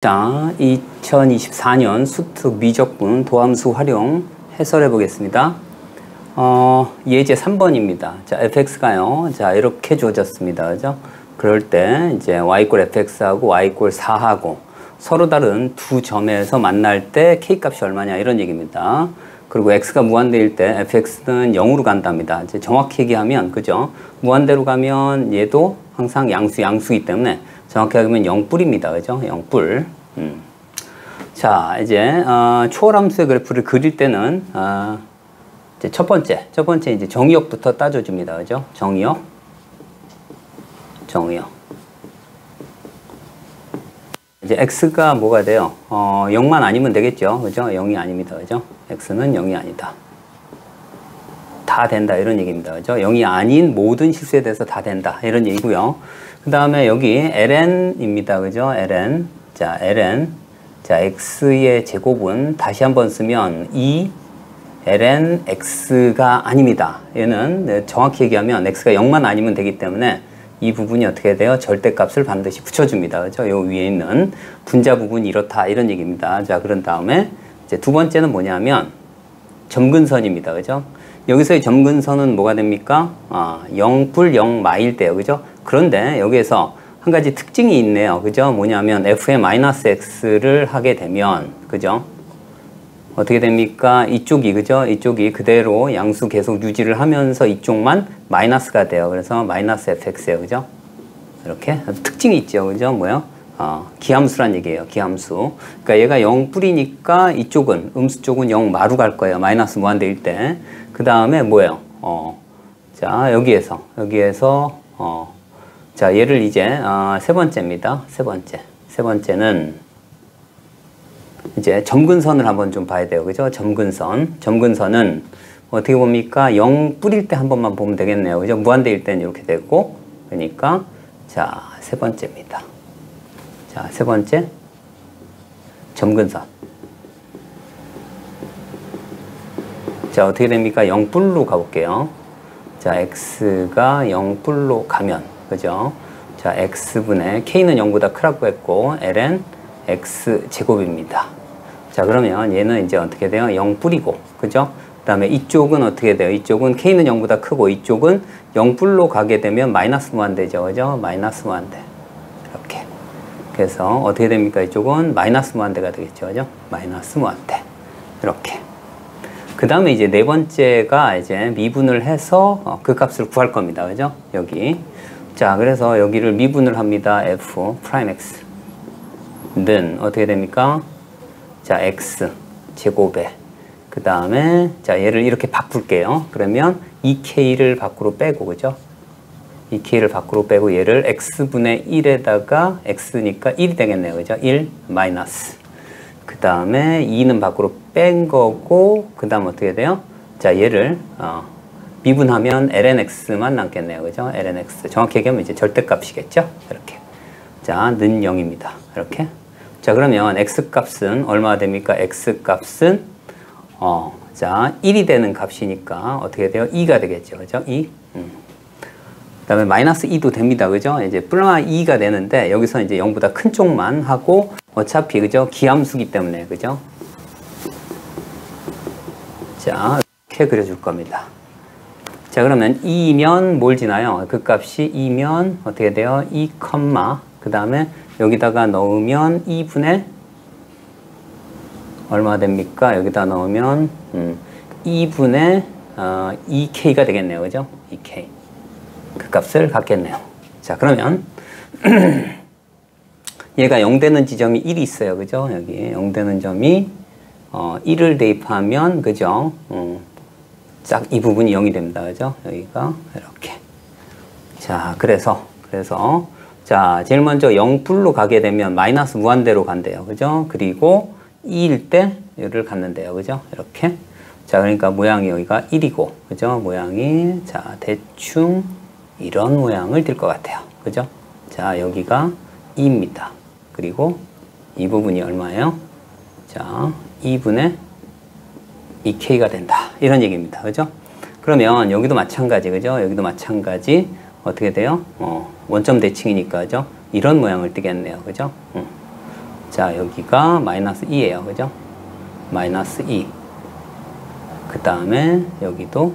자, 2024년 수특 미적분 도함수 활용 해설해 보겠습니다. 예제 3번입니다. 자, fx가요. 자, 이렇게 주어졌습니다. 그죠? 그럴 때 이제 y = fx하고 y = 4하고 서로 다른 두 점에서 만날 때 k 값이 얼마냐 이런 얘기입니다. 그리고 x가 무한대일 때 fx는 0으로 간답니다. 이제 정확히 얘기하면 그죠? 무한대로 가면 얘도 항상 양수이기 때문에 정확히 하면 0뿔입니다. 그죠? 0뿔. 자, 이제, 초월함수의 그래프를 그릴 때는, 이제 첫 번째 이제 정의역부터 따져줍니다. 그죠? 정의역. 이제 x가 뭐가 돼요? 0만 아니면 되겠죠. 그죠? 0이 아닙니다. 그죠? x는 0이 아니다. 다 된다. 이런 얘기입니다. 그죠? 0이 아닌 모든 실수에 대해서 다 된다. 이런 얘기고요. 그 다음에 여기 ln입니다. 그죠? ln. 자, ln. 자, x의 제곱은 다시 한번 쓰면 2 ln x가 아닙니다. 얘는 정확히 얘기하면 x가 0만 아니면 되기 때문에 이 부분이 어떻게 돼요? 절대값을 반드시 붙여줍니다. 그죠? 요 위에 있는 분자 부분이 이렇다. 이런 얘기입니다. 자, 그런 다음에 이제 두 번째는 뭐냐면 점근선입니다. 그죠? 여기서의 점근선은 뭐가 됩니까? 0뿔 0마일 때요. 그죠? 그런데 여기에서 한 가지 특징이 있네요. 그죠? 뭐냐면 f의 마이너스 x를 하게 되면 그죠? 어떻게 됩니까? 이쪽이 그죠? 이쪽이 그대로 양수 계속 유지를 하면서 이쪽만 마이너스가 돼요. 그래서 마이너스 fx예요. 그죠? 이렇게 특징이 있죠. 그죠? 뭐요? 기함수란 얘기예요. 기함수. 그러니까 얘가 0뿔이니까 이쪽은 음수 쪽은 0마루 갈 거예요. 마이너스 무한대일 때. 그 다음에 뭐예요? 자, 여기에서 자, 얘를 이제 세 번째입니다. 세 번째는 이제 점근선을 한번 좀 봐야 돼요. 그죠? 점근선은 어떻게 봅니까? 0뿔일 때 한 번만 보면 되겠네요. 그죠? 무한대일 때는 이렇게 되고 그러니까 자, 세 번째입니다. 자, 세 번째 점근선. 자, 어떻게 됩니까? 0뿔로 가볼게요. 자, x가 0뿔로 가면 그죠? 자, x분의 k는 0보다 크라고 했고 ln x 제곱입니다. 자, 그러면 얘는 이제 어떻게 돼요? 0뿔이고 그죠? 그 다음에 이쪽은 어떻게 돼요? 이쪽은 k는 0보다 크고 이쪽은 0뿔로 가게 되면 마이너스 무한대죠. 그죠? 마이너스 무한대. 이렇게. 그래서 어떻게 됩니까? 이쪽은 마이너스 무한대가 되겠죠. 그죠? 마이너스 무한대. 이렇게. 그 다음에 이제 네 번째가 이제 미분을 해서 그 값을 구할 겁니다. 그죠? 여기. 자, 그래서 여기를 미분을 합니다. f 프라임 x는 어떻게 됩니까? 자, x 제곱에 그 다음에 자, 얘를 이렇게 바꿀게요. 그러면 2k를 밖으로 빼고 그죠? 2k를 밖으로 빼고 얘를 x분의 1에다가 x니까 1이 되겠네요. 그죠? 1 마이너스 그 다음에 2는 밖으로 뺀 거고 그 다음 어떻게 돼요? 자, 얘를 미분하면 lnx만 남겠네요. 그죠? lnx. 정확히 얘기하면 이제 절대값이겠죠? 이렇게. 자, 는 0입니다. 이렇게. 자, 그러면 x값은 얼마가 됩니까? x값은, 자, 1이 되는 값이니까 어떻게 돼요? 2가 되겠죠. 그죠? 2. 그 다음에 마이너스 2도 됩니다. 그죠? 이제 플러스 2가 되는데 여기서 이제 0보다 큰 쪽만 하고 어차피, 그죠? 기함수기 때문에. 그죠? 자, 이렇게 그려줄 겁니다. 자, 그러면 2면 뭘 지나요? 그 값이 2면 어떻게 돼요? 2, 그 다음에 여기다가 넣으면 2분의 얼마 됩니까? 여기다 넣으면 2분의 2k가 되겠네요. 그죠? 2k. 그 값을 갖겠네요. 자, 그러면 얘가 0 되는 지점이 1이 있어요. 그죠? 여기 0 되는 점이 1을 대입하면 그죠? 딱 이 부분이 0이 됩니다. 그죠? 여기가 이렇게. 자, 그래서 자, 제일 먼저 0뿔로 가게 되면 마이너스 무한대로 간대요. 그죠? 그리고 2일 때 얘를 갖는데요. 그죠? 이렇게. 자, 그러니까 모양이 여기가 1이고 그죠? 모양이 자, 대충 이런 모양을 띌 것 같아요. 그죠? 자, 여기가 2입니다. 그리고 이 부분이 얼마예요? 자, 2분의 2k가 된다. 이런 얘기입니다. 그죠? 그러면 여기도 마찬가지. 그죠? 여기도 마찬가지. 어떻게 돼요? 원점 대칭이니까. 그죠? 이런 모양을 띠겠네요. 그죠? 자, 여기가 마이너스 2예요. 그죠? 마이너스 2. 그 다음에 여기도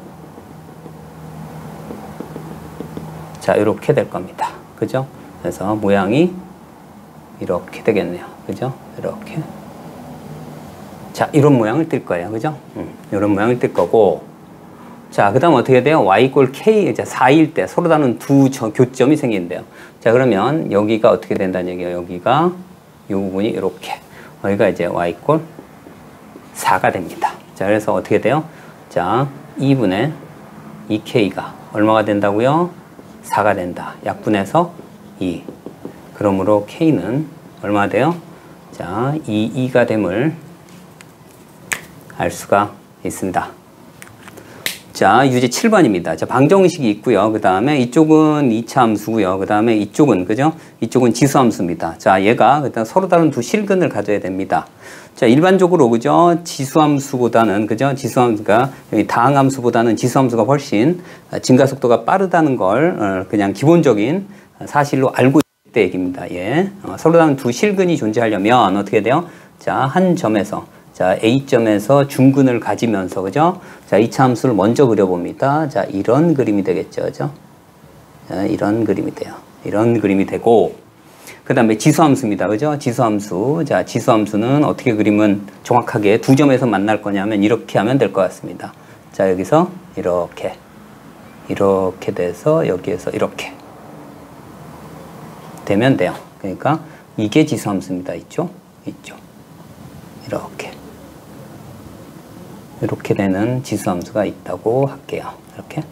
자, 이렇게 될 겁니다. 그죠? 그래서 모양이 이렇게 되겠네요. 그죠? 이렇게. 자, 이런 모양을 띌 거예요. 그죠? 이런 모양을 띌 거고. 자, 그 다음 어떻게 돼요? y = k, 이제 4일 때 서로 다른 두 교점이 생긴대요. 자, 그러면 여기가 어떻게 된다는 얘기예요? 여기가 이 부분이 이렇게. 여기가 이제 y = 4가 됩니다. 자, 그래서 어떻게 돼요? 자, 2분의 2k가 얼마가 된다고요? 4가 된다. 약분해서 2. 그러므로 k는 얼마 돼요? 자, 2가 됨을 알 수가 있습니다. 자, 유제 7번입니다. 자, 방정식이 있고요. 그 다음에 이쪽은 2차 함수고요. 그 다음에 이쪽은, 그죠? 이쪽은 지수함수입니다. 자, 얘가 일단 서로 다른 두 실근을 가져야 됩니다. 자, 일반적으로, 그죠? 지수함수보다는, 그죠? 지수함수가, 여기 다항함수보다는 지수함수가 훨씬 증가속도가 빠르다는 걸 그냥 기본적인 사실로 알고 있을 때 얘기입니다. 예. 서로 다른 두 실근이 존재하려면 어떻게 돼요? 자, 한 점에서. 자, A점에서 중근을 가지면서, 그죠? 자, 2차 함수를 먼저 그려봅니다. 자, 이런 그림이 되겠죠. 그죠? 자, 이런 그림이 돼요. 이런 그림이 되고, 그 다음에 지수함수입니다. 그죠? 지수함수. 자, 지수함수는 어떻게 그림은 정확하게 두 점에서 만날 거냐면 이렇게 하면 될 것 같습니다. 자, 여기서 이렇게. 이렇게 돼서 여기에서 이렇게. 되면 돼요. 그러니까 이게 지수함수입니다. 있죠? 있죠. 이렇게. 이렇게 되는 지수함수가 있다고 할게요. 이렇게.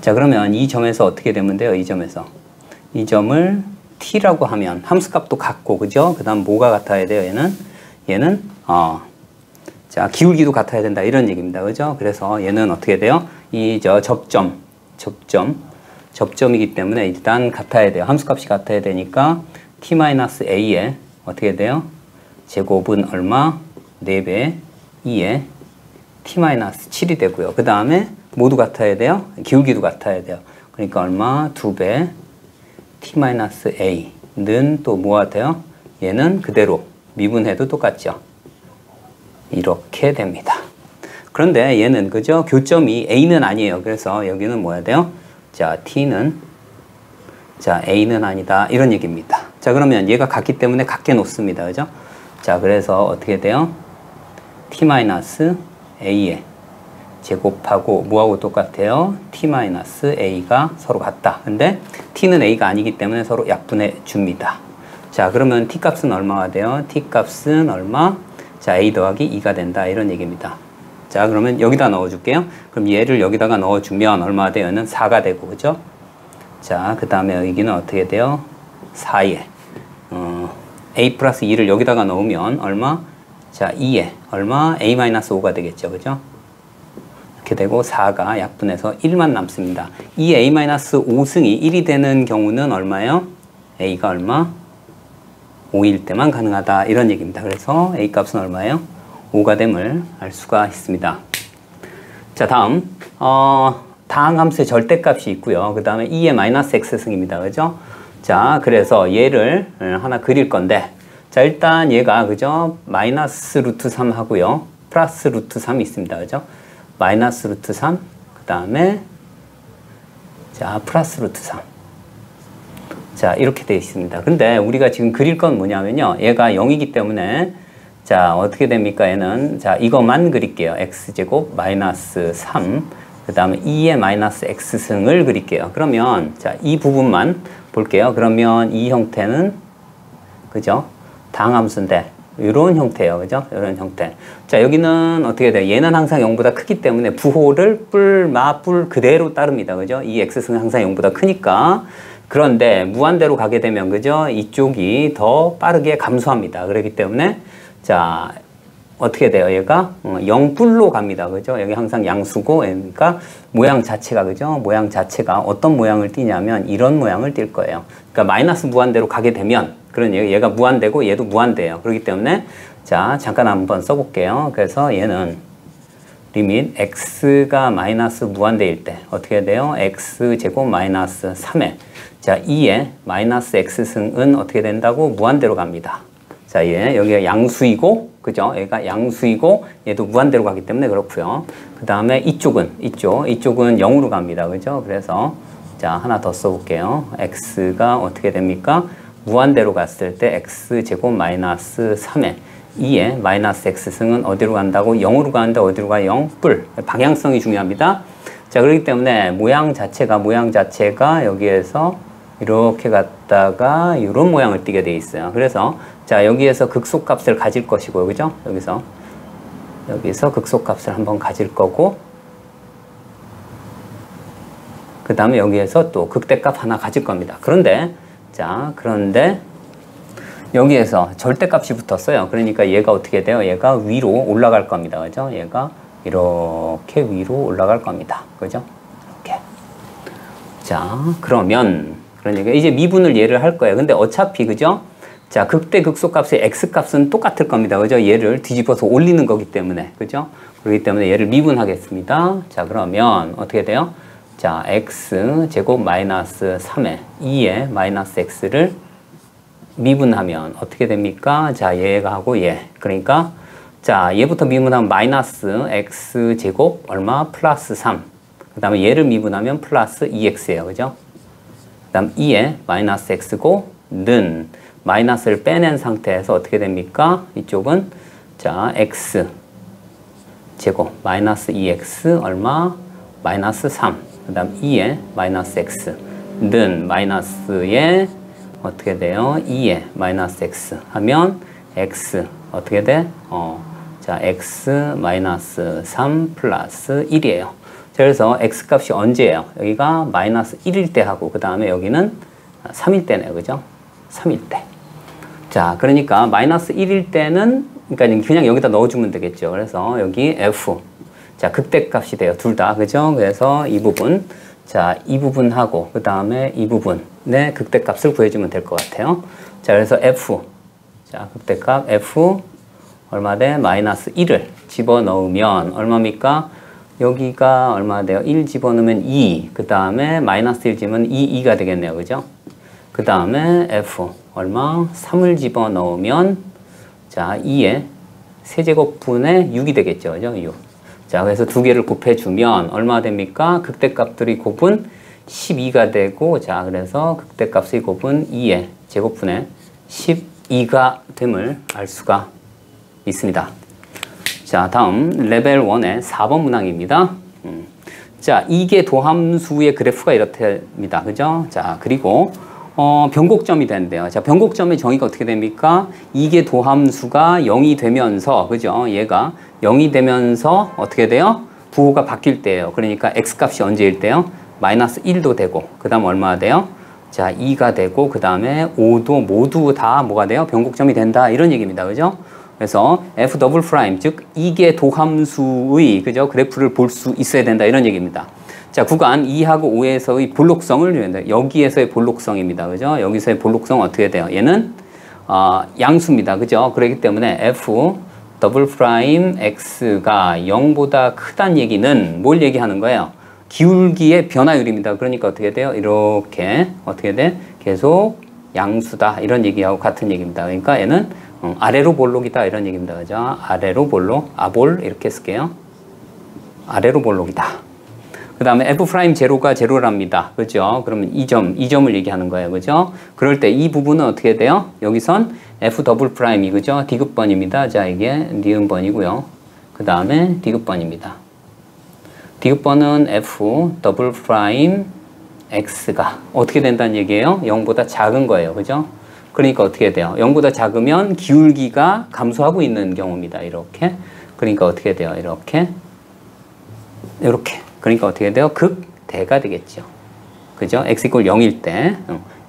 자, 그러면 이 점에서 어떻게 되면 돼요? 이 점에서. 이 점을 t라고 하면 함수값도 같고, 그죠? 그 다음 뭐가 같아야 돼요? 얘는 자, 기울기도 같아야 된다. 이런 얘기입니다. 그죠? 그래서 얘는 어떻게 돼요? 접점이기 때문에 일단 같아야 돼요. 함수값이 같아야 되니까 t-a에 어떻게 돼요? 제곱은 얼마? 4배 2에 t-7이 되고요. 그 다음에 모두 같아야 돼요. 기울기도 같아야 돼요. 그러니까 얼마? 2배 t-a는 또 뭐 같아요? 얘는 그대로 미분해도 똑같죠. 이렇게 됩니다. 그런데 얘는, 그죠? 교점이 a는 아니에요. 그래서 여기는 뭐 해야 돼요? 자, t는 자, a는 아니다. 이런 얘기입니다. 자, 그러면 얘가 같기 때문에 같게 놓습니다. 그죠? 자, 그래서 어떻게 돼요? t-a에 제곱하고 뭐하고 똑같아요? t-a가 서로 같다. 근데 t는 a가 아니기 때문에 서로 약분해 줍니다. 자, 그러면 t 값은 얼마가 돼요? t 값은 얼마? 자, a 더하기 2가 된다. 이런 얘기입니다. 자, 그러면 여기다 넣어줄게요. 그럼 얘를 여기다가 넣어주면 얼마가 돼요? 얘는 4가 되고, 그죠? 자, 그 다음에 여기는 어떻게 돼요? 4에 a 플러스 2를 여기다가 넣으면 얼마? 자, 2에 얼마? a-5가 되겠죠. 그죠? 이렇게 되고 4가 약분해서 1만 남습니다. 이 a-5승이 1이 되는 경우는 얼마예요? a가 얼마? 5일 때만 가능하다. 이런 얘기입니다. 그래서 a 값은 얼마예요? 5가 됨을 알 수가 있습니다. 자, 다음 다항함수의 절대값이 있고요. 그 다음에 2의 마이너스 x승입니다. 그죠? 자, 그래서 얘를 하나 그릴 건데, 자, 일단 얘가, 그죠? 마이너스 루트 3 하고요. 플러스 루트 3이 있습니다. 그죠? 마이너스 루트 3, 그 다음에, 자, 플러스 루트 3. 자, 이렇게 되어 있습니다. 근데 우리가 지금 그릴 건 뭐냐면요. 얘가 0이기 때문에, 자, 어떻게 됩니까? 얘는, 자, 이것만 그릴게요. x제곱 마이너스 3, 그 다음에 2의 마이너스 x승을 그릴게요. 그러면, 자, 이 부분만 볼게요. 그러면 이 형태는, 그죠? 다항함수인데, 이런 형태예요. 그죠? 이런 형태. 자, 여기는 어떻게 돼요? 얘는 항상 0보다 크기 때문에 부호를 뿔 그대로 따릅니다. 그죠? 이 x승은 항상 0보다 크니까. 그런데 무한대로 가게 되면, 그죠? 이쪽이 더 빠르게 감소합니다. 그렇기 때문에, 자, 어떻게 돼요? 얘가 0뿔로 갑니다. 그죠? 여기 항상 양수고, 그러니까 모양 자체가, 그죠? 모양 자체가 어떤 모양을 띠냐면 이런 모양을 띌 거예요. 그러니까 마이너스 무한대로 가게 되면, 그런 얘가 무한대고 얘도 무한대예요. 그렇기 때문에, 자, 잠깐 한번 써볼게요. 그래서 얘는 리밋 x가 마이너스 무한대일 때 어떻게 돼요? x제곱 마이너스 3에, 자, 2의 마이너스 x승은 어떻게 된다고? 무한대로 갑니다. 자, 여기가 양수이고, 그죠? 여기가 양수이고, 얘도 무한대로 가기 때문에 그렇고요. 그 다음에 이쪽은 0으로 갑니다. 그죠? 그래서, 자, 하나 더 써볼게요. x가 어떻게 됩니까? 무한대로 갔을 때 x제곱 마이너스 3의 2의 마이너스 x승은 어디로 간다고? 0으로 가는데 어디로 가요? 0, 뿔. 방향성이 중요합니다. 자, 그렇기 때문에 모양 자체가 여기에서 이렇게 갔다가 이런 모양을 띠게 돼 있어요. 그래서 자, 여기에서 극소값을 가질 것이고요. 그죠? 여기서 극소값을 한번 가질 거고, 그 다음에 여기에서 또 극대값 하나 가질 겁니다. 그런데 여기에서 절대값이 붙었어요. 그러니까 얘가 어떻게 돼요? 얘가 위로 올라갈 겁니다. 그죠? 얘가 이렇게 위로 올라갈 겁니다. 그죠? 이렇게. 자, 그러니까 이제 미분을 얘를 할 거예요. 근데 어차피, 그죠? 자, 극대 극소값의 x값은 똑같을 겁니다. 그죠? 얘를 뒤집어서 올리는 거기 때문에. 그죠? 그렇기 때문에 얘를 미분하겠습니다. 자, 그러면 어떻게 돼요? 자, x제곱 마이너스 3의 2의 마이너스 x를 미분하면 어떻게 됩니까? 자, 얘가 하고 얘. 그러니까, 자, 얘부터 미분하면 마이너스 x제곱 얼마? 플러스 3. 그 다음에 얘를 미분하면 플러스 2x예요. 그죠? 그 다음 2에 마이너스 x고, 는 마이너스를 빼낸 상태에서 어떻게 됩니까? 이쪽은, 자, x 제곱 마이너스 2x 얼마? 마이너스 3. 그 다음 2에 마이너스 x. 는 마이너스에 어떻게 돼요? 2에 마이너스 x 하면 x 어떻게 돼? 자, x 마이너스 3 플러스 1이에요. 그래서 x 값이 언제예요? 여기가 마이너스 1일 때 하고, 그 다음에 여기는 3일 때네요. 그죠? 3일 때. 자, 그러니까 마이너스 1일 때는, 그러니까 그냥 여기다 넣어주면 되겠죠. 그래서 여기 f. 자, 극대값이 돼요. 둘 다. 그죠? 그래서 이 부분. 자, 이 부분하고, 그 다음에 이 부분의 극대값을 구해주면 될 것 같아요. 자, 그래서 f. 자, 극대값 f 얼마 돼? 마이너스 1을 집어넣으면 얼마입니까? 여기가 얼마 돼요? 1 집어넣으면 2. 그 다음에 마이너스 1 집으면 2가 되겠네요. 그죠? 그 다음에 f 얼마? 3을 집어넣으면 자, 2의 세제곱분의 6이 되겠죠. 그죠? 6. 자, 그래서 두 개를 곱해주면 얼마 됩니까? 극대값들이 곱은 12가 되고, 자, 그래서 극대값의 곱은 2의 제곱분의 12가 됨을 알 수가 있습니다. 자, 다음 레벨 1의 4번 문항입니다. 자, 이게 도함수의 그래프가 이렇답니다. 그죠? 자, 그리고 변곡점이 된대요. 자, 변곡점의 정의가 어떻게 됩니까? 이게 도함수가 0이 되면서, 그죠? 얘가 0이 되면서 어떻게 돼요? 부호가 바뀔 때예요. 그러니까 x값이 언제일 때요? 마이너스 1도 되고, 그 다음 얼마가 돼요? 자, 2가 되고, 그 다음에 5도 모두 다 뭐가 돼요? 변곡점이 된다. 이런 얘기입니다. 그죠? 그래서 f 더블 프라임, 즉 이게 도함수의, 그죠? 그래프를 볼 수 있어야 된다. 이런 얘기입니다. 자, 구간 2하고 5에서의 볼록성을 주는데, 여기에서의 볼록성입니다. 그죠? 여기서의 볼록성 어떻게 돼요? 얘는 양수입니다. 그죠? 그렇기 때문에 f 더블 프라임 x가 0보다 크다는 얘기는 뭘 얘기하는 거예요? 기울기의 변화율입니다. 그러니까 어떻게 돼요? 이렇게 어떻게 돼? 계속 양수다. 이런 얘기하고 같은 얘기입니다. 그러니까 얘는 아래로 볼록이다. 이런 얘기입니다. 그죠? 아래로 볼록, 아볼 이렇게 쓸게요. 아래로 볼록이다. 그 다음에 f'0가 제로랍니다. 그죠? 그러면 이 점을 얘기하는 거예요. 그죠? 그럴 때 이 부분은 어떻게 돼요? 여기선 f 더블 프라임이, 그죠? 디귿번입니다. 자, 이게 니은번이고요. 그 다음에 디귿번입니다. 디귿번은 f 더블 프라임 x가 어떻게 된다는 얘기예요? 0보다 작은 거예요. 그죠? 그러니까 어떻게 돼요? 0보다 작으면 기울기가 감소하고 있는 경우입니다. 이렇게. 그러니까 어떻게 돼요? 이렇게. 그러니까 어떻게 돼요? 극대가 되겠죠. 그죠? x 이퀄 0일 때.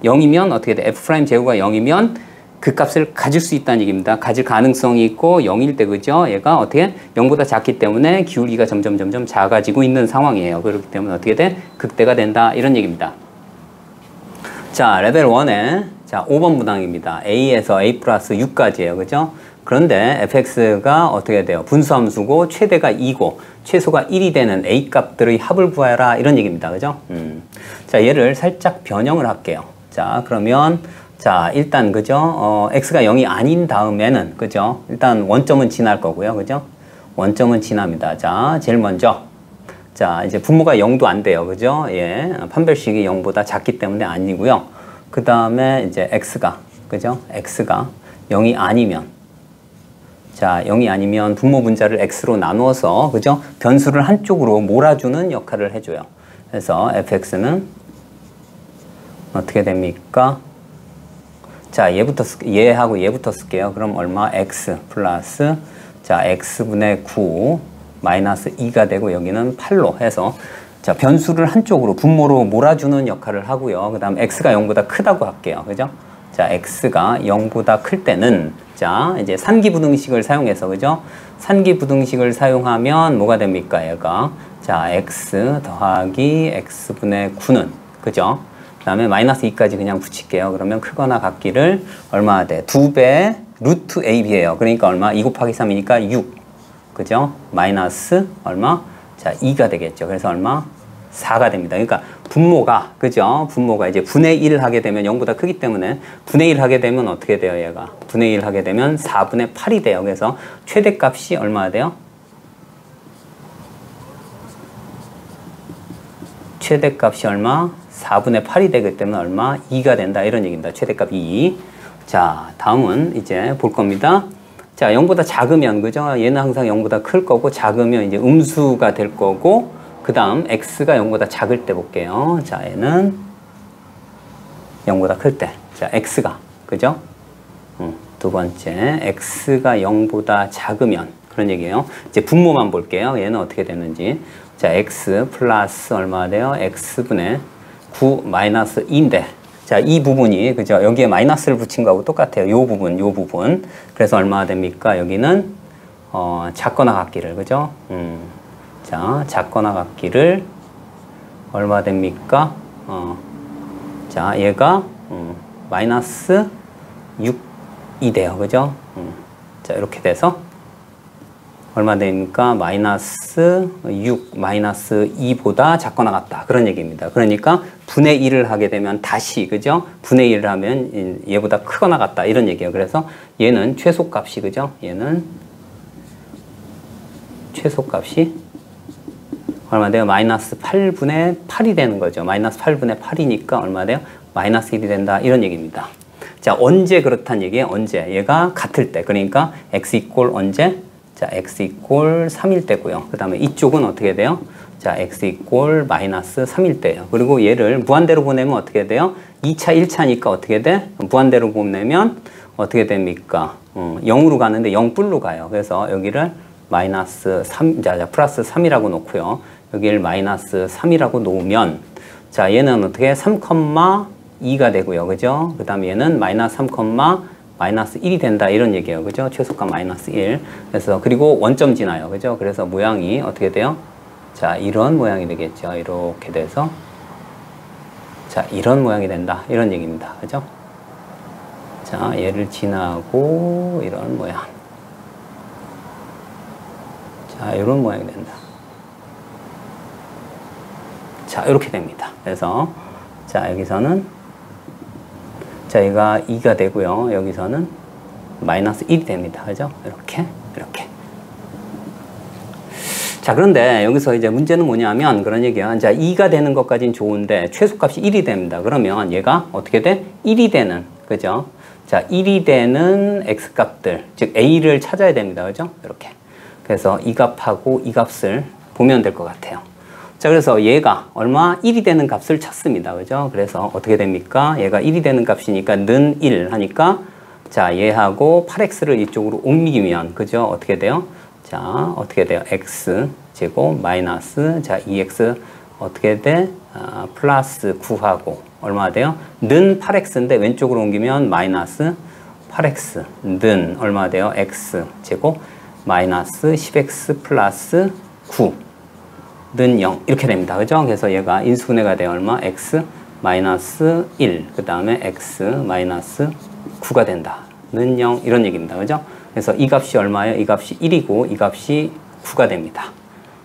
0이면 어떻게 돼? f' 제곱가 0이면 그 값을 가질 수 있다는 얘기입니다. 가질 가능성이 있고 0일 때, 그죠? 얘가 어떻게? 0보다 작기 때문에 기울기가 점점 작아지고 있는 상황이에요. 그렇기 때문에 어떻게 돼? 극대가 된다. 이런 얘기입니다. 자, 레벨 1에 자, 5번 문항입니다. A에서 A 플러스 6까지예요. 그죠? 그런데 fx가 어떻게 돼요? 분수함수고 최대가 2고 최소가 1이 되는 a 값들의 합을 구하라 이런 얘기입니다. 그죠? 자, 얘를 살짝 변형을 할게요. 자, 그러면 자, 일단 그죠? x가 0이 아닌 다음에는 그죠? 일단 원점은 지날 거고요. 그죠? 원점은 지납니다. 자, 제일 먼저 자, 이제 분모가 0도 안 돼요. 그죠? 예. 판별식이 0보다 작기 때문에 아니고요. 그 다음에 이제 x가 그죠? x가 0이 아니면 자, 0이 아니면 분모 분자를 x로 나누어서 그죠? 변수를 한쪽으로 몰아주는 역할을 해줘요. 그래서 fx는 어떻게 됩니까? 자, 얘하고 얘부터 쓸게요. 그럼 얼마? x 플러스 자, x분의 9 마이너스 2가 되고 여기는 8로 해서 자, 변수를 한쪽으로 분모로 몰아주는 역할을 하고요. 그 다음 x가 0보다 크다고 할게요. 그죠? 자, x가 0보다 클 때는 자, 이제 산기부등식을 사용해서 그죠? 산기부등식을 사용하면 뭐가 됩니까? 얘가 자, x 더하기 x분의 9는 그죠? 그 다음에 마이너스 2까지 그냥 붙일게요. 그러면 크거나 같기를 얼마 돼? 2배 루트 ab예요. 그러니까 얼마? 2 곱하기 3이니까 6 그죠? 마이너스 얼마? 자, 2가 되겠죠. 그래서 얼마? 4가 됩니다. 그러니까 분모가 그죠? 분모가 이제 분의 1 하게 되면 0보다 크기 때문에 분의 1 하게 되면 어떻게 돼요? 얘가 분의 1 하게 되면 4분의 8이 돼요. 그래서 최대값이 얼마나 돼요? 최대값이 얼마? 4분의 8이 되기 때문에 얼마? 2가 된다. 이런 얘기입니다. 최대값 2. 자, 다음은 이제 볼 겁니다. 자, 0보다 작으면 그죠? 얘는 항상 0보다 클 거고 작으면 이제 음수가 될 거고 그 다음 x가 0보다 작을 때 볼게요. 자, 얘는 0보다 클 때. 자, x가 그죠? 두 번째 x가 0보다 작으면 그런 얘기예요. 이제 분모만 볼게요. 얘는 어떻게 되는지. 자, x 플러스 얼마 돼요? x분의 9 마이너스 2인데 자, 이 부분이 그죠? 여기에 마이너스를 붙인 거하고 똑같아요. 요 부분. 그래서 얼마나 됩니까? 여기는 작거나 같기를 그죠? 자, 작거나 같기를 얼마 됩니까? 자, 얘가 마이너스 6이 돼요. 그죠? 자, 이렇게 돼서 얼마 됩니까? 마이너스 6, 마이너스 2보다 작거나 같다. 그런 얘기입니다. 그러니까 분의 1을 하게 되면 다시, 그죠? 분의 1을 하면 얘보다 크거나 같다. 이런 얘기예요. 그래서 얘는 최소값이, 그죠? 얘는 최소값이 얼마 돼요? 마이너스 8분의 8이 되는 거죠. 마이너스 8분의 8이니까 얼마 돼요? 마이너스 1이 된다. 이런 얘기입니다. 자, 언제 그렇다는 얘기예요? 언제? 얘가 같을 때. 그러니까 x 이꼴 언제? 자, x 이꼴 3일 때고요. 그 다음에 이쪽은 어떻게 돼요? 자, x 이꼴 마이너스 3일 때예요. 그리고 얘를 무한대로 보내면 어떻게 돼요? 2차, 1차니까 어떻게 돼? 무한대로 보내면 어떻게 됩니까? 0으로 가는데 0뿔로 가요. 그래서 여기를 마이너스 3, 자, 플러스 3이라고 놓고요. 여기를 마이너스 3이라고 놓으면 자, 얘는 어떻게 3,2가 되고요. 그죠? 그 다음에 얘는 마이너스 3, 마이너스 1이 된다. 이런 얘기예요. 그죠? 최소값 마이너스 1. 그래서, 그리고 원점 지나요. 그죠? 그래서 모양이 어떻게 돼요? 자, 이런 모양이 되겠죠. 이렇게 돼서. 자, 이런 모양이 된다. 이런 얘기입니다. 그죠? 자, 얘를 지나고, 이런 모양. 자, 이런 모양이 된다. 자, 이렇게 됩니다. 그래서, 자, 여기서는 자, 얘가 2가 되고요. 여기서는 마이너스 1이 됩니다. 그죠? 이렇게. 자, 그런데 여기서 이제 문제는 뭐냐면 그런 얘기야. 자, 2가 되는 것까지는 좋은데 최소값이 1이 됩니다. 그러면 얘가 어떻게 돼? 1이 되는, 그죠? 자, 1이 되는 x값들, 즉 a를 찾아야 됩니다. 그죠? 이렇게. 그래서 이 값하고 이 값을 보면 될 것 같아요. 자, 그래서 얘가 얼마? 1이 되는 값을 찾습니다. 그죠? 그래서 어떻게 됩니까? 얘가 1이 되는 값이니까 는 1 하니까 자, 얘하고 8x를 이쪽으로 옮기면 그죠? 어떻게 돼요? 자, 어떻게 돼요? x 제곱 마이너스 자, 2x 어떻게 돼? 플러스 9하고 얼마 돼요? 는 8x인데 왼쪽으로 옮기면 마이너스 8x 는 얼마 돼요? x 제곱 마이너스 10x 플러스 9 는 0 이렇게 됩니다. 그죠? 그래서 얘가 인수분해가 돼요. 얼마? x 마이너스 1 그 다음에 x 마이너스 9가 된다. 는 0 이런 얘기입니다. 그죠? 그래서 이 값이 얼마예요? 이 값이 1이고 이 값이 9가 됩니다.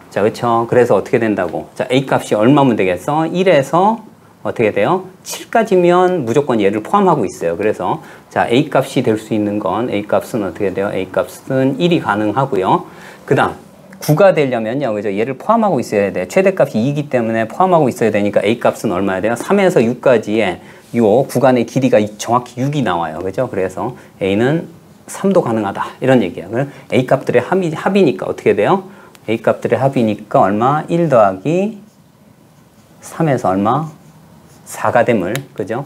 자, 그쵸? 그래서 어떻게 된다고? 자, A 값이 얼마면 되겠어? 1에서 어떻게 돼요? 7까지면 무조건 얘를 포함하고 있어요. 그래서 자, A 값이 될 수 있는 건 A 값은 어떻게 돼요? A 값은 1이 가능하고요. 그 다음 9가 되려면요, 그죠? 얘를 포함하고 있어야 돼. 최대값이 2이기 때문에 포함하고 있어야 되니까 A 값은 얼마야 돼요? 3에서 6까지의 요 구간의 길이가 정확히 6이 나와요. 그죠? 그래서 A는 3도 가능하다. 이런 얘기야. 그럼 A 값들의 합이니까 어떻게 돼요? A 값들의 합이니까 얼마? 1 더하기 3에서 얼마? 4가 됨을, 그죠?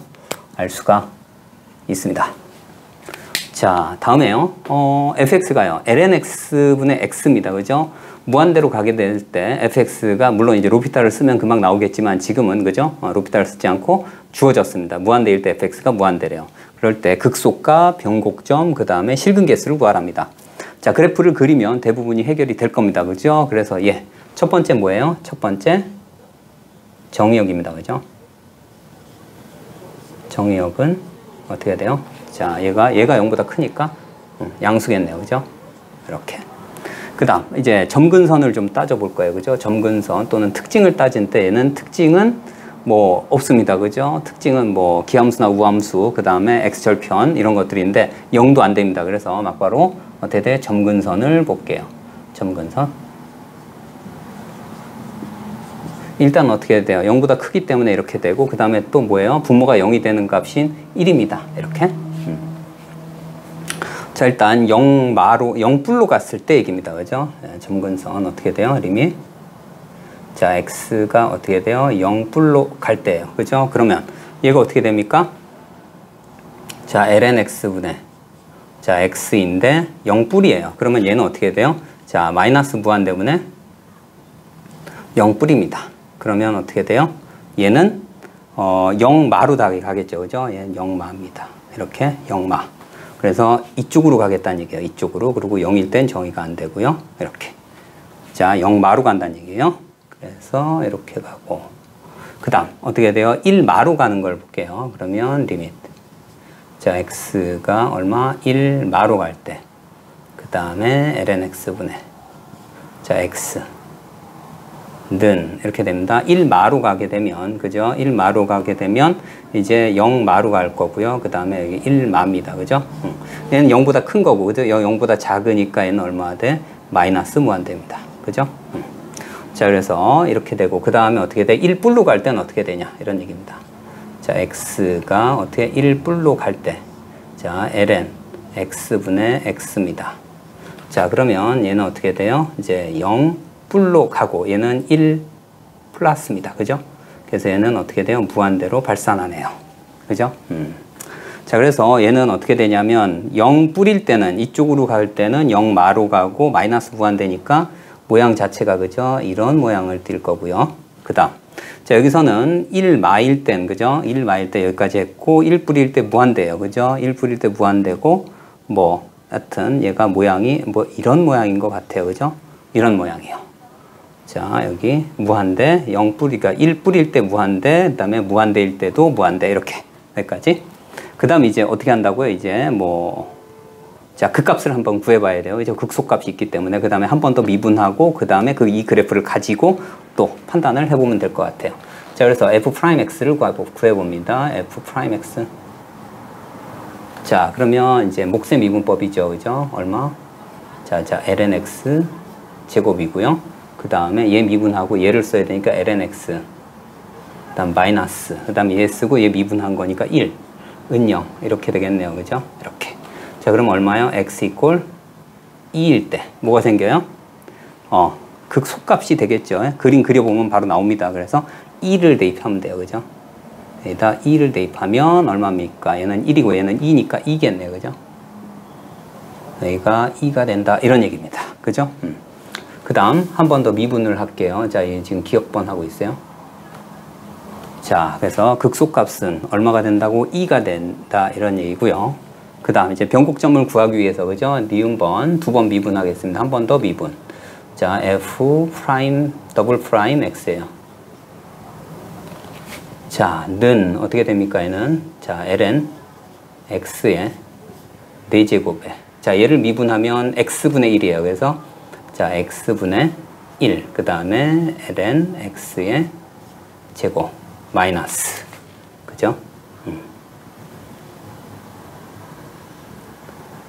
알 수가 있습니다. 자, 다음에요. fx가요. lnx분의 x입니다. 그죠? 무한대로 가게 될 때 fx가 물론 이제 로피탈을 쓰면 금방 나오겠지만 지금은 그죠? 로피탈을 쓰지 않고 주어졌습니다. 무한대일 때 fx가 무한대래요. 그럴 때 극속과 변곡점 그 다음에 실근계수를 구하랍니다. 자, 그래프를 그리면 대부분이 해결이 될 겁니다. 그죠? 그래서 예, 첫 번째 뭐예요? 첫 번째 정의역입니다. 그죠? 정의역은 어떻게 돼요? 자, 얘가 0보다 크니까 양수겠네요. 그죠? 이렇게. 그 다음, 이제 점근선을 좀 따져볼 거예요. 그죠? 점근선 또는 특징을 따진 때 얘는 특징은 뭐 없습니다. 그죠? 특징은 뭐 기함수나 우함수, 그 다음에 x절편 이런 것들인데 0도 안 됩니다. 그래서 막바로 어떻게 돼? 점근선을 볼게요. 점근선. 일단 어떻게 돼요? 0보다 크기 때문에 이렇게 되고 그 다음에 또 뭐예요? 분모가 0이 되는 값인 1입니다. 이렇게. 자, 일단 0뿔로 갔을 때 얘기입니다. 그죠? 점근선 어떻게 돼요? 리밋. 자, x가 어떻게 돼요? 0뿔로 갈 때예요. 그죠? 그러면 얘가 어떻게 됩니까? 자, lnx분의 자, x인데 0뿔이에요. 그러면 얘는 어떻게 돼요? 자, 마이너스 무한대분의 0뿔입니다. 그러면 어떻게 돼요? 얘는 0마로 다 가겠죠. 그죠? 얘는 0마입니다. 이렇게 0마. 그래서 이쪽으로 가겠다는 얘기예요. 이쪽으로. 그리고 0일 땐 정의가 안 되고요. 이렇게. 자, 0마로 간다는 얘기예요. 그래서 이렇게 가고. 그 다음 어떻게 돼요? 1마로 가는 걸 볼게요. 그러면 리밋. 자, x가 얼마? 1마로 갈 때. 그 다음에 lnx분의 자, x. 는 이렇게 됩니다. 1마로 가게 되면 그죠? 1마로 가게 되면 이제 0마로 갈 거고요. 그 다음에 여기 1마입니다. 그죠? 얘는 0보다 큰 거고 그죠? 0보다 작으니까 얘는 얼마 돼? 마이너스 무한대입니다. 그죠? 자, 그래서 이렇게 되고 그 다음에 어떻게 돼? 1뿔로 갈 때는 어떻게 되냐? 이런 얘기입니다. 자, x가 어떻게 1뿔로 갈 때 자, ln x분의 x입니다. 자, 그러면 얘는 어떻게 돼요? 이제 0뿔로 가고 얘는 1 플러스입니다. 그죠? 그래서 얘는 어떻게 돼요? 무한대로 발산하네요. 그죠? 자, 그래서 얘는 어떻게 되냐면 0뿔일 때는 이쪽으로 갈 때는 0마로 가고 마이너스 무한대니까 모양 자체가 그죠? 이런 모양을 띌 거고요. 그 다음 자, 여기서는 1마일 땐 그죠? 1마일 때 여기까지 했고 1뿔일 때 무한대예요. 그죠? 1뿔일 때 무한대고 뭐 하여튼 얘가 모양이 뭐 이런 모양인 것 같아요. 그죠? 이런 모양이에요. 자, 여기 무한대 0뿔이가 1뿔일 때 무한대, 그 다음에 무한대일 때도 무한대 이렇게 여기까지. 그 다음 이제 어떻게 한다고요? 이제 뭐 자, 그 값을 한번 구해봐야 돼요. 이제 극소값이 있기 때문에 그 다음에 한 번 더 미분하고 그 다음에 이 그래프를 가지고 또 판단을 해보면 될 것 같아요. 자, 그래서 f'x를 구해봅니다. f'x. 자, 그러면 이제 몫의 미분법이죠. 그죠? 얼마? 자, lnx 제곱이고요. 그 다음에 얘 미분하고 얘를 써야 되니까 lnx. 그 다음 마이너스. 그 다음에 얘 쓰고 얘 미분한 거니까 1. 은0. 이렇게 되겠네요. 그죠? 이렇게. 자, 그럼 얼마요? x 이퀄 2일 때 뭐가 생겨요? 극소값이 되겠죠. 그림 그려보면 바로 나옵니다. 그래서 2를 대입하면 돼요. 그죠? 여기다 2를 대입하면 얼마입니까? 얘는 1이고 얘는 2니까 2겠네요. 그죠? 여기가 2가 된다. 이런 얘기입니다. 그죠? 그 다음 한 번 더 미분을 할게요. 자, 얘 지금 기억번 하고 있어요. 자, 그래서 극소값은 얼마가 된다고? 2가 된다. 이런 얘기고요. 그 다음 이제 변곡점을 구하기 위해서 그죠? 니은번 두 번 미분하겠습니다. 한 번 더 미분. 자, f 프라임 더블 프라임 x예요. 자, 는 어떻게 됩니까? 얘는 자, ln x의 4제곱에. 자, 얘를 미분하면 x분의 1이에요. 그래서 자, x분의 1. 그 다음에 ln x의 제곱 마이너스. 그죠?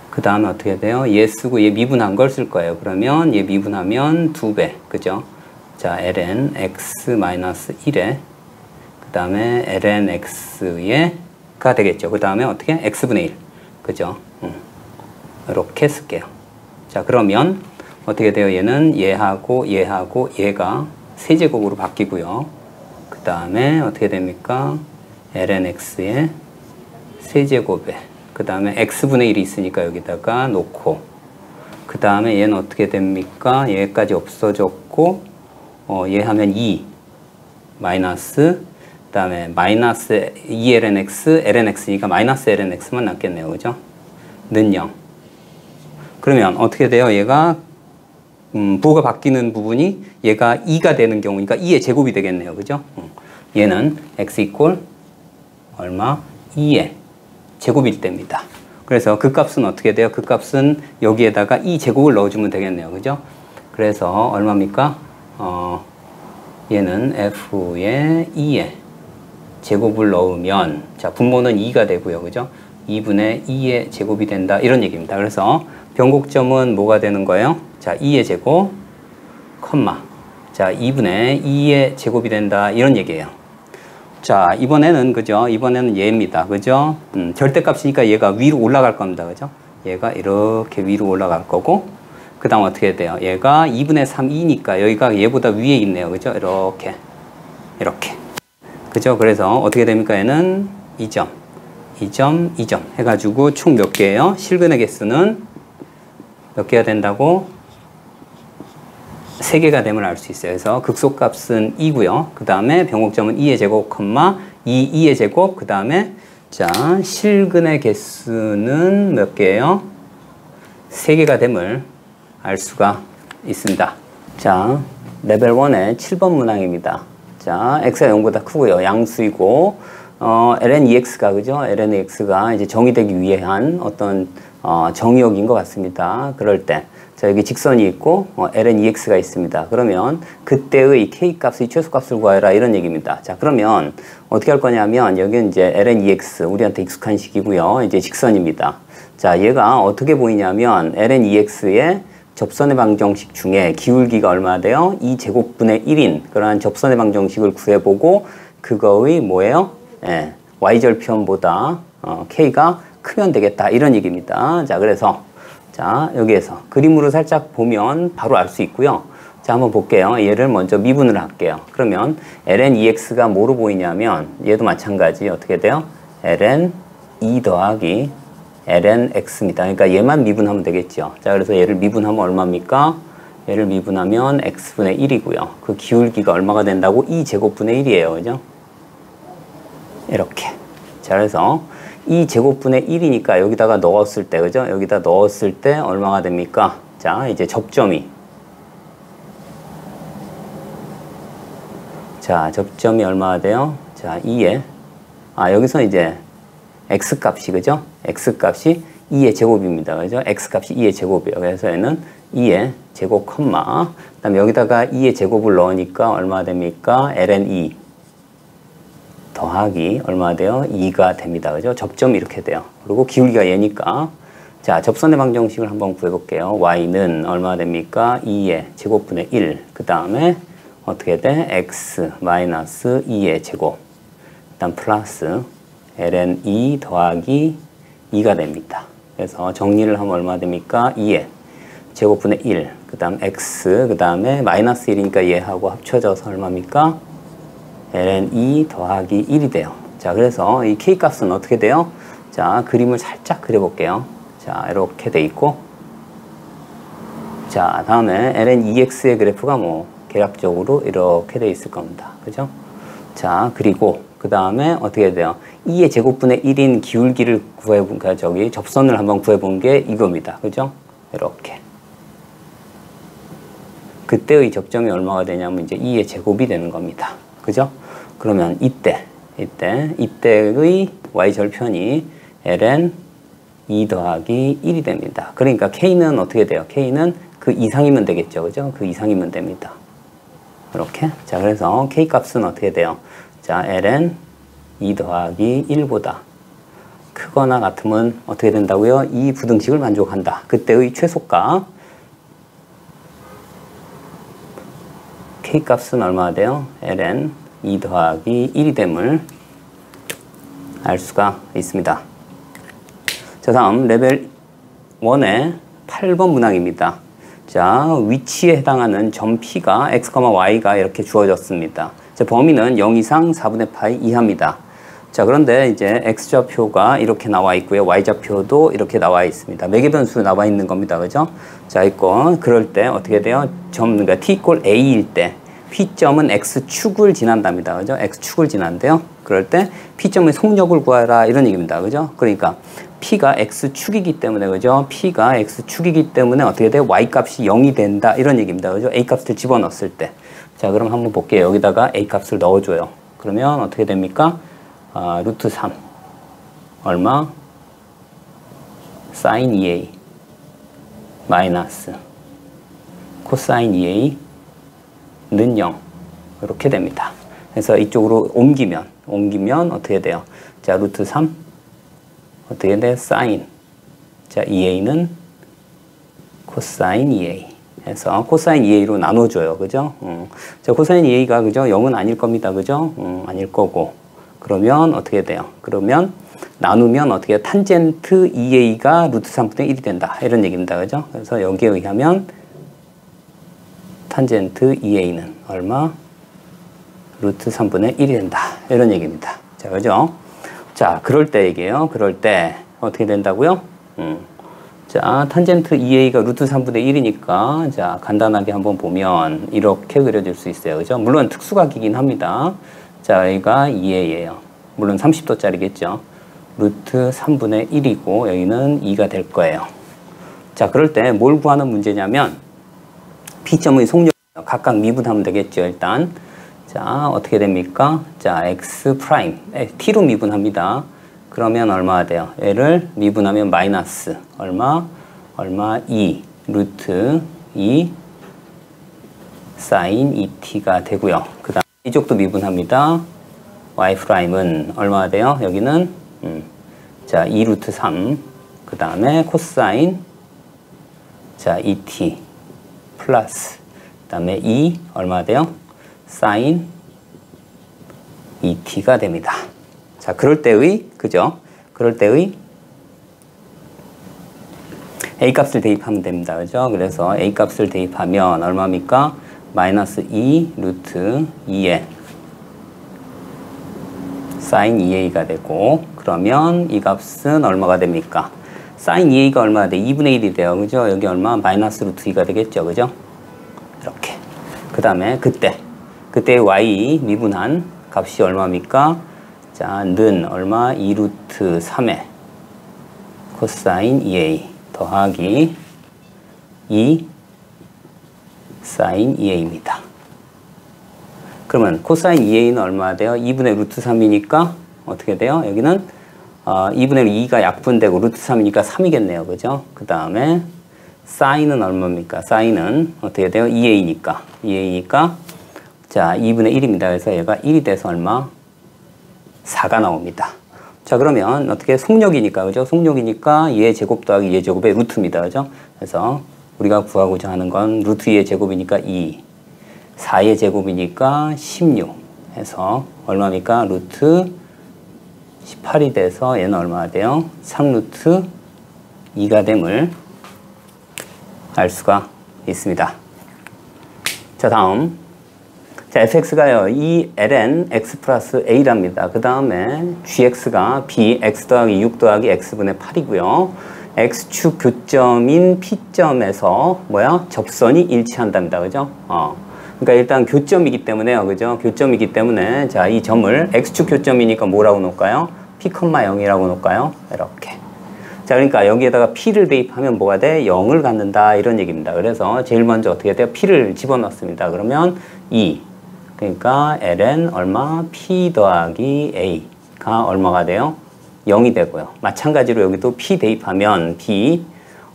그 다음에 어떻게 돼요? 얘 쓰고 얘 미분한 걸 쓸 거예요. 그러면 얘 미분하면 2배. 그죠? 자, ln x 마이너스 1에 그 다음에 ln x가 되겠죠. 그 다음에 어떻게? x분의 1. 그죠? 이렇게 쓸게요. 자, 그러면 어떻게 돼요? 얘는 얘하고 얘하고 얘가 세제곱으로 바뀌고요. 그 다음에 어떻게 됩니까? ln x의 세제곱에 그 다음에 x분의 1이 있으니까 여기다가 놓고 그 다음에 얘는 어떻게 됩니까? 얘까지 없어졌고 얘 하면 2 마이너스 그 다음에 마이너스 2ln x ln x니까 마이너스 ln x만 남겠네요. 그죠? 는 0. 그러면 어떻게 돼요? 얘가 부호가 바뀌는 부분이 얘가 2가 되는 경우니까 2의 제곱이 되겠네요. 그죠? 얘는 x 이퀄 얼마? 2의 제곱일 때입니다. 그래서 그 값은 어떻게 돼요? 그 값은 여기에다가 2 제곱을 넣어주면 되겠네요. 그죠? 그래서 얼마입니까? 얘는 f의 2의 제곱을 넣으면 자, 분모는 2가 되고요. 그죠? 2분의 2의 제곱이 된다. 이런 얘기입니다. 그래서 변곡점은 뭐가 되는 거예요? 자, 2의 제곱, 컴마. 자, 2분의 2의 제곱이 된다. 이런 얘기예요. 자, 이번에는, 그죠? 이번에는 얘입니다. 그죠? 절대값이니까 얘가 위로 올라갈 겁니다. 그죠? 얘가 이렇게 위로 올라갈 거고, 그 다음 어떻게 돼요? 얘가 2분의 3이니까 여기가 얘보다 위에 있네요. 그죠? 이렇게. 이렇게. 그죠? 그래서 어떻게 됩니까? 얘는 2점, 2점, 2점 해가지고 총 몇 개예요? 실근의 개수는 몇 개가 된다고? 3개가 됨을 알 수 있어요. 그래서 극소값은 2고요. 그 다음에 변곡점은 2의 제곱, 2의 제곱. 그 다음에 자, 실근의 개수는 몇 개예요? 3개가 됨을 알 수가 있습니다. 자, 레벨 1의 7번 문항입니다. 자, x가 0보다 크고요. 양수이고 ln ex가 그죠? ln ex가 이제 정의되기 위한 어떤 정의역인 것 같습니다. 그럴 때 자, 여기 직선이 있고 ln ex가 있습니다. 그러면 그때의 k 값의 최소값을 구하라 이런 얘기입니다. 자, 그러면 어떻게 할 거냐면 여기는 이제 ln ex 우리한테 익숙한 식이고요. 이제 직선입니다. 자, 얘가 어떻게 보이냐면 ln ex의 접선의 방정식 중에 기울기가 얼마 돼요? 2제곱분의 1인 그러한 접선의 방정식을 구해보고 그거의 뭐예요? 예, y절편보다 k가 크면 되겠다 이런 얘기입니다. 자, 그래서 자, 여기에서 그림으로 살짝 보면 바로 알 수 있고요. 자, 한번 볼게요. 얘를 먼저 미분을 할게요. 그러면 ln ex가 뭐로 보이냐면 얘도 마찬가지 어떻게 돼요? ln 2 더하기 ln x입니다. 그러니까 얘만 미분하면 되겠죠. 자, 그래서 얘를 미분하면 얼마입니까? 얘를 미분하면 x분의 1이고요. 그 기울기가 얼마가 된다고? 2제곱분의 1이에요. 그죠? 이렇게. 자, 그래서 2제곱분의 1이니까 여기다가 넣었을 때, 그죠? 여기다 넣었을 때 얼마가 됩니까? 자, 이제 접점이. 자, 접점이 얼마가 돼요? 자, 2에. 여기서 이제 x값이, 그죠? x값이 2의 제곱입니다. 그죠? x값이 2의 제곱이에요. 그래서 얘는 2의 제곱 컴마. 그 다음에 여기다가 2의 제곱을 넣으니까 얼마 됩니까? ln 2. 더하기 얼마 돼요? 2가 됩니다. 그죠? 접점이 이렇게 돼요. 그리고 기울기가 얘니까. 자, 접선의 방정식을 한번 구해볼게요. y는 얼마 됩니까? 2의 제곱분의 1. 그 다음에 어떻게 돼? x 마이너스 2의 제곱. 일단 플러스 ln 2 더하기 2가 됩니다. 그래서 정리를 하면 얼마 됩니까? 2의 제곱분의 1. 그 다음 x. 그 다음에 마이너스 1이니까 얘하고 합쳐져서 얼마입니까? ln 2 더하기 1이 돼요. 자, 그래서 이 k값은 어떻게 돼요? 자, 그림을 살짝 그려볼게요. 자, 이렇게 돼 있고 자, 다음에 ln 2x의 그래프가 뭐 계략적으로 이렇게 돼 있을 겁니다. 그죠? 자, 그리고 그 다음에 어떻게 돼요? 2의 제곱분의 1인 기울기를 구해본, 저기 접선을 한번 구해본 게 이겁니다. 그죠? 이렇게. 그때의 접점이 얼마가 되냐면 이제 2의 제곱이 되는 겁니다. 그죠? 그러면 이때의 y절편이 ln 2 더하기 1이 됩니다. 그러니까 K는 어떻게 돼요? K는 그 이상이면 되겠죠. 그죠? 그 이상이면 됩니다. 이렇게. 자, 그래서 K 값은 어떻게 돼요? 자, ln 2 더하기 1보다 크거나 같으면 어떻게 된다고요? 이 부등식을 만족한다. 그때의 최소값. K 값은 얼마가 돼요? ln 2 더하기 1이 됨을 알 수가 있습니다. 자, 다음 레벨 1의 8번 문항입니다. 자, 위치에 해당하는 점 P가 x, y가 이렇게 주어졌습니다. 자, 범위는 0 이상 4분의 파이 이하입니다. 자, 그런데 이제 x좌표가 이렇게 나와 있고요. y좌표도 이렇게 나와 있습니다. 매개 변수 나와 있는 겁니다. 그죠? 자, 있고, 그럴 때 어떻게 돼요? 그러니까 t = a일 때 P점은 x축을 지난답니다. 그죠? x축을 지난대요. 그럴 때 P점의 속력을 구하라 이런 얘기입니다. 그죠? 그러니까 P가 x축이기 때문에, 그죠? P가 x축이기 때문에 어떻게 돼요? y값이 0이 된다 이런 얘기입니다. 그죠? a값을 집어넣었을 때. 자, 그럼 한번 볼게요. 여기다가 a값을 넣어줘요. 그러면 어떻게 됩니까? 루트 3 얼마? sin 2a 마이너스 코사인 2a는 0 이렇게 됩니다. 그래서 이쪽으로 옮기면 어떻게 돼요? 자, 루트 3 어떻게 돼? 사인. 자, 2a는 코사인 2a 해서 코사인 2a로 나눠줘요. 그죠? 자, 코사인 2a가 그죠? 0은 아닐 겁니다. 그죠? 아닐 거고. 그러면 어떻게 돼요? 그러면 나누면 어떻게 해요? 탄젠트 2a가 루트 3분의 1이 된다. 이런 얘기입니다. 그죠? 그래서 여기에 의하면 탄젠트 2a는 얼마? 루트 3분의 1이 된다. 이런 얘기입니다. 자, 그죠? 자, 그럴 때 얘기예요. 그럴 때 어떻게 된다고요? 자, 탄젠트 2a가 루트 3분의 1이니까 자, 간단하게 한번 보면 이렇게 그려질 수 있어요. 그죠? 물론 특수각이긴 합니다. 자, 여기가 2a예요. 물론 30도짜리겠죠. 루트 3분의 1이고 여기는 2가 될 거예요. 자, 그럴 때 뭘 구하는 문제냐면 P점의 속력 각각 미분하면 되겠죠. 일단 자, 어떻게 됩니까? 자, x 프라임 t로 미분합니다. 그러면 얼마가 돼요? 얘를 미분하면 마이너스 얼마 2 루트 2 사인 2t가 되고요. 그 다음 이쪽도 미분합니다. y 프라임은 얼마가 돼요? 여기는 자, 2 루트 3 그 다음에 코사인 자, 2t 플러스 그 다음에 2 얼마가 돼요? 사인 2t가 됩니다. 자, 그럴 때의 그죠? 그럴 때의 a 값을 대입하면 됩니다. 그죠? 그래서 a 값을 대입하면 얼마입니까? 마이너스 2 루트 2에 사인 2a가 되고 그러면 이 값은 얼마가 됩니까? 사인 2a가 얼마가 돼? 2분의 1이 돼요. 그죠? 여기 얼마? 마이너스 루트 2가 되겠죠. 그죠? 이렇게. 그 다음에 그때 y 미분한 값이 얼마입니까? 자, 는 얼마? 2 루트 3에 코사인 2a 더하기 2 사인 2a입니다. 그러면 코사인 2a는 얼마 돼요? 2분의 루트 3이니까 어떻게 돼요? 여기는 2분의 2가 약분되고 루트 3이니까 3이겠네요. 그죠? 그 다음에 사인은 얼마입니까? 사인은 어떻게 돼요? 2a니까 자, 2분의 1입니다. 그래서 얘가 1이 돼서 얼마? 4가 나옵니다. 자, 그러면 어떻게 속력이니까, 그죠? 속력이니까 얘 제곱 더하기 얘 제곱의 루트입니다. 그죠? 그래서 우리가 구하고자 하는 건 루트 2의 제곱이니까 2, 4의 제곱이니까 16 해서 얼마입니까? 루트 18이 돼서 얘는 얼마가 돼요? 3루트 2가 됨을 알 수가 있습니다. 자, 다음. 자, fx가요, 2ln x 플러스 a랍니다. 그 다음에 gx가 b, x 더하기 6 더하기 x분의 8이고요. x축 교점인 P점에서 접선이 일치한답니다. 그죠? 그러니까 일단 교점이기 때문에요. 그죠? 교점이기 때문에 자, 이 점을 x축 교점이니까 뭐라고 놓을까요? p, 0이라고 놓을까요? 이렇게. 자, 그러니까 여기에다가 p를 대입하면 뭐가 돼? 0을 갖는다 이런 얘기입니다. 그래서 제일 먼저 어떻게 돼요? p를 집어넣습니다. 그러면 2 그러니까 ln 얼마? p 더하기 a가 얼마가 돼요? 0이 되고요. 마찬가지로 여기도 P 대입하면 B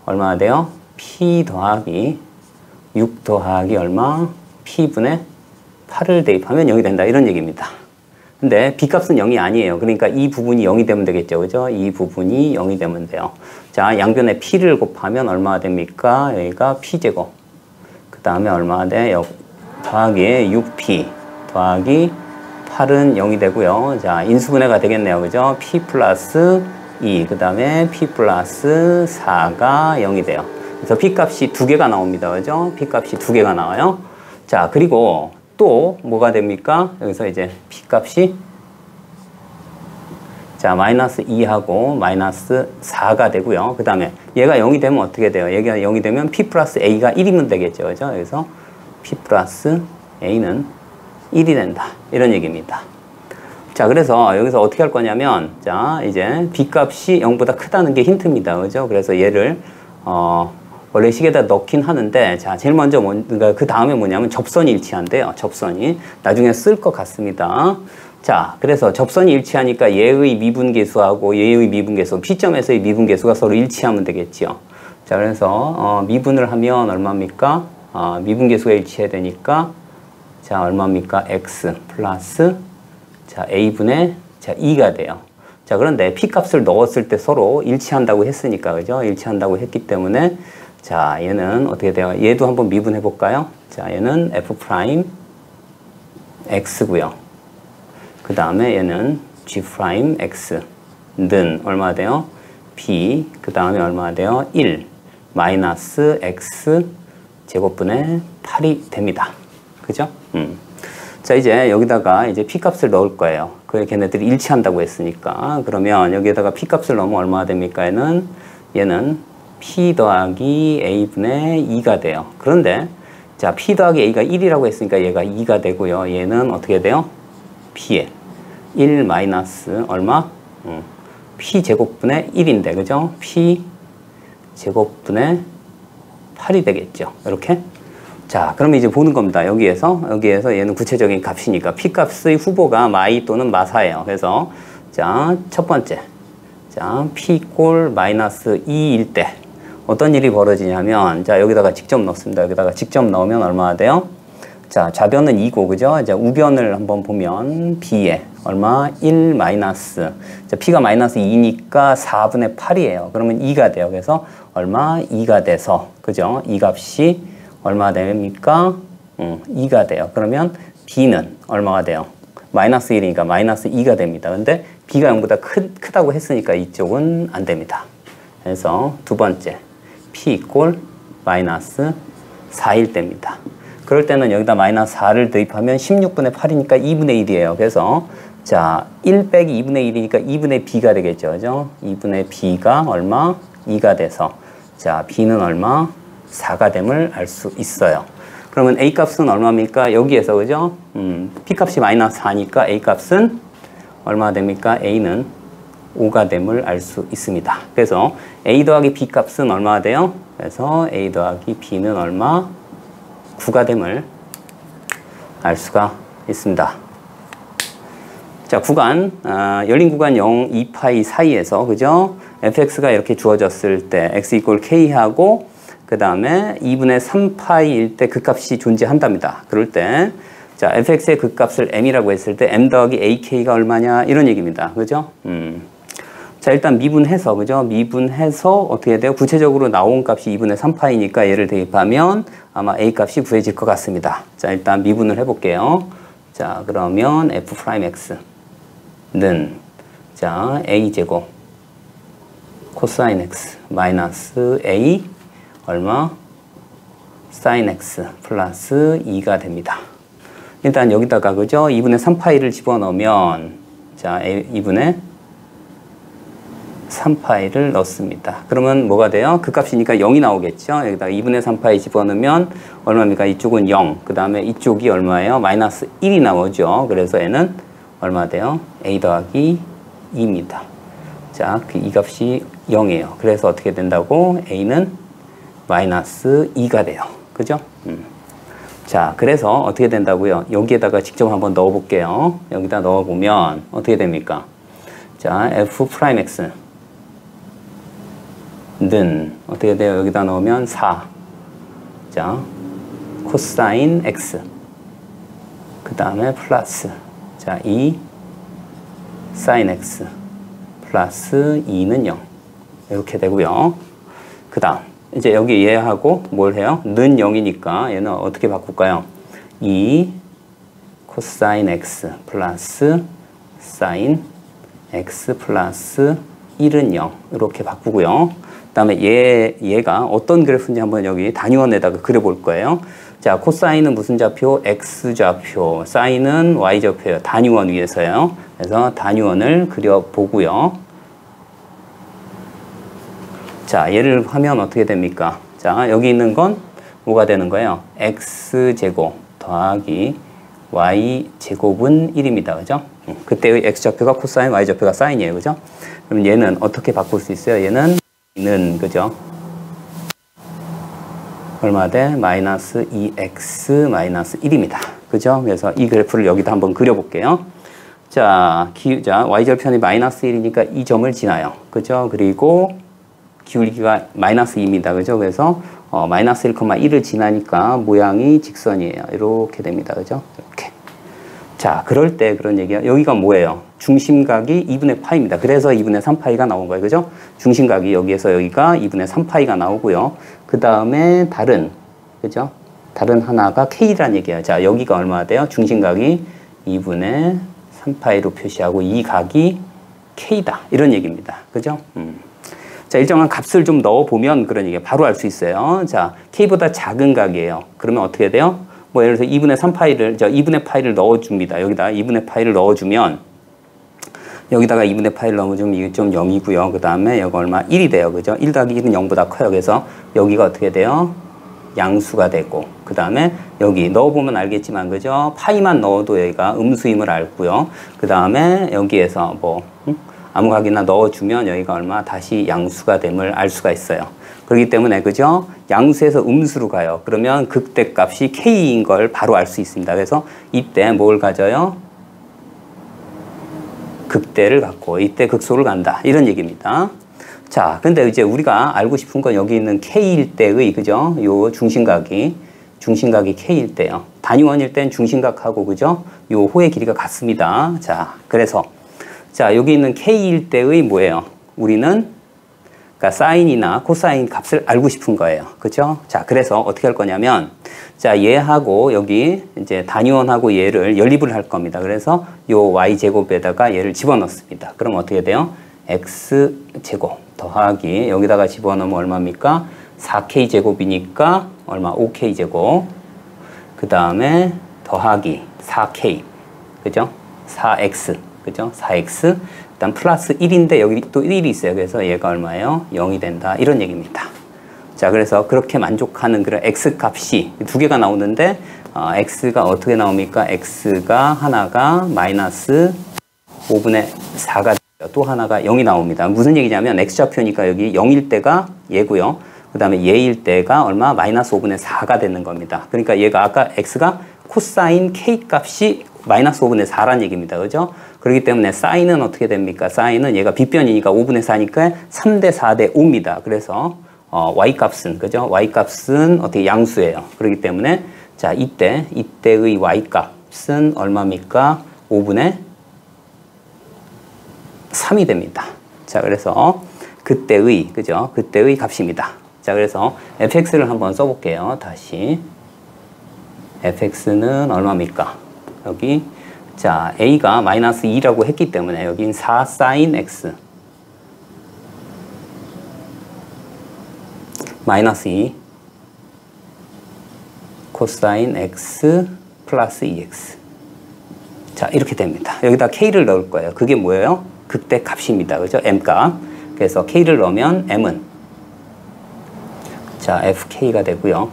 얼마나 돼요? P 더하기 6 더하기 얼마? P분의 8을 대입하면 0이 된다. 이런 얘기입니다. 근데 B값은 0이 아니에요. 그러니까 이 부분이 0이 되면 되겠죠. 그죠? 이 부분이 0이 되면 돼요. 자, 양변에 P를 곱하면 얼마가 됩니까? 여기가 P제곱. 그 다음에 얼마가 돼? 더하기 6P 더하기 8은 0이 되고요. 자, 인수분해가 되겠네요. 그죠? P 플러스 2, 그 다음에 P 플러스 4가 0이 돼요. 그래서 P값이 두 개가 나옵니다. 그죠? P값이 두 개가 나와요. 자, 그리고 또 뭐가 됩니까? 여기서 이제 P값이 자, 마이너스 2하고 마이너스 4가 되고요. 그 다음에 얘가 0이 되면 어떻게 돼요? 얘가 0이 되면 P 플러스 A가 1이면 되겠죠. 그죠? 그래서 P 플러스 A는 1이 된다. 이런 얘기입니다. 자, 그래서 여기서 어떻게 할 거냐면, 자, 이제 B값이 0보다 크다는 게 힌트입니다. 그죠? 그래서 얘를, 원래 식에다 넣긴 하는데, 자, 제일 먼저 그러니까 그 다음에 뭐냐면 접선이 일치한대요. 접선이. 나중에 쓸 것 같습니다. 자, 그래서 접선이 일치하니까 얘의 미분계수하고 얘의 미분계수, P점에서의 미분계수가 서로 일치하면 되겠지요. 자, 그래서, 미분을 하면 얼마입니까? 미분계수가 일치해야 되니까, 자, 얼마입니까? X 플러스, 자, A분의, 자, 2가 돼요. 자, 그런데 P값을 넣었을 때 서로 일치한다고 했으니까, 그죠? 일치한다고 했기 때문에, 자, 얘는 어떻게 돼요? 얘도 한번 미분해 볼까요? 자, 얘는 F 프라임 X고요. 그 다음에 얘는 G 프라임 X는 얼마 돼요? B, 그 다음에 얼마 돼요? 1 마이너스 X 제곱분의 8이 됩니다. 그죠? 자, 이제 여기다가 이제 P값을 넣을 거예요. 그 걔네들이 일치한다고 했으니까. 그러면 여기에다가 P값을 넣으면 얼마가 됩니까? 얘는 P 더하기 A분의 2가 돼요. 그런데, 자, P 더하기 A가 1이라고 했으니까 얘가 2가 되고요. 얘는 어떻게 돼요? P에 1 마이너스 얼마? P 제곱분의 1인데, 그죠? P 제곱분의 8이 되겠죠. 이렇게. 자, 그러면 이제 보는 겁니다. 여기에서 얘는 구체적인 값이니까 P값의 후보가 마이 또는 마사예요. 그래서, 자, 첫 번째. 자, P 꼴 마이너스 2일 때 어떤 일이 벌어지냐면, 자, 여기다가 직접 넣습니다. 여기다가 직접 넣으면 얼마나 돼요? 자, 좌변은 2고, 그죠? 자, 우변을 한번 보면 B에 얼마? 1 마이너스. 자, P가 마이너스 2니까 4분의 8이에요. 그러면 2가 돼요. 그래서 얼마? 2가 돼서, 그죠? 이 값이 얼마 됩니까? 2가 돼요. 그러면 B는 얼마가 돼요? 마이너스 1이니까 마이너스 2가 됩니다. 근데 B가 0보다 크다고 했으니까 이쪽은 안 됩니다. 그래서 두 번째, P 이꼴 마이너스 4일 때입니다. 그럴 때는 여기다 마이너스 4를 대입하면 16분의 8이니까 2분의 1이에요. 그래서 자, 1 빼기 2분의 1이니까 2분의 B가 되겠죠. 그죠? 2분의 B가 얼마? 2가 돼서 자, B는 얼마? 4가 됨을 알 수 있어요. 그러면 A값은 얼마입니까? 여기에서, 그죠? P값이 마이너스 4니까 A값은 얼마 됩니까? A는 5가 됨을 알 수 있습니다. 그래서 A 더하기 B값은 얼마가 돼요? 그래서 A 더하기 B는 얼마? 9가 됨을 알 수가 있습니다. 자, 구간, 열린 구간 0, 2파이 사이에서, 그죠? fx가 이렇게 주어졌을 때 x 이꼴 k하고 그 다음에 2분의 3파이일 때 그 값이 존재한답니다. 그럴 때, 자, fx의 그 값을 m이라고 했을 때 m 더하기 ak가 얼마냐? 이런 얘기입니다. 그죠? 자, 일단 미분해서, 그죠? 미분해서 어떻게 돼요? 구체적으로 나온 값이 2분의 3파이니까 얘를 대입하면 아마 a 값이 구해질 것 같습니다. 자, 일단 미분을 해볼게요. 자, 그러면 f 프라임 x는 자, a제곱 코사인 x 마이너스 a 얼마? 사인 x 플러스 2가 됩니다. 일단 여기다가, 그죠? 2분의 3파이를 집어넣으면 자, 2분의 3파이를 넣습니다. 그러면 뭐가 돼요? 그 값이니까 0이 나오겠죠? 여기다가 2분의 3파이 집어넣으면 얼마입니까? 이쪽은 0. 그 다음에 이쪽이 얼마예요? 마이너스 1이 나오죠. 그래서 얘는 얼마 돼요? a 더하기 2입니다. 자, 그 이 값이 0이에요. 그래서 어떻게 된다고? a는 마이너스 2가 돼요. 그죠? 자, 그래서 어떻게 된다고요? 여기에다가 직접 한번 넣어볼게요. 여기다 넣어보면 어떻게 됩니까? 자, f 프라임 x는 어떻게 돼요? 여기다 넣으면 4. 자, 코사인 x. 그 다음에 플러스. 자, 2 사인 x. 플러스 2는 0. 이렇게 되고요. 그 다음, 이제 여기 얘하고 뭘 해요? 는 0이니까 얘는 어떻게 바꿀까요? 2 코사인 x 플러스 사인 x 플러스 1은 0. 이렇게 바꾸고요. 그 다음에 얘가 어떤 그래프인지 한번 여기 단위원에다가 그려볼 거예요. 자, 코사인은 무슨 좌표? x좌표. 사인은 y좌표예요. 단위원 위에서요. 그래서 단위원을 그려보고요. 자, 얘를 하면 어떻게 됩니까? 자, 여기 있는 건 뭐가 되는 거예요? x제곱 더하기 y제곱은 1입니다. 그죠? 그때의 x좌표가 코사인, y좌표가 사인이에요. 그죠? 그럼 얘는 어떻게 바꿀 수 있어요? 얘는 그죠? 얼마 돼? 마이너스 2x 마이너스 1입니다. 그죠? 그래서 이 그래프를 여기다 한번 그려볼게요. 자, y절편이 마이너스 1이니까 이 점을 지나요. 그죠? 그리고 기울기가 마이너스 2입니다. 그죠? 그래서 마이너스 1,1을 지나니까 모양이 직선이에요. 이렇게 됩니다. 그죠? 이렇게. 자, 그럴 때 그런 얘기야. 여기가 뭐예요? 중심각이 2분의 파이입니다. 그래서 2분의 3파이가 나온 거예요. 그죠? 중심각이 여기에서 여기가 2분의 3파이가 나오고요. 그 다음에 그죠? 다른 하나가 K란 얘기예요. 자, 여기가 얼마나 돼요? 중심각이 2분의 3파이로 표시하고 이 각이 K다. 이런 얘기입니다. 그죠? 자, 일정한 값을 좀 넣어보면 그런 얘기예요. 바로 알 수 있어요. 자, K보다 작은 각이에요. 그러면 어떻게 돼요? 뭐 예를 들어서 2분의 3파이를, 2분의 파이를 넣어줍니다. 여기다 2분의 파이를 넣어주면 여기다가 2분의 파이를 넣어주면 이게 좀 0이고요. 그 다음에 여기 얼마? 1이 돼요. 그죠? 1 더하기 1은 0보다 커요. 그래서 여기가 어떻게 돼요? 양수가 되고 그 다음에 여기 넣어보면 알겠지만 그죠? 파이만 넣어도 여기가 음수임을 알고요. 그 다음에 여기에서 뭐 아무 각이나 넣어주면 여기가 얼마? 다시 양수가 됨을 알 수가 있어요. 그렇기 때문에 그죠? 양수에서 음수로 가요. 그러면 극대값이 K인 걸 바로 알 수 있습니다. 그래서 이때 뭘 가져요? 극대를 갖고 이때 극소를 간다. 이런 얘기입니다. 자, 근데 이제 우리가 알고 싶은 건 여기 있는 K일 때의 그죠? 요 중심각이 K일 때요. 단위원일 땐 중심각하고 그죠? 요 호의 길이가 같습니다. 자, 그래서 자, 여기 있는 K일 때의 뭐예요? 우리는 그러니까 사인이나 코사인 값을 알고 싶은 거예요. 그죠? 자, 그래서 어떻게 할 거냐면 자, 얘하고 여기 이제 단위원하고 얘를 연립을 할 겁니다. 그래서 요 y제곱에다가 얘를 집어넣습니다. 그럼 어떻게 돼요? x제곱 더하기 여기다가 집어넣으면 얼마입니까? 4k제곱이니까 얼마? 5k제곱. 그 다음에 더하기 4k. 그죠? 4x. 그죠? 4x. 일단 플러스 1인데 여기 또 1이 있어요. 그래서 얘가 얼마예요? 0이 된다. 이런 얘기입니다. 자, 그래서 그렇게 만족하는 그런 x 값이 두 개가 나오는데 x가 어떻게 나옵니까? x가 하나가 마이너스 5분의 4가 되죠. 또 하나가 0이 나옵니다. 무슨 얘기냐면 x좌표니까 여기 0일 때가 얘고요. 그 다음에 얘일 때가 얼마? 마이너스 5분의 4가 되는 겁니다. 그러니까 얘가 아까 x가 코사인 k 값이 마이너스 5분의 4란 얘기입니다. 그죠? 그렇기 때문에 사인은 어떻게 됩니까? 사인은 얘가 빗변이니까 5분의 4니까 3대 4대 5입니다. 그래서 y값은 그죠? y값은 어떻게 양수예요. 그렇기 때문에 자, 이때의 y값은 얼마입니까? 5분의 3이 됩니다. 자, 그래서 그때의 그죠? 그때의 값입니다. 자, 그래서 fx를 한번 써볼게요. 다시 fx는 얼마입니까? 여기 자, a가 마이너스 2라고 했기 때문에 여긴 4 sin x 마이너스 2 코사인 x 플러스 2x. 자, 이렇게 됩니다. 여기다 k를 넣을 거예요. 그게 뭐예요? 극대 값입니다. 그죠? m값. 그래서 k를 넣으면 m은 자, fk가 되고요.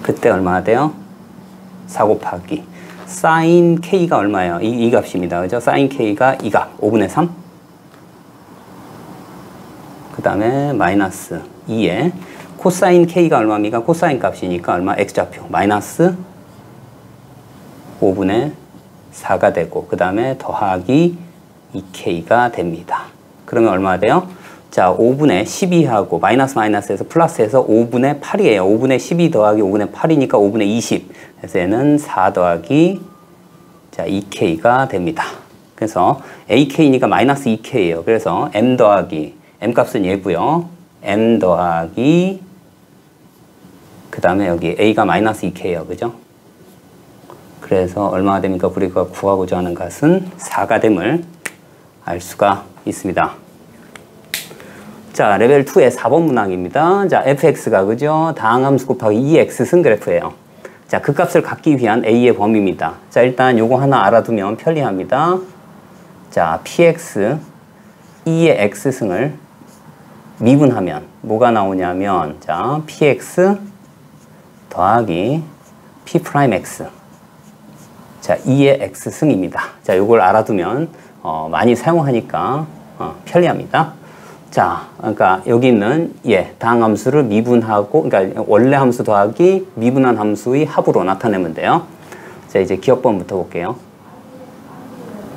그때 얼마나 돼요? 4 곱하기 sin k가 얼마예요? 이 값입니다. 그죠? sin k가 이 값 5분의 3. 그 다음에 마이너스 2에 코사인 k가 얼마입니까? 코사인 값이니까 얼마? x좌표 마이너스 5분의 4가 되고 그 다음에 더하기 2k가 됩니다. 그러면 얼마나 돼요? 자, 5분의 12하고 마이너스에서 플러스해서 5분의 8이에요. 5분의 12 더하기 5분의 8이니까 5분의 20. 그래서 얘는 4 더하기 자, 2k가 됩니다. 그래서 ak니까 마이너스 2k예요. 그래서 m 더하기 m 값은 얘고요. m 더하기 그 다음에 여기 a가 마이너스 2k예요. 그죠? 그래서 얼마가 됩니까? 우리가 구하고자 하는 것은 4가 됨을 알 수가 있습니다. 자, 레벨 2의 4번 문항입니다. 자, fx가 그죠? 다항함수 곱하기 2x 승 그래프예요. 자, 그 값을 갖기 위한 a의 범위입니다. 자, 일단 요거 하나 알아두면 편리합니다. 자, px 2의 x승을 미분하면 뭐가 나오냐면 자, px 더하기 p'x 자, 2의 x승입니다. 자, 요걸 알아두면 많이 사용하니까 편리합니다. 자, 그러니까 여기 있는 다항함수를 미분하고, 그러니까 원래 함수 더하기 미분한 함수의 합으로 나타내면 돼요. 자, 이제 기억번부터 볼게요.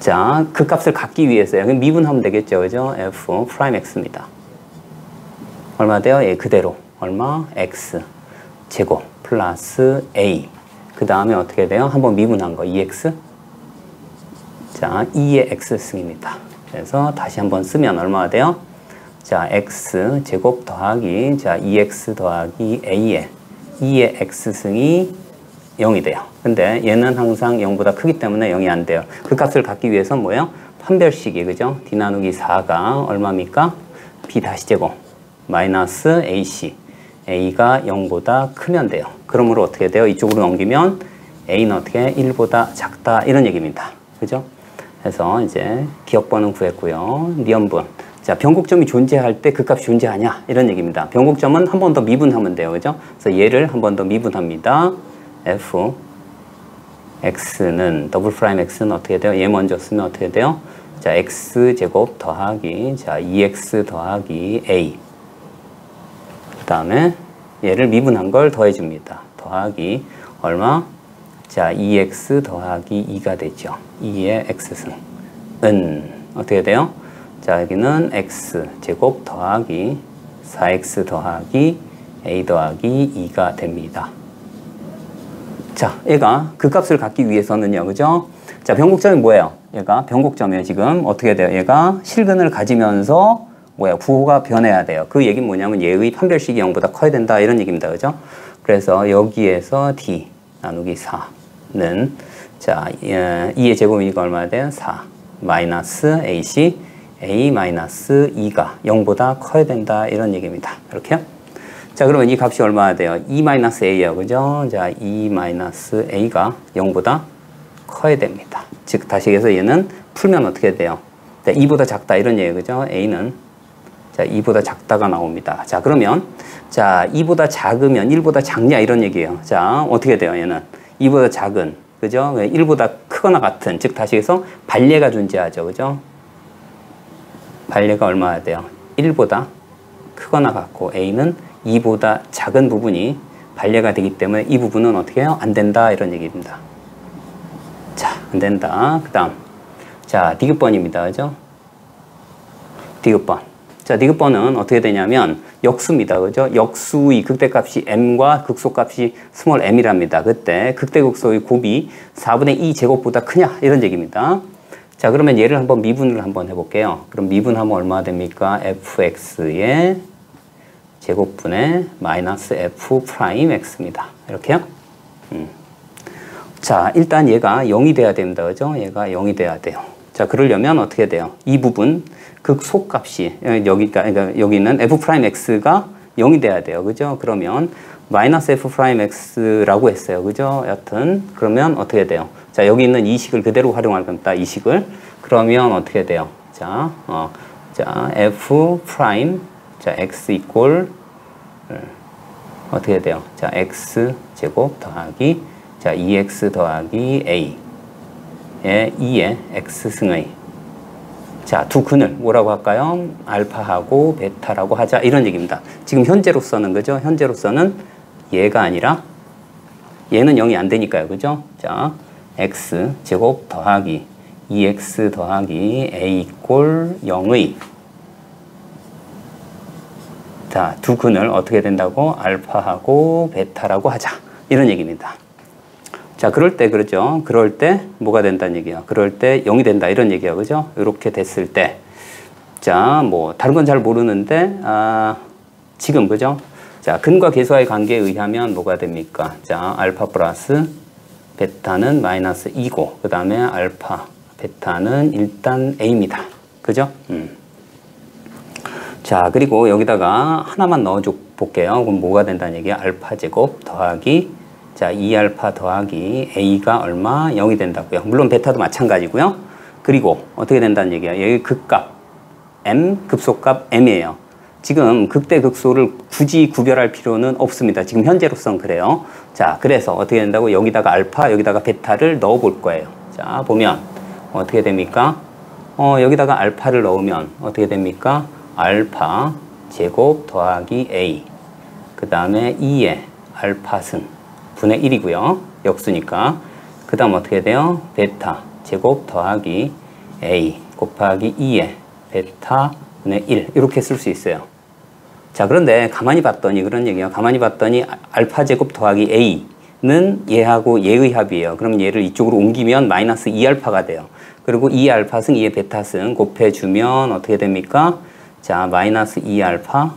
자, 그 값을 갖기 위해서요. 미분하면 되겠죠, 그죠? f 프라임 x입니다. 얼마 돼요? 예, 그대로 얼마? x 제곱 플러스 a. 그 다음에 어떻게 돼요? 한번 미분한 거 2x. 자, 2의 x승입니다. 그래서 다시 한번 쓰면 얼마가 돼요? 자, x 제곱 더하기 자 2x 더하기 a의 2의 x승이 0이 돼요. 근데 얘는 항상 0보다 크기 때문에 0이 안 돼요. 그 값을 갖기 위해서는 뭐예요? 판별식이 그죠? d 나누기 4가 얼마입니까? b 다시 제곱 마이너스 ac a가 0보다 크면 돼요. 그러므로 어떻게 돼요? 이쪽으로 넘기면 a는 어떻게 1보다 작다 이런 얘기입니다. 그죠? 그래서 이제 기억번은 구했고요. 니은분. 자, 변곡점이 존재할 때 그 값이 존재하냐 이런 얘기입니다. 변곡점은 한 번 더 미분하면 돼요. 그죠? 그래서 얘를 한 번 더 미분합니다. f x는 더블 프라임 x는 어떻게 돼요? 얘 먼저 쓰면 어떻게 돼요? 자, x 제곱 더하기 자 2x 더하기 a 그 다음에 얘를 미분한 걸 더해줍니다. 더하기 얼마? 자, 2x 더하기 2가 되죠. 2의 x승 은 어떻게 돼요? 자, 여기는 x 제곱 더하기 4x 더하기 a 더하기 2가 됩니다. 자, 얘가 그 값을 갖기 위해서는요, 그죠? 자, 변곡점이 뭐예요? 얘가 변곡점이에요. 지금 어떻게 돼요? 얘가 실근을 가지면서 뭐야? 부호가 변해야 돼요. 그 얘기는 뭐냐면 얘의 판별식이 0보다 커야 된다 이런 얘기입니다. 그죠? 그래서 여기에서 d 나누기 4는 자, 2의 제곱이니까 얼마나 돼요? 4 마이너스 ac a 마이너스 2가 0보다 커야 된다 이런 얘기입니다. 이렇게요? 자, 그러면 이 값이 얼마나 돼요? 2 마이너스 a예요. 그죠? 자, 2 마이너스 a가 0보다 커야 됩니다. 즉 다시 해서 얘는 풀면 어떻게 돼요? 자, 2보다 작다 이런 얘기예요. 그죠? a는 자, 2보다 작다가 나옵니다. 자, 그러면 자, 2보다 작으면 1보다 작냐 이런 얘기예요. 자, 어떻게 돼요? 얘는 2보다 작은 그죠? 1보다 크거나 같은 즉 다시 해서 반례가 존재하죠. 그죠? 반례가 얼마나 돼요? 1보다 크거나 같고 a는 2보다 작은 부분이 반례가 되기 때문에 이 부분은 어떻게 해요? 안 된다 이런 얘기입니다. 자, 안 된다. 그 다음 자, 디귿번입니다. 그죠? 디귿번. 자, 디귿번은 어떻게 되냐면 역수입니다. 그죠? 역수의 극대값이 m과 극소값이 스몰 m이랍니다. 그때 극대극소의 곱이 4분의 2 제곱보다 크냐 이런 얘기입니다. 자, 그러면 얘를 한번 미분을 한번 해볼게요. 그럼 미분하면 얼마 됩니까? fx의 제곱분의 마이너스 f 프라임 x입니다. 이렇게요? 자, 일단 얘가 0이 돼야 됩니다. 그죠? 얘가 0이 돼야 돼요. 자, 그러려면 어떻게 돼요? 이 부분 극소값이 그러니까 여기는 f 프라임 x가 0이 돼야 돼요. 그죠? 그러면 마이너스 f 프라임 x라고 했어요. 그죠? 여튼 그러면 어떻게 돼요? 자, 여기 있는 이 식을 그대로 활용할 겁니다. 이 식을. 그러면 어떻게 돼요? 자, 자, f 프라임 자, x 이꼴 어떻게 돼요? 자, x 제곱 더하기 자, 2x 더하기 a 의 2의 x승의 자, 두 근을 뭐라고 할까요? 알파하고 베타라고 하자 이런 얘기입니다. 지금 현재로서는 그죠? 현재로서는 얘가 아니라 얘는 0이 안 되니까요. 그죠? 자, x 제곱 더하기 2x 더하기 a 이꼴 0의 자, 두 근을 어떻게 된다고? 알파하고 베타라고 하자. 이런 얘기입니다. 자, 그럴 때 그러죠. 그럴 때 뭐가 된다는 얘기야. 그럴 때 0이 된다. 이런 얘기야. 그죠? 이렇게 됐을 때 자, 뭐 다른 건 잘 모르는데 지금 그죠? 자, 근과 계수와의 관계에 의하면 뭐가 됩니까? 자, 알파 플러스 베타는 마이너스 2고 그 다음에 알파 베타는 일단 a입니다. 그죠? 자, 그리고 여기다가 하나만 넣어줘 볼게요. 그럼 뭐가 된다는 얘기야? 알파 제곱 더하기 자, 2알파 더하기 a가 얼마? 0이 된다고요. 물론 베타도 마찬가지고요. 그리고 어떻게 된다는 얘기야? 여기 극값 m, 급소값 m이에요. 지금 극대 극소를 굳이 구별할 필요는 없습니다. 지금 현재로선 그래요. 자, 그래서 어떻게 된다고? 여기다가 알파, 여기다가 베타를 넣어 볼 거예요. 자, 보면 어떻게 됩니까? 여기다가 알파를 넣으면 어떻게 됩니까? 알파 제곱 더하기 a 그 다음에 2의 알파승 분의 1이고요. 역수니까. 그 다음 어떻게 돼요? 베타 제곱 더하기 a 곱하기 2의 베타 분의 1 이렇게 쓸 수 있어요. 자, 그런데 가만히 봤더니 그런 얘기야. 가만히 봤더니 알파 제곱 더하기 a는 얘하고 얘의 합이에요. 그럼 얘를 이쪽으로 옮기면 마이너스 2알파가 돼요. 그리고 2알파승 2의 베타승 곱해주면 어떻게 됩니까? 자, 마이너스 2알파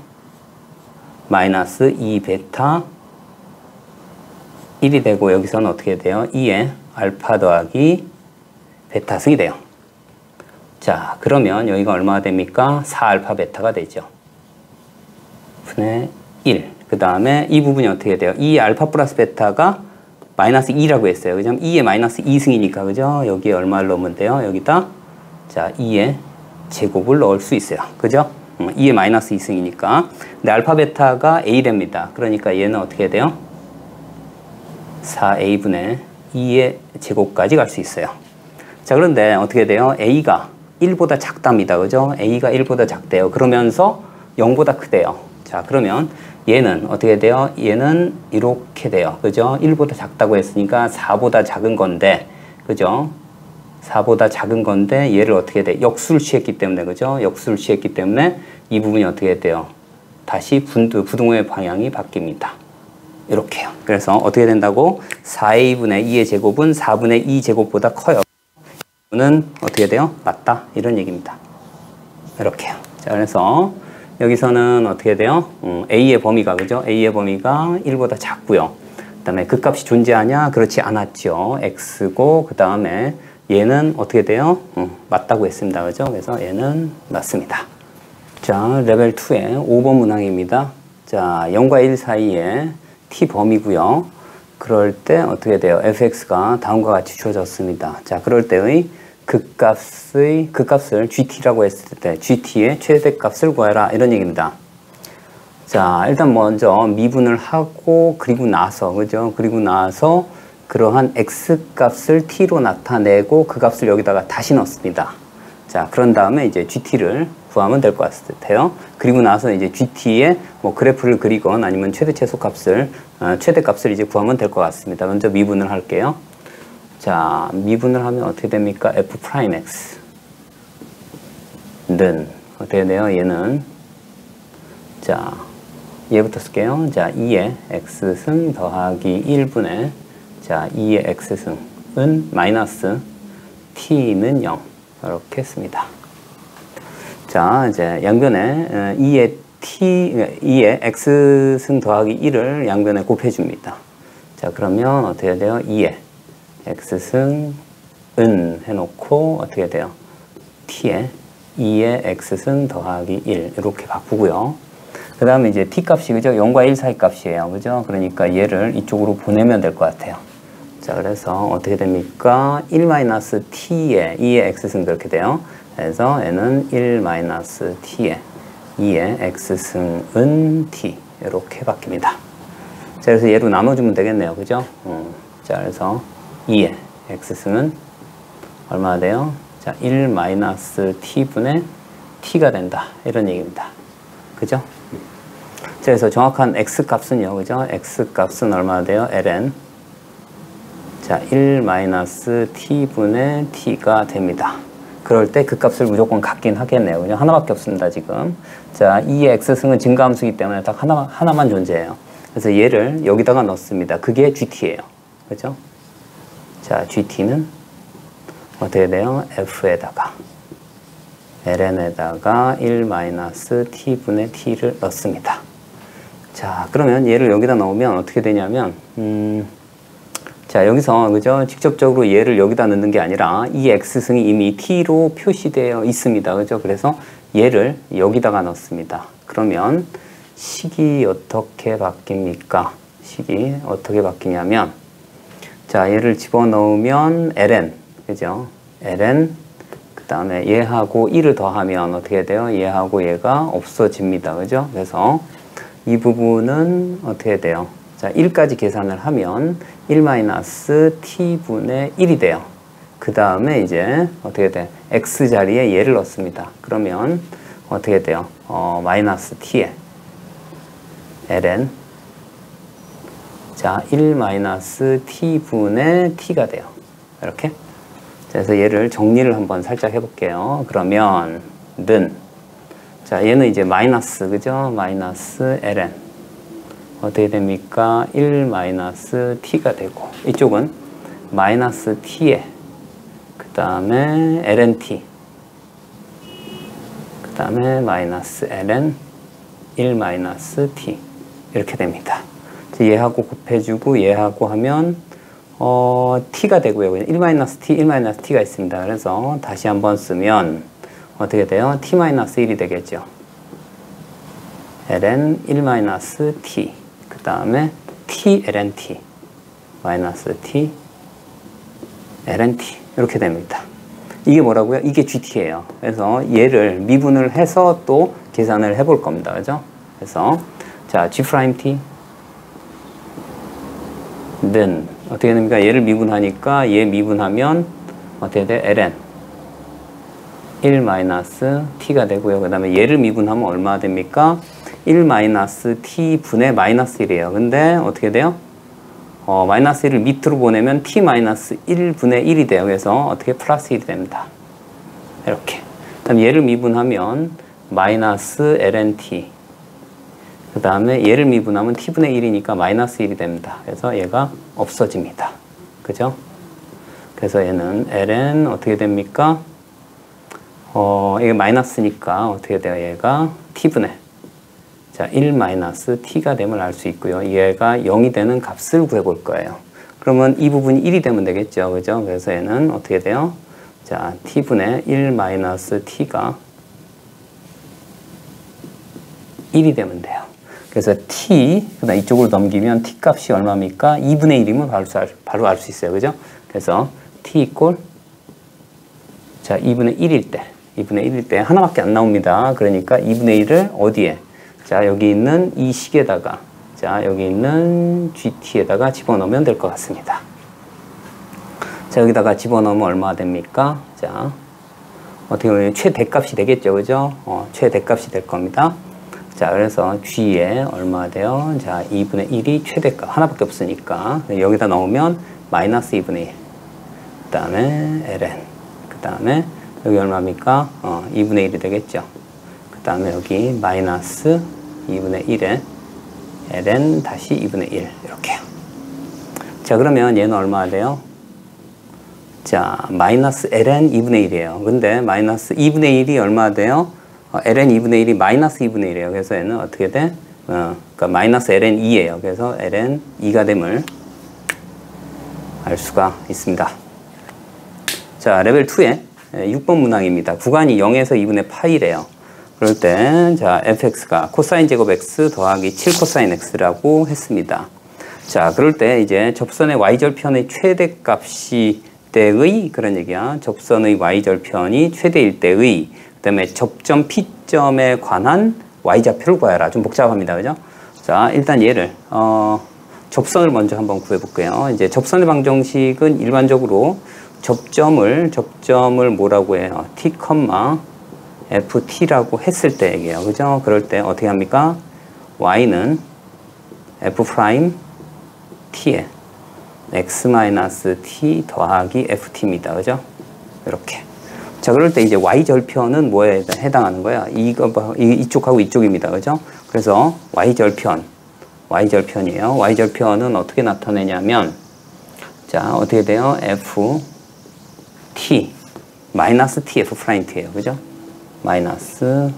마이너스 2베타 1이 되고 여기서는 어떻게 돼요? 2의 알파 더하기 베타승이 돼요. 자, 그러면 여기가 얼마가 됩니까? 4알파 베타가 되죠. 분의 1. 그 다음에 이 부분이 어떻게 돼요? 2의 알파 플러스 베타가 마이너스 2라고 했어요. 그죠? 2의 마이너스 2승이니까, 그죠? 여기에 얼마를 넣으면 돼요? 여기다, 자, 2의 제곱을 넣을 수 있어요. 그죠? 2의 마이너스 2승이니까. 근데 알파 베타가 a랍니다. 그러니까 얘는 어떻게 돼요? 4a분의 2의 제곱까지 갈 수 있어요. 자, 그런데 어떻게 돼요? a가 1보다 작답니다. 그죠? a가 1보다 작대요. 그러면서 0보다 크대요. 자, 그러면 얘는 어떻게 돼요? 얘는 이렇게 돼요. 그죠? 1보다 작다고 했으니까 4보다 작은 건데, 그죠? 4보다 작은 건데 얘를 어떻게 돼? 역수를 취했기 때문에, 그죠? 역수를 취했기 때문에 이 부분이 어떻게 돼요? 다시 부등호의 방향이 바뀝니다. 이렇게요. 그래서 어떻게 된다고? 4a분의 2의 제곱은 4분의 2 제곱보다 커요. 이거는 어떻게 돼요? 맞다. 이런 얘기입니다. 이렇게요. 자, 그래서 여기서는 어떻게 돼요? a의 범위가, 그죠? a의 범위가 1보다 작고요. 그 다음에 극값이 존재하냐? 그렇지 않았죠. x고, 그 다음에 얘는 어떻게 돼요? 맞다고 했습니다. 그죠? 그래서 얘는 맞습니다. 자, 레벨 2의 5번 문항입니다. 자, 0과 1 사이에 t 범위고요. 그럴 때 어떻게 돼요? fx가 다음과 같이 주어졌습니다. 자, 그럴 때의 극값을 gt라고 했을 때 gt의 최대값을 구해라 이런 얘기입니다. 자, 일단 먼저 미분을 하고 그리고 나서, 그죠? 그리고 나서 그러한 x값을 t로 나타내고 그 값을 여기다가 다시 넣습니다. 자, 그런 다음에 이제 gt를 구하면 될 것 같아요. 그리고 나서 이제 gt의 뭐 그래프를 그리건 아니면 최대 최소값을 최대값을 이제 구하면 될 것 같습니다. 먼저 미분을 할게요. 자, 미분을 하면 어떻게 됩니까? f'x 는 어떻게 돼요? 얘는 자, 얘부터 쓸게요. 자, 2의 x승 더하기 1분의 자, 2의 x승은 마이너스 t는 0 이렇게 씁니다. 자, 이제 양변에 2의 x승 더하기 1을 양변에 곱해줍니다. 자, 그러면 어떻게 돼요? 2의 x승은 해놓고 어떻게 돼요? t에 2의 x승 더하기 1 이렇게 바꾸고요. 그 다음에 이제 t 값이 그죠? 0과 1 사이 값이에요. 그죠? 그러니까 얘를 이쪽으로 보내면 될 것 같아요. 자, 그래서 어떻게 됩니까? 1-t에 2의 x승 그렇게 돼요. 그래서 얘는 1-t에 2의 x승은 t 이렇게 바뀝니다. 자, 그래서 얘로 나눠주면 되겠네요. 그죠? 자, 그래서 2의 x승은 얼마나 돼요? 자, 1-t분의 t가 된다. 이런 얘기입니다. 그죠? 자, 그래서 정확한 x값은요. 그죠? x값은 얼마나 돼요? ln 자, 1-t분의 t가 됩니다. 그럴 때 그 값을 무조건 갖긴 하겠네요. 그냥 하나밖에 없습니다, 지금. 자, 이 x승은 증가함수이기 때문에 딱 하나만 존재해요. 그래서 얘를 여기다가 넣습니다. 그게 gt예요. 그죠? 자, gt는 어떻게 돼요? f에다가 ln에다가 1-t분의 t를 넣습니다. 자, 그러면 얘를 여기다 넣으면 어떻게 되냐면 자, 여기서 그죠? 직접적으로 얘를 여기다 넣는 게 아니라 이 x승이 이미 t로 표시되어 있습니다. 그죠? 그래서 얘를 여기다가 넣습니다. 그러면 식이 어떻게 바뀝니까? 식이 어떻게 바뀌냐면 자, 얘를 집어넣으면 ln, 그죠? ln, 그 다음에 얘하고 1을 더하면 어떻게 돼요? 얘하고 얘가 없어집니다. 그죠? 그래서 이 부분은 어떻게 돼요? 자, 1까지 계산을 하면 1-t분의 1이 돼요. 그 다음에 이제 어떻게 돼? x 자리에 얘를 넣습니다. 그러면 어떻게 돼요? -t에 ln 자, 1-t분의 t가 돼요. 이렇게. 그래서 얘를 정리를 한번 살짝 해볼게요. 그러면 는 자, 얘는 이제 마이너스, 그죠? 마이너스 ln 어떻게 됩니까? 1-t가 되고 이쪽은 -t에 그 다음에 lnt 그 다음에 -ln 1-t 이렇게 됩니다. 얘하고 곱해주고 얘하고 하면 t가 되고요. 1-t, 1-t가 있습니다. 그래서 다시 한번 쓰면 어떻게 돼요? t-1이 되겠죠. ln 1-t 그 다음에 t lnt -t lnt 이렇게 됩니다. 이게 뭐라고요? 이게 gt예요. 그래서 얘를 미분을 해서 또 계산을 해볼 겁니다. 그죠? 그래서 자, g'(t) 는 어떻게 됩니까? 얘를 미분하니까 얘 미분하면 어떻게 돼? ln 1-t가 되고요. 그 다음에 얘를 미분하면 얼마 됩니까? 1-t분의 -1이에요. 근데 어떻게 돼요? -1을 밑으로 보내면 t-1분의 1이 돼요. 그래서 어떻게 플러스 1이 됩니다. 이렇게. 그다음 얘를 미분하면 -lnt 그 다음에 얘를 미분하면 t분의 1이니까 -1이 됩니다. 그래서 얘가 없어집니다. 그죠? 그래서 얘는 ln 어떻게 됩니까? 이게 마이너스니까 어떻게 돼요? 얘가 t분의 자, 1-t가 됨을 알 수 있고요. 얘가 0이 되는 값을 구해볼 거예요. 그러면 이 부분이 1이 되면 되겠죠. 그죠? 그래서 얘는 어떻게 돼요? 자, t분의 1-t가 1이 되면 돼요. 그래서 t, 그다음 이쪽으로 넘기면 t 값이 얼마입니까? 2분의 1이면 바로 알 수 있어요. 그죠? 그래서 t 이꼴 자, 2분의 1일 때 하나밖에 안 나옵니다. 그러니까 2분의 1을 어디에? 자, 여기 있는 이 식에다가 자, 여기 있는 gt에다가 집어넣으면 될 것 같습니다. 자, 여기다가 집어넣으면 얼마 됩니까? 자, 어떻게 보면 최대값이 되겠죠. 그죠? 최대값이 될 겁니다. 자, 그래서 g에 얼마 돼요? 자, 2분의 1이 최대값. 하나밖에 없으니까. 여기다 넣으면 -2분의 1. 그 다음에 ln. 그 다음에 여기 얼마입니까? 2분의 1이 되겠죠. 그 다음에 여기 -2분의 1에 ln 다시 2분의 1. 이렇게요. 자, 그러면 얘는 얼마 돼요? 자, -ln 2분의 1이에요. 근데 -2분의 1이 얼마 돼요? ln 2분의 1이 -2분의 1이에요. 그래서 얘는 어떻게 돼? 그러니까 -ln 2예요. 그래서 ln 2가 됨을 알 수가 있습니다. 자, 레벨 2의 6번 문항입니다. 구간이 0에서 2분의 파이래요. 그럴 때, 자, fx가 코사인 제곱 x 더하기 7 코사인 x라고 했습니다. 자, 그럴 때 이제 접선의 y절편의 최대값이 때의 그런 얘기야. 접선의 y절편이 최대일 때의 그 다음에 접점 P점에 관한 y좌표를 구하여라. 좀 복잡합니다. 그죠? 자, 일단 얘를, 접선을 먼저 한번 구해볼게요. 이제 접선의 방정식은 일반적으로 접점을 뭐라고 해요? t, ft라고 했을 때 얘기예요. 그죠? 그럴 때 어떻게 합니까? y는 f' t에 x-t 더하기 ft입니다. 그죠? 이렇게. 자, 그럴 때 이제 y절편은 뭐에 해당하는 거야? 이쪽하고 이쪽입니다. 그죠? 그래서 y절편이에요. y절편은 어떻게 나타내냐면, 자, 어떻게 돼요? ft, 마이너스 t, f't예요. 그죠? 마이너스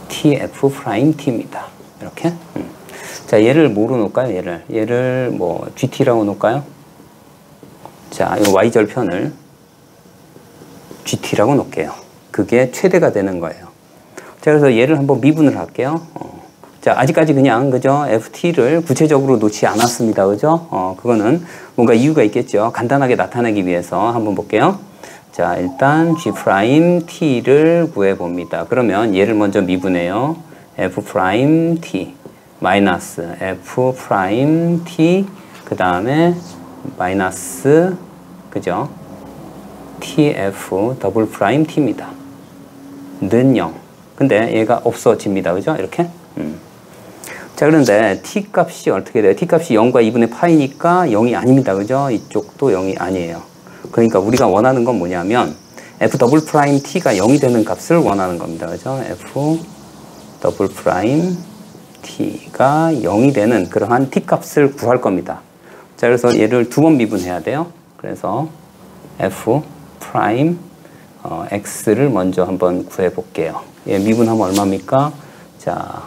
t, f't입니다. 이렇게. 자, 얘를 뭐로 놓을까요? 얘를 뭐 gt라고 놓을까요? 자, 이 y절편을 gt라고 놓을게요. 그게 최대가 되는 거예요. 자, 그래서 얘를 한번 미분을 할게요. 자, 아직까지 그냥, 그죠? ft를 구체적으로 놓지 않았습니다. 그죠? 그거는 뭔가 이유가 있겠죠. 간단하게 나타내기 위해서 한번 볼게요. 자, 일단 g't를 구해봅니다. 그러면 얘를 먼저 미분해요. f't 마이너스 f't 그 다음에 마이너스, 그죠? tf 더블 프라임 t입니다. 는 0. 근데 얘가 없어집니다. 그죠? 이렇게. 자, 그런데 t 값이 어떻게 돼요? t 값이 0과 2분의 파이니까 0이 아닙니다. 그죠? 이쪽도 0이 아니에요. 그러니까 우리가 원하는 건 뭐냐면 f 더블 프라임 t가 0이 되는 값을 원하는 겁니다. 그죠? f 더블 프라임 t가 0이 되는 그러한 t 값을 구할 겁니다. 자, 그래서 얘를 두 번 미분해야 돼요. 그래서 f 프라임 x를 먼저 한번 구해 볼게요. 얘 미분하면 얼마입니까? 자,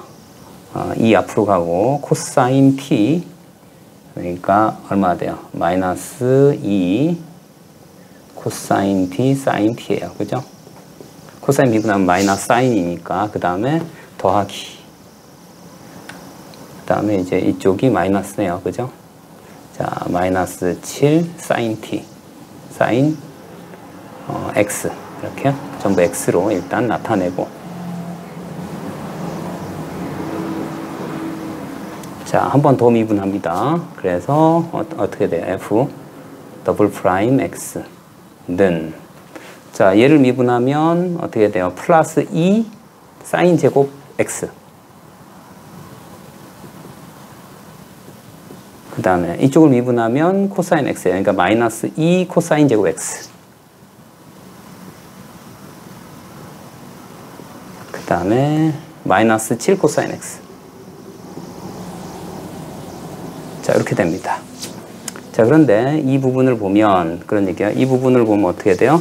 2 앞으로 가고 코사인 t, 그러니까 얼마 돼요? 마이너스 2 코사인 t 사인 t예요. 그죠? 코사인 미분하면 마이너스 사인이니까 그 다음에 더하기, 그 다음에 이제 이쪽이 마이너스네요. 그죠? 자, 마이너스 7 사인 t 사인 x, 이렇게 전부 x로 일단 나타내고, 자, 한 번 더 미분합니다. 그래서 어떻게 돼요? f 더블 프라임 x는, 자, 얘를 미분하면 어떻게 돼요? 플러스 2 사인 제곱 x, 그 다음에 이쪽을 미분하면 코사인 x예요. 그러니까 마이너스 2 코사인 제곱 x, 그 다음에 마이너스 7 코사인 x. 자, 이렇게 됩니다. 자, 그런데 이 부분을 보면, 그런 얘기야. 이 부분을 보면 어떻게 돼요?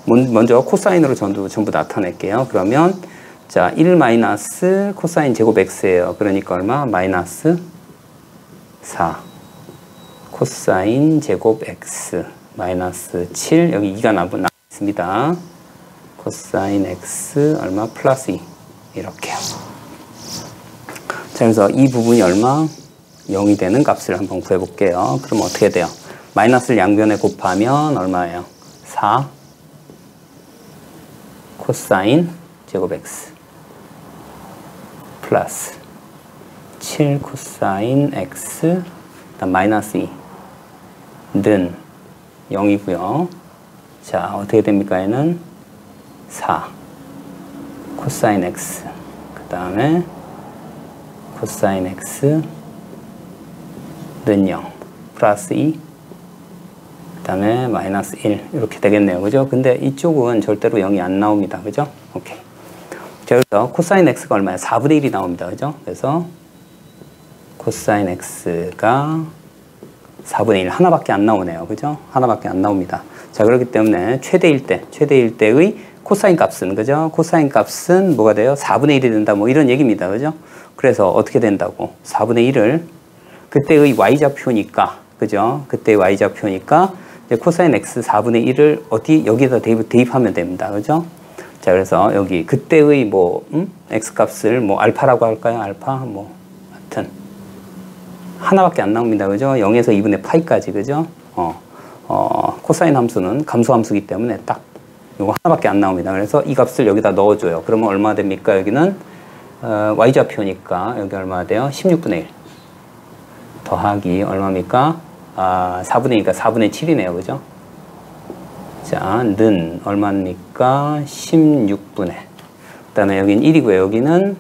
먼저 코사인으로 전부 나타낼게요. 그러면, 자, 1 마이너스 코사인 제곱 x예요. 그러니까 얼마? 마이너스 4 코사인 제곱 x 마이너스 7, 여기 2가 나있습니다. 코사인 x 얼마? 플러스 2. 이렇게요. 자, 그래서 이 부분이 얼마? 0이 되는 값을 한번 구해볼게요. 그럼 어떻게 돼요? 마이너스를 양변에 곱하면 얼마예요? 4 코사인 제곱 x 플러스 7 코사인 x, 그다음 마이너스 2는 0이고요. 자, 어떻게 됩니까? 얘는 4 코사인 x, 그 다음에 코사인 x 는 0 플러스 2, 그 다음에 마이너스 1, 이렇게 되겠네요. 그죠? 근데 이쪽은 절대로 0이 안 나옵니다. 그죠? 오케이. 자, 그래서 코사인 x가 얼마예요? 4분의 1이 나옵니다. 그죠? 그래서 코사인 x가 4분의 1, 하나밖에 안 나오네요. 그죠? 하나밖에 안 나옵니다. 자, 그렇기 때문에 최대일 때의 코사인 값은, 그죠? 코사인 값은 뭐가 돼요? 4분의 1이 된다. 뭐 이런 얘기입니다. 그죠? 그래서 어떻게 된다고? 4분의 1을 그때의 y좌표니까, 그죠? 그때의 y좌표니까 이제 코사인 x 4분의 1을 여기다 대입하면 됩니다. 그죠? 자, 그래서 여기 그때의 x 값을 알파라고 할까요? 알파? 하여튼 하나밖에 안 나옵니다. 그죠? 0에서 2분의 파이까지, 그죠? 코사인 함수는 감소 함수이기 때문에 딱 이거 하나밖에 안 나옵니다. 그래서 이 값을 여기다 넣어줘요. 그러면 얼마 됩니까? 여기는 y좌표니까 여기 얼마 돼요? 16분의 1 더하기 얼마입니까? 4분의 2니까 4분의 7이네요. 그죠? 자, 는 얼마입니까? 16분의. 그 다음에 여기는 1이고요. 여기는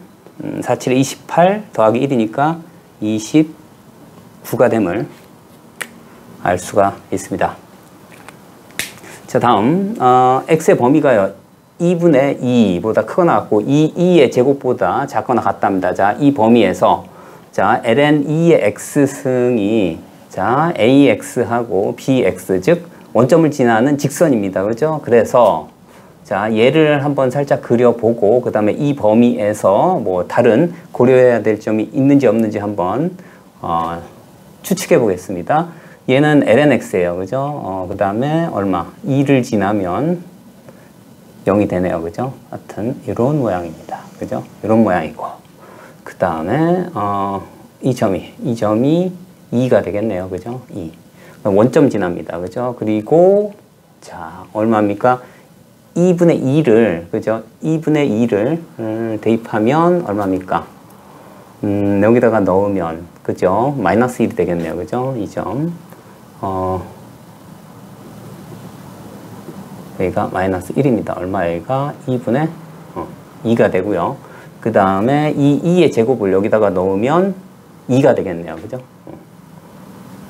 4, 7에 28 더하기 1이니까 25 9가 됨을 알 수가 있습니다. 자, 다음 x의 범위가요 2분의 2보다 크거나 같고 2의 제곱보다 작거나 같답니다. 자, 이 범위에서 자, ln 2의 x승이 자, ax하고 bx 즉 원점을 지나는 직선입니다. 그죠? 그래서 자, 얘를 한번 살짝 그려보고 그 다음에 이 범위에서 뭐 다른 고려해야 될 점이 있는지 없는지 한번 추측해 보겠습니다. 얘는 lnx예요. 그죠? 그 다음에 얼마? 2를 지나면 0이 되네요. 그죠? 하여튼 이런 모양입니다. 그죠? 이런 모양이고 그 다음에 이 점이 2가 되겠네요. 그죠? 2. 원점 지납니다. 그죠? 그리고 자, 얼마입니까? 2분의 2를 그죠? 2분의 2를 대입하면 얼마입니까? 여기다가 넣으면 그죠? 마이너스 1이 되겠네요. 그죠? 이 점. 여기가 마이너스 1입니다. 얼마여기가 2분의 2가 되고요. 그 다음에 이 2의 제곱을 여기다가 넣으면 2가 되겠네요. 그죠?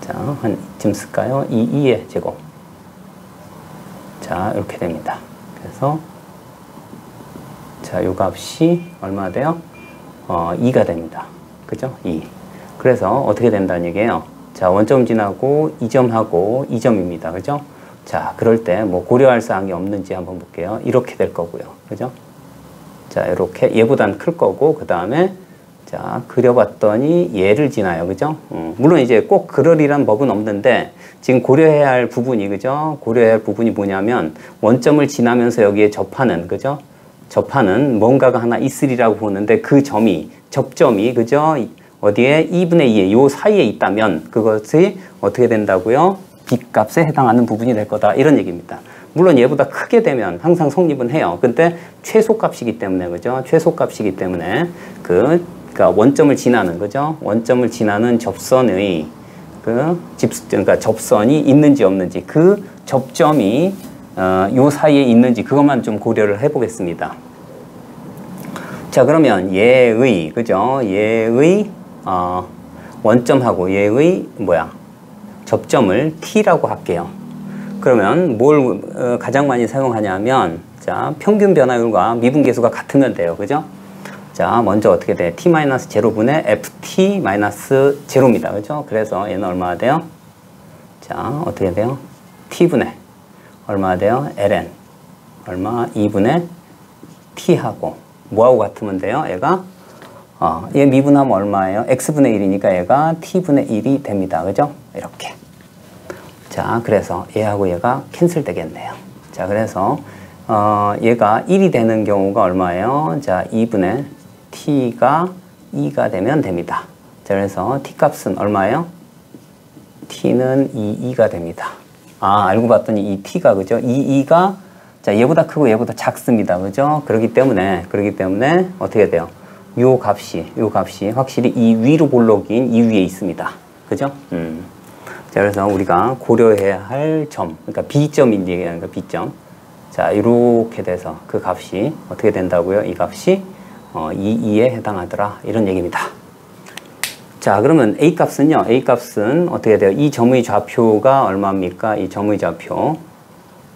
자, 한 이쯤 쓸까요? 이 2의 제곱. 자, 이렇게 됩니다. 그래서 자, 요 값이 얼마 돼요? 2가 됩니다. 그죠? 2. 그래서 어떻게 된다는 얘기예요? 자, 원점 지나고 2점하고 2점입니다. 그죠? 자, 그럴 때 뭐 고려할 사항이 없는지 한번 볼게요. 이렇게 될 거고요. 그죠? 자, 이렇게 얘보단 클 거고 그 다음에 자, 그려봤더니 얘를 지나요. 그죠? 물론 이제 꼭 그러리란 법은 없는데 지금 고려해야 할 부분이 그죠? 고려해야 할 부분이 뭐냐면 원점을 지나면서 여기에 접하는 그죠? 접하는 뭔가가 하나 있으리라고 보는데 그 점이 접점이 그죠? 어디에 2분의 2에 요 사이에 있다면 그것이 어떻게 된다고요? B값에 해당하는 부분이 될 거다. 이런 얘기입니다. 물론 얘보다 크게 되면 항상 성립은 해요. 근데 최소값이기 때문에 그죠? 최소값이기 때문에 그러니까 원점을 지나는 거죠. 원점을 지나는 접선의 그러니까 접선이 있는지 없는지 그 접점이 요 사이에 있는지 그것만 좀 고려를 해보겠습니다. 자, 그러면 얘의 그죠? 얘의 원점하고 얘의 접점을 t라고 할게요. 그러면 뭘 가장 많이 사용하냐면 자, 평균 변화율과 미분계수가 같으면 돼요. 그죠? 자, 먼저 어떻게 돼? t-0분의 ft-0입니다. 그죠? 그래서 얘는 얼마가 돼요? 자, 어떻게 돼요? t분의 얼마가 돼요? ln 얼마? 2분의 t하고 뭐하고 같으면 돼요? 얘가 얘 미분하면 얼마예요? x분의 1이니까 얘가 t분의 1이 됩니다. 그죠? 이렇게. 자, 그래서 얘하고 얘가 캔슬 되겠네요. 자, 그래서 얘가 1이 되는 경우가 얼마예요? 자, 2분의 t가 2가 되면 됩니다. 자, 그래서 t 값은 얼마예요? t는 2가 됩니다. 알고 봤더니 이 t가 그죠? 2가 자, 얘보다 크고 얘보다 작습니다. 그죠? 그렇기 때문에 어떻게 돼요? 요 값이 확실히 이 위로 볼록인 이 위에 있습니다. 그죠? 자, 그래서 우리가 고려해야 할 점, 그러니까 B점인 얘기하는 거, B점. 자, 이렇게 돼서 그 값이 어떻게 된다고요? 이 값이 2에 해당하더라. 이런 얘기입니다. 자, 그러면 A 값은요? A 값은 어떻게 돼요? 이 점의 좌표가 얼마입니까? 이 점의 좌표.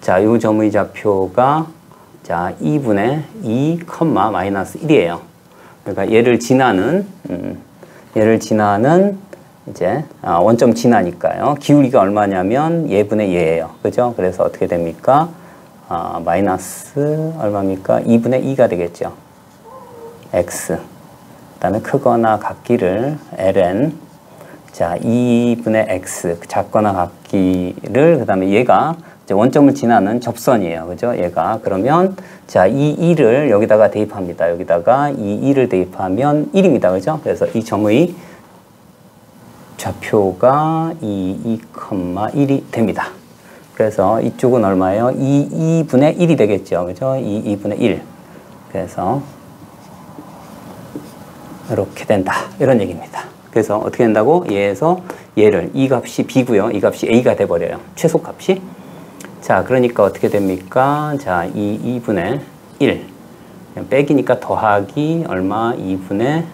자, 이 점의 좌표가 자, 2분의 2, 마이너스 1이에요. 그러니까 얘를 지나는 이제 원점 지나니까요. 기울기가 얼마냐면 얘분의 얘예요. 그죠? 그래서 어떻게 됩니까? 마이너스 얼마입니까? 2분의 2가 되겠죠. x. 그다음에 크거나 같기를 ln. 자, 2분의 x 작거나 같기를 그다음에 얘가 이제 원점을 지나는 접선이에요. 그죠? 얘가 그러면 자, 이 2를 여기다가 대입합니다. 여기다가 이 2를 대입하면 1입니다. 그죠? 그래서 이 점의 좌표가 2,1이 됩니다. 그래서 이쪽은 얼마예요? 2분의 1이 되겠죠. 그죠? 2분의 1. 그래서 이렇게 된다. 이런 얘기입니다. 그래서 어떻게 된다고? 얘에서 얘를 이 값이 b고요. 이 값이 a가 돼버려요. 최소값이. 자, 그러니까 어떻게 됩니까? 자, 2분의 1. 빼기니까 더하기 얼마? 2분의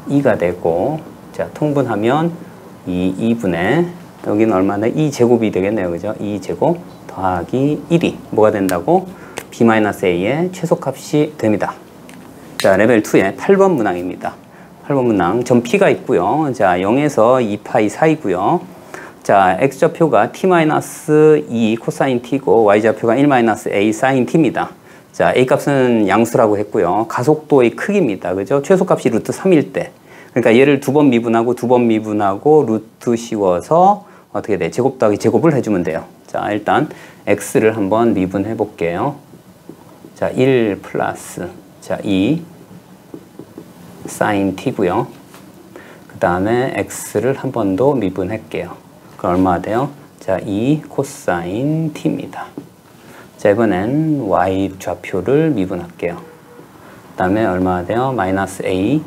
2가 되고 자, 통분하면 2분의 여기는 얼마나 2제곱이 되겠네요. 그죠? 2제곱 더하기 1이 뭐가 된다고? b-a의 최소값이 됩니다. 자, 레벨 2의 8번 문항입니다. 8번 문항. 점 P가 있고요. 자, 0에서 2파이 사이고요. 자, x좌표가 t-2 코사인 t고 y좌표가 1-a 사인 t입니다. 자, a 값은 양수라고 했고요. 가속도의 크기입니다. 그죠? 최소값이 루트 3일 때. 그러니까 얘를 두 번 미분하고 루트 씌워서 어떻게 돼? 제곱 더하기 제곱을 해주면 돼요. 자, 일단 x를 한번 미분해 볼게요. 자, 1 플러스 자, 2 사인 t고요. 그 다음에 x를 한 번 더 미분할게요. 그럼 얼마 돼요? 자, 2 코사인 t입니다. 자, 이번엔 y 좌표를 미분할게요. 그 다음에 얼마 돼요? 마이너스 a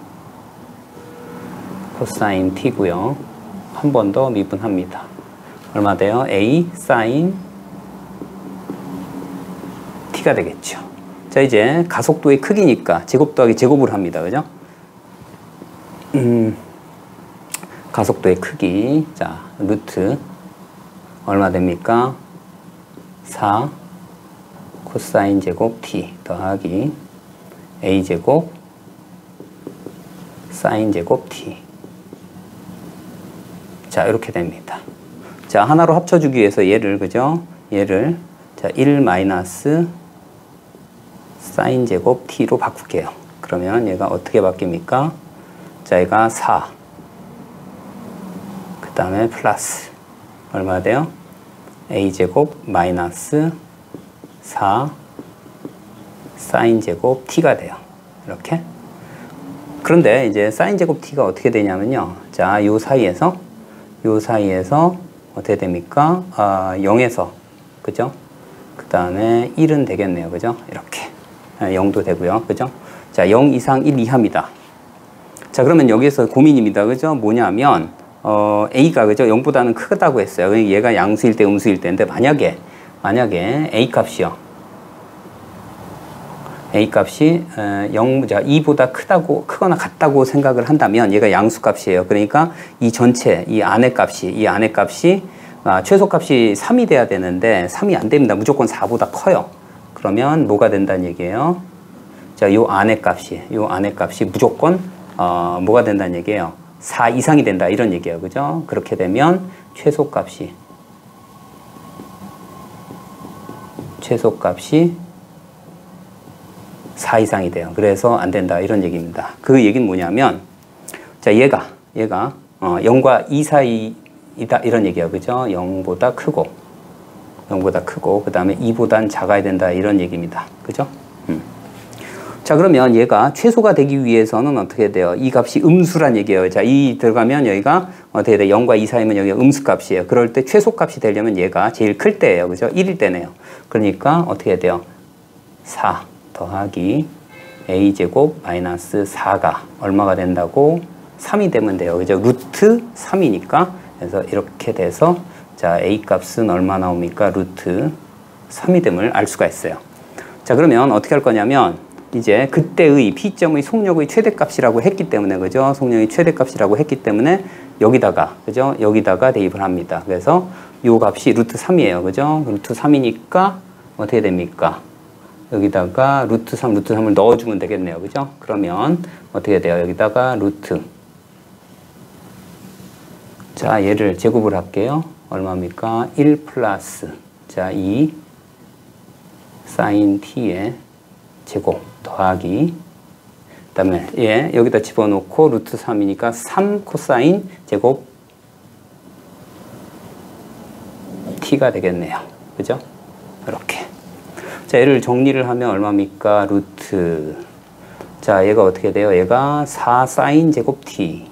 코사인 t고요. 한 번 더 미분합니다. 얼마 돼요? a 사인 t가 되겠죠. 자, 이제 가속도의 크기니까 제곱 더하기 제곱을 합니다. 그죠? 가속도의 크기. 자, 루트 얼마 됩니까? 4 코사인 제곱 t 더하기 a 제곱 사인 제곱 t. 자, 이렇게 됩니다. 자, 하나로 합쳐주기 위해서 얘를, 그죠? 얘를, 자, 1 마이너스 사인 제곱 t로 바꿀게요. 그러면 얘가 어떻게 바뀝니까? 자, 얘가 4. 그 다음에 플러스. 얼마 돼요? a 제곱 마이너스 4 사인 제곱 t가 돼요. 이렇게. 그런데 이제 사인 제곱 t가 어떻게 되냐면요. 자, 요 사이에서 어떻게 됩니까? 0에서, 그죠? 그 다음에 1은 되겠네요. 그죠? 이렇게. 0도 되고요. 그죠? 자, 0 이상 1 이하입니다. 자, 그러면 여기에서 고민입니다. 그죠? 뭐냐면, a가, 그죠? 0보다는 크다고 했어요. 얘가 양수일 때, 음수일 때인데, 만약에 a 값이요. a 값이 2보다 크거나 같다고 생각을 한다면 얘가 양수 값이에요. 그러니까 이 전체, 이 안의 값이 최소값이 3이 돼야 되는데 3이 안 됩니다. 무조건 4보다 커요. 그러면 뭐가 된다는 얘기예요? 자, 요 안의 값이 무조건 뭐가 된다는 얘기예요? 4 이상이 된다 이런 얘기예요. 그죠? 그렇게 되면 최소값이 4 이상이 돼요. 그래서 안 된다 이런 얘기입니다. 그 얘기는 뭐냐면 자, 얘가 0과 2 사이이다 이런 얘기예요. 그죠? 0보다 크고 그 다음에 2보단 작아야 된다 이런 얘기입니다. 그죠? 자, 그러면 얘가 최소가 되기 위해서는 어떻게 돼요? 이 값이 음수란 얘기예요. 자, 이 들어가면 여기가 어떻게 돼요? 0과 2 사이면 여기가 음수값이에요. 그럴 때 최소값이 되려면 얘가 제일 클 때예요. 그죠? 1일 때네요. 그러니까 어떻게 돼요? 4 더하기 a제곱 마이너스 4가 얼마가 된다고? 3이 되면 돼요. 그죠? 루트 3이니까. 그래서 이렇게 돼서 자, a 값은 얼마 나옵니까? 루트 3이 됨을 알 수가 있어요. 자, 그러면 어떻게 할 거냐면 이제 그때의 P점의 속력의 최대값이라고 했기 때문에, 그죠? 속력의 최대값이라고 했기 때문에 여기다가, 그죠? 여기다가 대입을 합니다. 그래서 요 값이 루트 3이에요. 그죠? 루트 3이니까 어떻게 됩니까? 여기다가 루트 3을 넣어주면 되겠네요. 그죠? 그러면 어떻게 돼요? 여기다가 루트. 자, 얘를 제곱을 할게요. 얼마입니까? 1 플러스. 자, 2 사인 t의 제곱 더하기 그 다음에 얘 여기다 집어넣고 루트 3이니까 3 코사인 제곱 t가 되겠네요. 그죠? 이렇게. 자, 얘를 정리를 하면 얼마입니까? 루트. 자, 얘가 어떻게 돼요? 얘가 4 사인 제곱 t.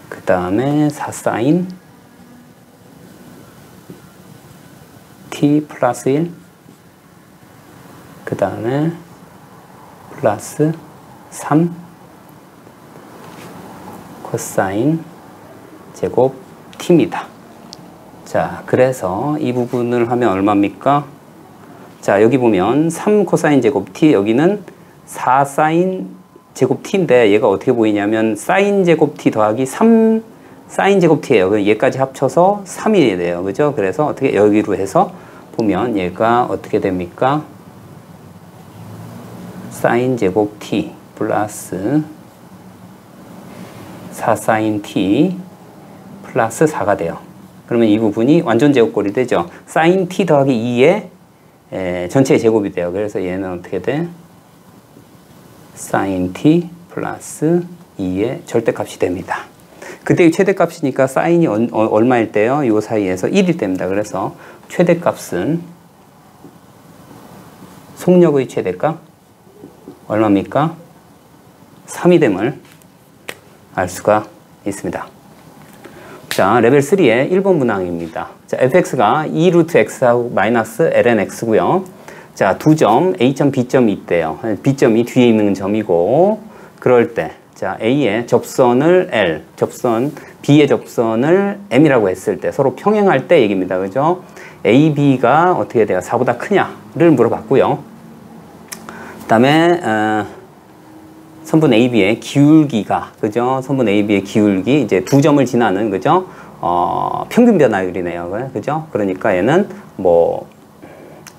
그 다음에 4 사인 t 플러스 1. 그 다음에 플러스 3 코사인 제곱 t입니다. 자, 그래서 이 부분을 하면 얼마입니까? 자, 여기 보면 3 코사인 제곱 t, 여기는 4 사인 제곱 t인데 얘가 어떻게 보이냐면 사인 제곱 t 더하기 3 사인 제곱 t예요. 그럼 얘까지 합쳐서 3이 돼요. 그죠? 그래서 어떻게 여기로 해서 보면 얘가 어떻게 됩니까? 사인 제곱 t 플러스 4 사인 t 플러스 4가 돼요. 그러면 이 부분이 완전 제곱꼴이 되죠. 사인 t 더하기 2의 전체 제곱이 돼요. 그래서 얘는 어떻게 돼? 사인 t 플러스 2의 절대값이 됩니다. 그때의 최대값이니까 사인이 얼마일 때요? 이 사이에서 1일 때입니다. 그래서 최대값은 속력의 최대값 얼마입니까? 3이 됨을 알 수가 있습니다. 자, 레벨 3의 1번 문항입니다. 자, fx가 2 루트 x하고 마이너스 ln x고요. 자, 두 점 A점, B점이 있대요. B점이 뒤에 있는 점이고, 그럴 때, 자, A의 접선을 L, B의 접선을 M이라고 했을 때, 서로 평행할 때 얘기입니다. 그죠? A, B가 어떻게 돼요? 4보다 크냐를 물어봤고요. 그 다음에, 선분 AB의 기울기가, 그죠? 선분 AB의 기울기, 이제 두 점을 지나는, 그죠? 평균 변화율이네요. 그죠? 그러니까 얘는 뭐,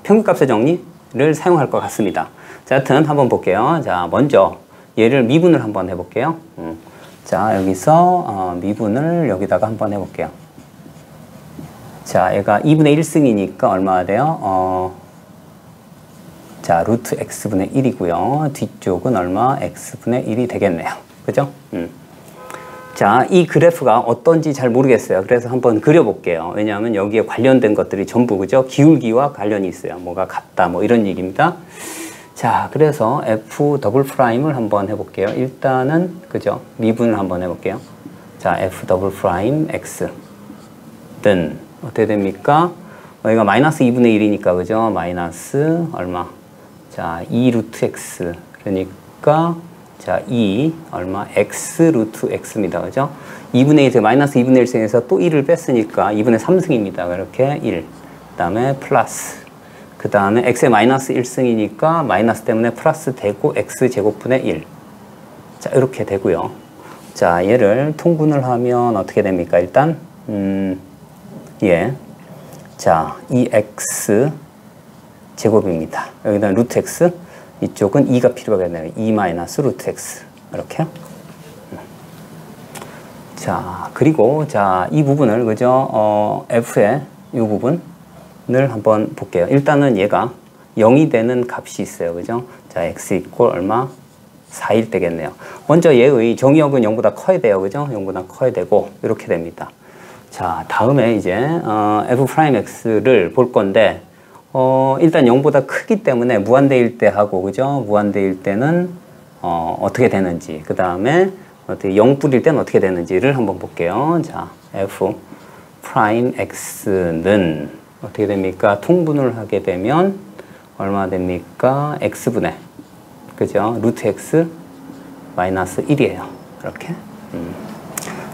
평균값의 정리를 사용할 것 같습니다. 자, 하여튼 한번 볼게요. 자, 먼저 얘를 미분을 한번 해볼게요. 자, 여기서 미분을 여기다가 한번 해볼게요. 자, 얘가 2분의 1승이니까 얼마가 돼요? 자, 루트 x분의 1이고요. 뒤쪽은 얼마? x분의 1이 되겠네요. 그죠? 자, 이 그래프가 어떤지 잘 모르겠어요. 그래서 한번 그려볼게요. 왜냐하면 여기에 관련된 것들이 전부, 그죠? 기울기와 관련이 있어요. 뭐가 같다, 뭐 이런 얘기입니다. 자, 그래서 f 더블 프라임을 한번 해볼게요. 일단은, 그죠? 미분을 한번 해볼게요. 자, f 더블 프라임 x. 는, 어떻게 됩니까? 여기가 마이너스 2분의 1이니까, 그죠? 마이너스 얼마? 자, 2 루트 x. 그러니까, 자, 2 얼마? x 루트 x입니다. 그죠? 2분의 1, 마이너스 2분의 1승에서 또 1을 뺐으니까 2분의 3승입니다. 그렇게 1. 그 다음에 플러스. 그 다음에 x의 마이너스 1승이니까 마이너스 때문에 플러스 되고 x 제곱분의 1. 자, 이렇게 되고요. 자, 얘를 통분을 하면 어떻게 됩니까? 일단, 예. 자, 2x 제곱입니다. 여기다 루트 x. 이쪽은 2가 필요하겠네요. 2 마이너스 루트 x. 이렇게요. 자, 그리고, 자, 이 부분을, 그죠? f의 이 부분을 한번 볼게요. 일단은 얘가 0이 되는 값이 있어요. 그죠? 자, x 이꼴 얼마? 4일 되겠네요. 먼저 얘의 정의역은 0보다 커야 돼요. 그죠? 0보다 커야 되고, 이렇게 됩니다. 자, 다음에 이제, f'x를 볼 건데, 일단 0보다 크기 때문에 무한대일 때 하고, 그죠? 무한대일 때는, 어떻게 되는지, 그 다음에, 어떻게 0뿌릴 때는 어떻게 되는지를 한번 볼게요. 자, f 프라임 x는 어떻게 됩니까? 통분을 하게 되면, 얼마 됩니까? x분의, 그죠? 루트 x 마이너스 1이에요. 이렇게.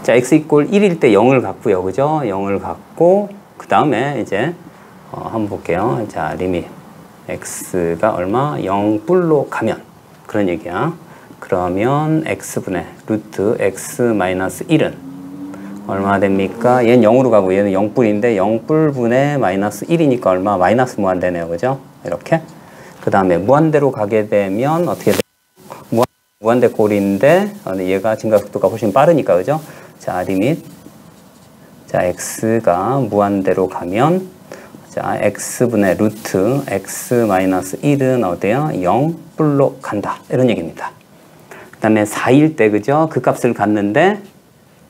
자, x 이꼴 1일 때 0을 갖고요. 그죠? 0을 갖고, 그 다음에 이제, 한번 볼게요. 자, 리밋 x가 얼마? 0뿔로 가면 그런 얘기야. 그러면 x분의 루트 x 마이너스 1은 얼마 됩니까? 얘는 0으로 가고 얘는 0뿔인데 0뿔분의 마이너스 1이니까 얼마? 마이너스 무한대네요. 그죠? 이렇게. 그 다음에 무한대로 가게 되면 어떻게 돼요? 무한대 꼴인데 얘가 증가속도가 훨씬 빠르니까. 그죠? 자, 리밋. 자, x가 무한대로 가면 자, x분의 루트 x 마이너스 1은 어디요? 0뿔로 간다. 이런 얘기입니다. 그 다음에 4일 때, 그죠? 그 값을 갖는데,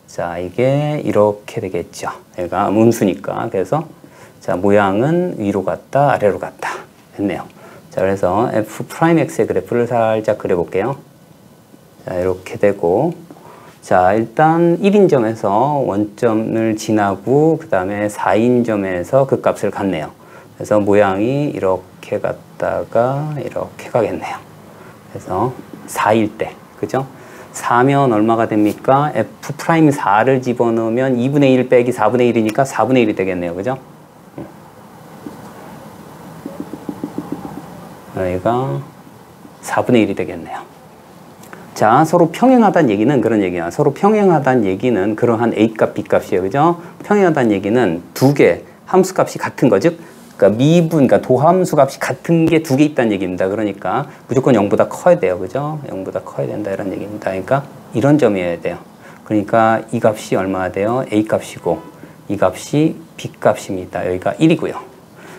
자, 이게 이렇게 되겠죠. 얘가 음수니까. 그래서, 자, 모양은 위로 갔다, 아래로 갔다. 했네요. 자, 그래서 f 프라임 x의 그래프를 살짝 그려볼게요. 자, 이렇게 되고, 자, 일단 1인점에서 원점을 지나고 그 다음에 4인점에서 그 값을 갖네요. 그래서 모양이 이렇게 갔다가 이렇게 가겠네요. 그래서 4일 때, 그죠? 4면 얼마가 됩니까? f 프라임 4를 집어넣으면 2분의 1 빼기 4분의 1이니까 4분의 1이 되겠네요. 그죠? 여기가 4분의 1이 되겠네요. 자, 서로 평행하다는 얘기는 그런 얘기야. 서로 평행하다는 얘기는 그러한 A값, B값이에요. 그죠? 평행하다는 얘기는 두 개 함수값이 같은 거, 즉, 그러니까 미분, 그러니까 도함수 값이 같은 게 두 개 있다는 얘기입니다. 그러니까 무조건 0보다 커야 돼요. 그죠? 0보다 커야 된다. 이런 얘기입니다. 그러니까 이런 점이어야 돼요. 그러니까 이 값이 얼마나 돼요? A 값이고, 이 값이 B 값입니다. 여기가 1이고요.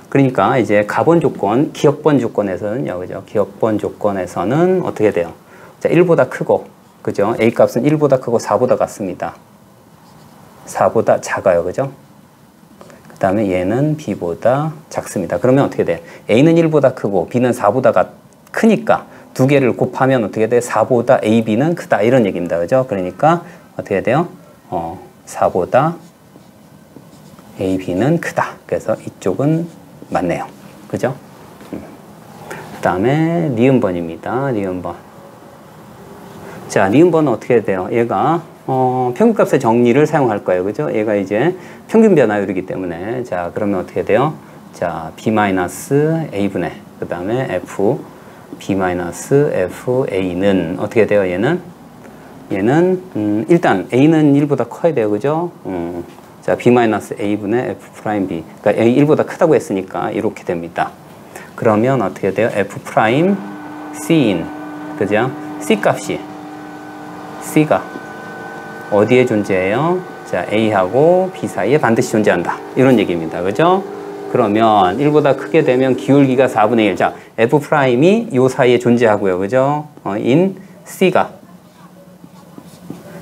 그러니까 이제 가번 조건, 기억번 조건에서는요. 그죠? 기억번 조건에서는 어떻게 돼요? 자, 1보다 크고, 그죠? A 값은 1보다 크고 4보다 같습니다. 4보다 작아요. 그죠? 그 다음에 얘는 B보다 작습니다. 그러면 어떻게 돼? A는 1보다 크고 B는 4보다 크니까 두 개를 곱하면 어떻게 돼? 4보다 A, B는 크다. 이런 얘기입니다. 그죠? 그러니까 어떻게 돼요? 4보다 A, B는 크다. 그래서 이쪽은 맞네요. 그죠? 그 다음에 니은번입니다. 니은번. 자, 니은번은 어떻게 돼요? 얘가 평균값의 정리를 사용할 거예요. 그죠? 얘가 이제 평균 변화율이기 때문에. 자, 그러면 어떻게 돼요? 자, B-A분의, 그 다음에 F, B-FA는 어떻게 돼요? 얘는 일단 A는 1보다 커야 돼요. 그죠? 자, B-A분의 F'B. 그러니까 A 1보다 크다고 했으니까 이렇게 됩니다. 그러면 어떻게 돼요? F'C인. 그죠? C 값이 C가 어디에 존재해요? 자, A하고 B 사이에 반드시 존재한다. 이런 얘기입니다. 그죠? 그러면 1보다 크게 되면 기울기가 4분의 1. 자, F'이 요 사이에 존재하고요. 그죠? in C가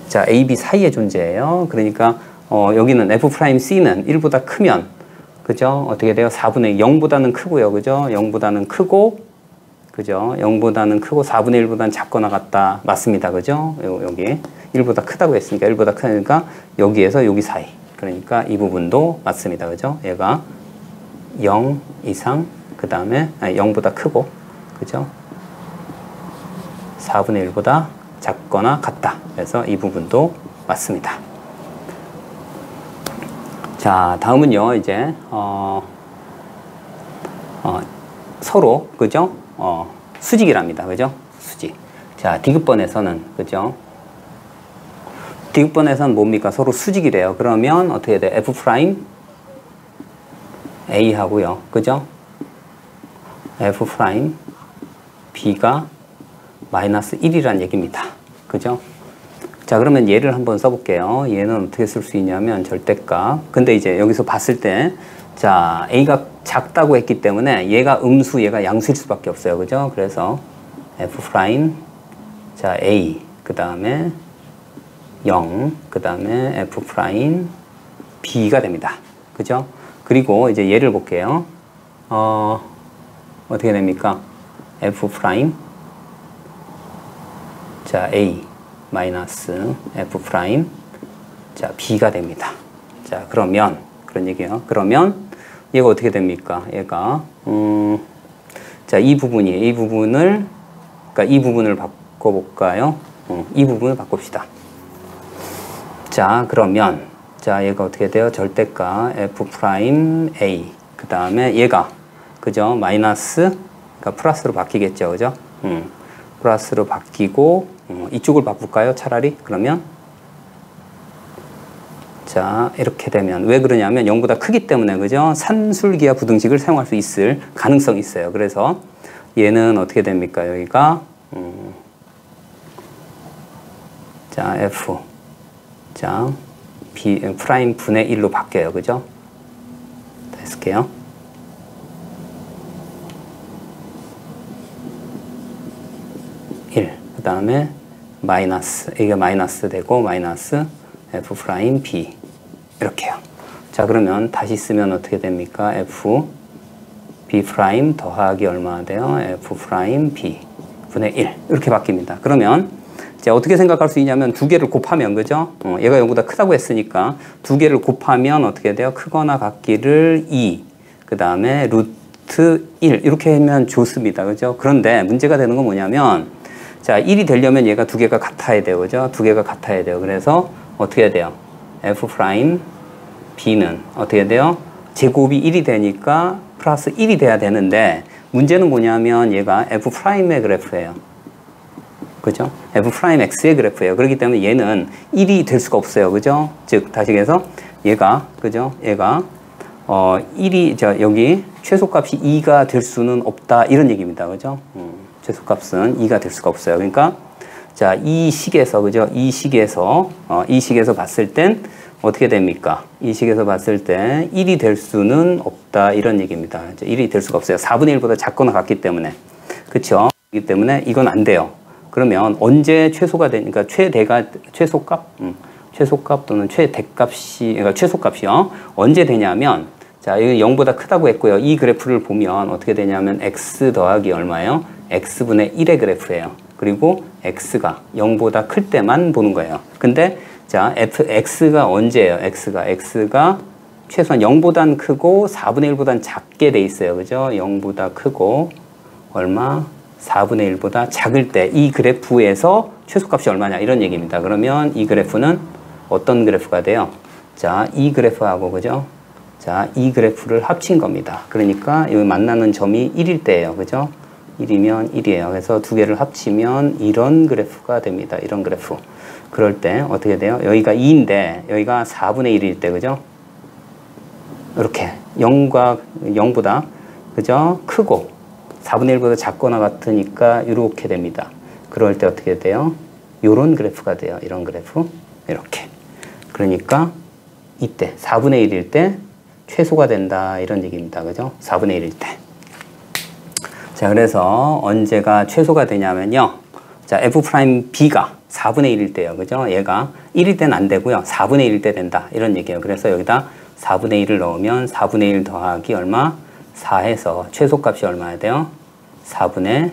자, A, B 사이에 존재해요. 그러니까 여기는 F'C는 1보다 크면 그죠? 어떻게 돼요? 4분의 0보다는 크고요. 그죠? 0보다는 크고 그죠? 0보다는 크고 4분의 1보다는 작거나 같다. 맞습니다. 그죠? 여기 1보다 크다고 했으니까 1보다 크니까 여기에서 여기 사이. 그러니까 이 부분도 맞습니다. 그죠? 얘가 0 이상 그 다음에 0보다 크고 그죠? 4분의 1보다 작거나 같다. 그래서 이 부분도 맞습니다. 자, 다음은요. 이제 서로 그죠? 수직이랍니다. 그죠? 수직. 자, 디귿번에서는 그죠? 디귿번에서는 뭡니까? 서로 수직이래요. 그러면 어떻게 돼? F' A 하고요. 그죠? F' B가 마이너스 1이란 얘기입니다. 그죠? 자, 그러면 얘를 한번 써볼게요. 얘는 어떻게 쓸 수 있냐면 절대값. 근데 이제 여기서 봤을 때 자, A가 작다고 했기 때문에 얘가 음수, 얘가 양수일 수밖에 없어요. 그죠? 그래서 F', 자, A, 그 다음에 0, 그 다음에 F', B가 됩니다. 그죠? 그리고 이제 얘를 볼게요. 어떻게 됩니까? F', 자, A, 마이너스 F', 자, B가 됩니다. 자, 그러면 그런 얘기예요. 그러면 얘가 어떻게 됩니까? 얘가 자, 이 부분을 그러니까 이 부분을 바꿔볼까요? 이 부분을 바꿉시다. 자, 그러면 자, 얘가 어떻게 돼요? 절대값 F' A 그 다음에 얘가 그죠? 마이너스 그러니까 플러스로 바뀌겠죠, 그죠? 플러스로 바뀌고 이쪽을 바꿀까요? 차라리 그러면 자, 이렇게 되면 왜 그러냐면 0보다 크기 때문에 그죠? 산술기하 부등식을 사용할 수 있을 가능성이 있어요. 그래서 얘는 어떻게 됩니까? 여기가 자, F 자, B 프라임 분의 1로 바뀌어요. 그죠? 다시 쓸게요. 그 다음에 마이너스 이게 마이너스 되고 마이너스 F' B 이렇게요. 자, 그러면 다시 쓰면 어떻게 됩니까? F B' 더하기 얼마나 돼요? F' B 분의 1 이렇게 바뀝니다. 그러면 이제 어떻게 생각할 수 있냐면 두 개를 곱하면 그죠? 얘가 0보다 크다고 했으니까 두 개를 곱하면 어떻게 돼요? 크거나 같기를 2 그 다음에 루트 1 이렇게 하면 좋습니다. 그죠? 그런데 문제가 되는 건 뭐냐면 자, 1이 되려면 얘가 두 개가 같아야 돼요. 그죠? 두 개가 같아야 돼요. 그래서 어떻게 해야 돼요? F' B는 어떻게 해야 돼요? 제곱이 1이 되니까 플러스 1이 돼야 되는데 문제는 뭐냐면 얘가 F'의 그래프예요. 그죠? f 프라임 x의 그래프예요. 그렇기 때문에 얘는 1이 될 수가 없어요. 그죠? 즉 다시 해서 얘가 그죠? 얘가 1이 여기 최소값이 2가 될 수는 없다 이런 얘기입니다. 그죠? 최소값은 2가 될 수가 없어요. 그러니까 자, 이 식에서 그죠? 이 식에서 봤을 땐 어떻게 됩니까? 이 식에서 봤을 때 1이 될 수는 없다 이런 얘기입니다. 1이 될 수가 없어요. 4분의 1보다 작거나 같기 때문에. 그렇죠? 그렇기 때문에 이건 안 돼요. 그러면 언제 최소가 되니까 최소값 또는 최대값이 그러니까 최소값이요. 언제 되냐면 자, 여기 0보다 크다고 했고요. 이 그래프를 보면 어떻게 되냐면 x 더하기 얼마예요? x분의 1의 그래프예요. 그리고 x가 0보다 클 때만 보는 거예요. 근데 자, x가 언제예요? x가 최소한 0보단 크고 4분의 1보단 작게 돼 있어요. 그죠? 0보다 크고 얼마? 4분의 1보다 작을 때 이 그래프에서 최소값이 얼마냐 이런 얘기입니다. 그러면 이 그래프는 어떤 그래프가 돼요? 자, 이 그래프하고 그죠? 자, 이 그래프를 합친 겁니다. 그러니까 여기 만나는 점이 1일 때예요. 그죠? 1이면 1이에요. 그래서 두 개를 합치면 이런 그래프가 됩니다. 이런 그래프. 그럴 때 어떻게 돼요? 여기가 2인데 여기가 4분의 1일 때 그죠? 이렇게 0보다 그죠? 크고 4분의 1보다 작거나 같으니까 이렇게 됩니다. 그럴 때 어떻게 돼요? 이런 그래프가 돼요. 이런 그래프. 이렇게. 그러니까 이때 4분의 1일 때 최소가 된다 이런 얘기입니다. 그죠? 4분의 1일 때. 자, 그래서 언제가 최소가 되냐면요. 자, f'b가 4분의 1일 때요. 그죠? 얘가 1일 때는 안 되고요. 4분의 1일 때 된다. 이런 얘기예요. 그래서 여기다 4분의 1을 넣으면 4분의 1 더하기 얼마? 4해서 최소값이 얼마야 돼요? 4분의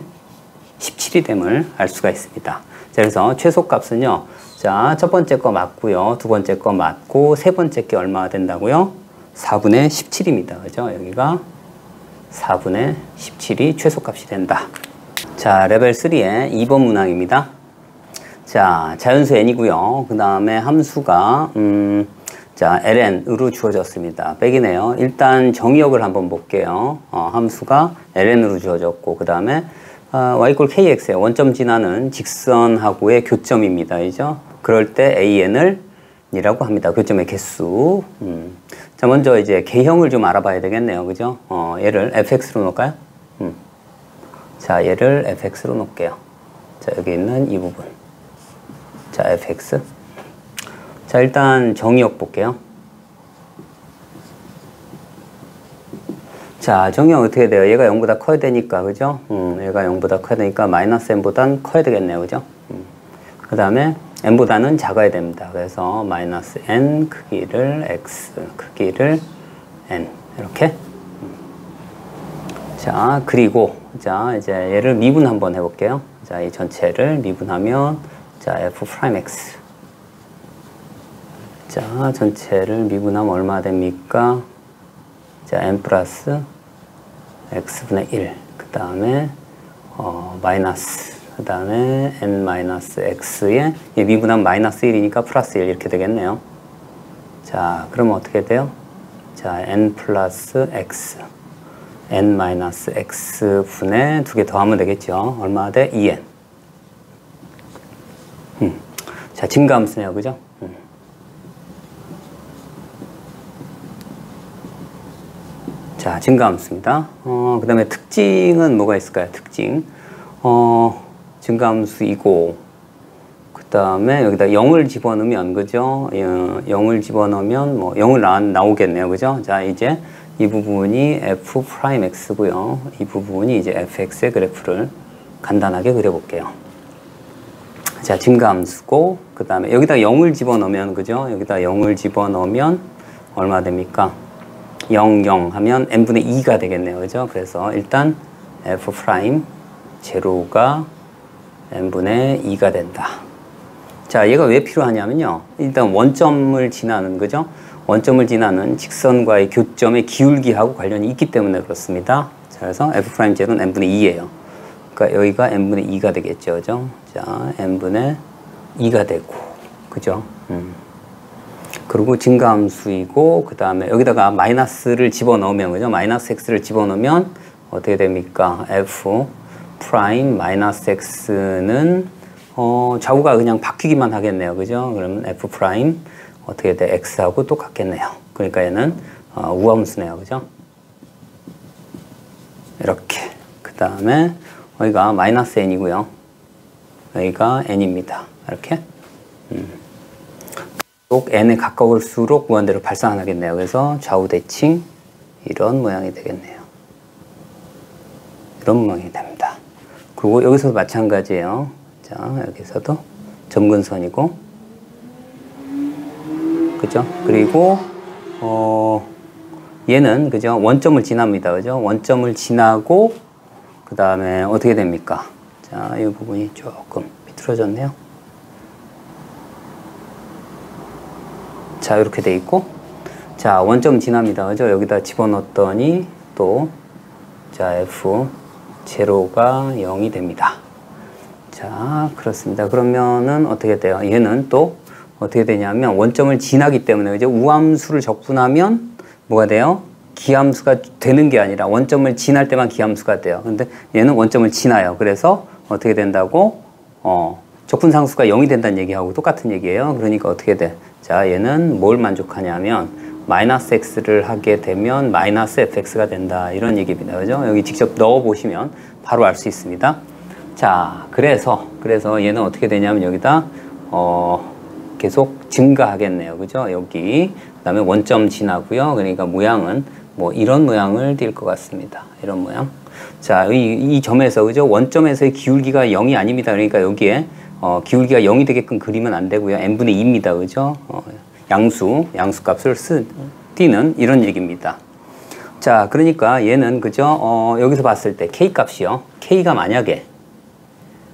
17이 됨을 알 수가 있습니다. 자, 그래서 최소값은요. 자, 첫 번째 거 맞고요. 두 번째 거 맞고 세 번째 게 얼마가 된다고요? 4분의 17입니다. 그죠? 여기가 4분의 17이 최소값이 된다. 자, 레벨 3의 2번 문항입니다. 자, 자연수 n이고요. 그 다음에 함수가 자, ln으로 주어졌습니다. 백이네요. 일단 정의역을 한번 볼게요. 함수가 ln으로 주어졌고 그 다음에 y = kx에 원점 지나는 직선하고의 교점입니다. 그죠? 그럴 때 an을 이라고 합니다. 교점의 개수. 자, 먼저 이제 개형을 좀 알아봐야 되겠네요. 그죠? 얘를 fx로 놓을까요? 자, 얘를 fx로 놓을게요. 자, 여기 있는 이 부분. 자, fx. 자, 일단 정의역 볼게요. 자, 정의역 어떻게 돼요? 얘가 0보다 커야 되니까, 그죠? 얘가 0보다 커야 되니까 마이너스 n보단 커야 되겠네요. 그죠? 그 다음에 n보다는 작아야 됩니다. 그래서 마이너스 n 크기를 x, 크기를 n 이렇게. 자, 그리고 자, 이제 얘를 미분 한번 해볼게요. 자, 이 전체를 미분하면 자, f'x. 자, 전체를 미분하면 얼마 됩니까? 자, n 플러스 x분의 1. 그 다음에 마이너스. 그 다음에 n 마이너스 x에 미분하면 마이너스 1이니까 플러스 1 이렇게 되겠네요. 자, 그러면 어떻게 돼요? 자, n 플러스 x. n 마이너스 x분의 두 개 더하면 되겠죠. 얼마 돼? 2n. 자, 증가함수네요. 그죠? 자, 증가함수입니다. 그 다음에 특징은 뭐가 있을까요? 특징. 증가함수이고, 그 다음에 여기다 0을 집어넣으면, 그죠? 0을 집어넣으면, 뭐, 0을 나오겠네요. 그죠? 자, 이제 이 부분이 f'x고요. 이 부분이 이제 fx의 그래프를 간단하게 그려볼게요. 자, 증가함수고, 그 다음에 여기다 0을 집어넣으면, 그죠? 여기다 0을 집어넣으면 얼마 됩니까? 0, 0 하면 n분의 2가 되겠네요. 그죠? 그래서 일단 f' 제로가 n분의 2가 된다. 자, 얘가 왜 필요하냐면요. 일단 원점을 지나는, 그죠? 원점을 지나는 직선과의 교점의 기울기하고 관련이 있기 때문에 그렇습니다. 자, 그래서 f' 제로는 n분의 2예요. 그러니까 여기가 n분의 2가 되겠죠. 그죠? 자, n분의 2가 되고, 그죠? 그리고 증가함수이고, 그 다음에 여기다가 마이너스를 집어넣으면, 그죠? 마이너스 x를 집어넣으면 어떻게 됩니까? f' 마이너스 x는 좌우가 그냥 바뀌기만 하겠네요. 그죠? 그러면 f 프라임 어떻게 돼? x하고 똑같겠네요. 그러니까 얘는 우함수네요. 그죠? 이렇게. 그 다음에 여기가 마이너스 n이고요. 여기가 n입니다. 이렇게. 꼭 n에 가까울수록 무한대로 발산하겠네요. 그래서 좌우 대칭 이런 모양이 되겠네요. 이런 모양이 됩니다. 그리고 여기서도 마찬가지예요. 자, 여기서도 점근선이고, 그죠? 그리고 얘는 그죠? 원점을 지납니다. 그죠? 원점을 지나고 그 다음에 어떻게 됩니까? 자, 이 부분이 조금 비틀어졌네요. 자, 이렇게 돼 있고, 자, 원점 지납니다. 그죠? 여기다 집어넣었더니 또, 자, f 제로가 0이 됩니다. 자, 그렇습니다. 그러면은 어떻게 돼요? 얘는 또 어떻게 되냐면 원점을 지나기 때문에 이제 우함수를 적분하면 뭐가 돼요? 기함수가 되는 게 아니라 원점을 지날 때만 기함수가 돼요. 근데 얘는 원점을 지나요. 그래서 어떻게 된다고? 적분상수가 0이 된다는 얘기하고 똑같은 얘기예요. 그러니까 어떻게 돼? 자, 얘는 뭘 만족하냐면 마이너스 x를 하게 되면 마이너스 fx가 된다. 이런 얘기입니다. 그죠? 여기 직접 넣어 보시면 바로 알 수 있습니다. 자, 그래서 얘는 어떻게 되냐면 여기다 계속 증가하겠네요. 그죠? 여기 그다음에 원점 지나고요. 그러니까 모양은 뭐 이런 모양을 띌 것 같습니다. 이런 모양. 자, 이 점에서 그죠? 원점에서의 기울기가 0이 아닙니다. 그러니까 여기에 기울기가 0이 되게끔 그리면 안 되고요. n분의 2입니다. 그죠? 양수 값을 띄는 이런 얘기입니다. 자, 그러니까 얘는 그죠? 여기서 봤을 때 k 값이요. k가 만약에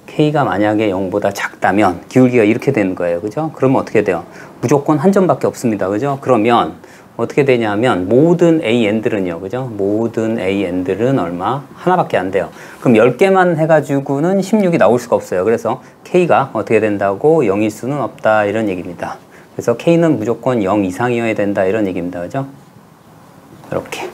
0보다 작다면 기울기가 이렇게 되는 거예요. 그죠? 그러면 어떻게 돼요? 무조건 한 점밖에 없습니다. 그죠? 그러면 어떻게 되냐면 모든 AN들은요. 그죠? 모든 AN들은 얼마? 하나밖에 안 돼요. 그럼 10개만 해가지고는 16이 나올 수가 없어요. 그래서 K가 어떻게 된다고 0일 수는 없다. 이런 얘기입니다. 그래서 K는 무조건 0 이상이어야 된다. 이런 얘기입니다. 그죠? 이렇게.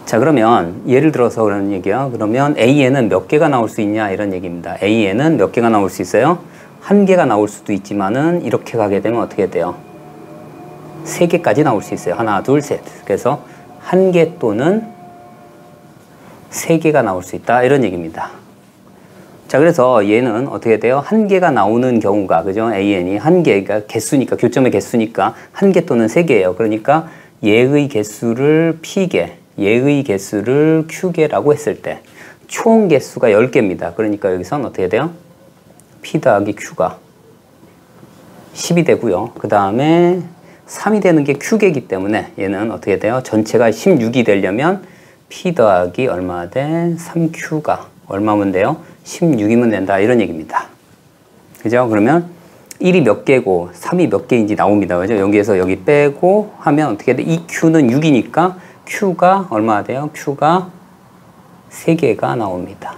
자, 그러면 예를 들어서 그런 얘기요. 그러면 AN은 몇 개가 나올 수 있냐? 이런 얘기입니다. AN은 몇 개가 나올 수 있어요? 한 개가 나올 수도 있지만은 이렇게 가게 되면 어떻게 돼요? 3개까지 나올 수 있어요. 하나, 둘, 셋. 그래서 1개 또는 3개가 나올 수 있다. 이런 얘기입니다. 자, 그래서 얘는 어떻게 돼요? 1개가 나오는 경우가, 그죠? AN이 1개가 개수니까, 교점의 개수니까 1개 또는 3개예요. 그러니까 얘의 개수를 P개, 얘의 개수를 Q개라고 했을 때 총 개수가 10개입니다. 그러니까 여기선 어떻게 돼요? P 더하기 Q가 10이 되고요. 그 다음에 3이 되는 게 Q개이기 때문에 얘는 어떻게 돼요? 전체가 16이 되려면 P 더하기 얼마 돼? 3Q가 얼마면 돼요? 16이면 된다. 이런 얘기입니다. 그죠? 그러면 1이 몇 개고 3이 몇 개인지 나옵니다. 그죠? 여기에서 여기 빼고 하면 어떻게 돼? 이 Q는 6이니까 Q가 얼마 돼요? Q가 3개가 나옵니다.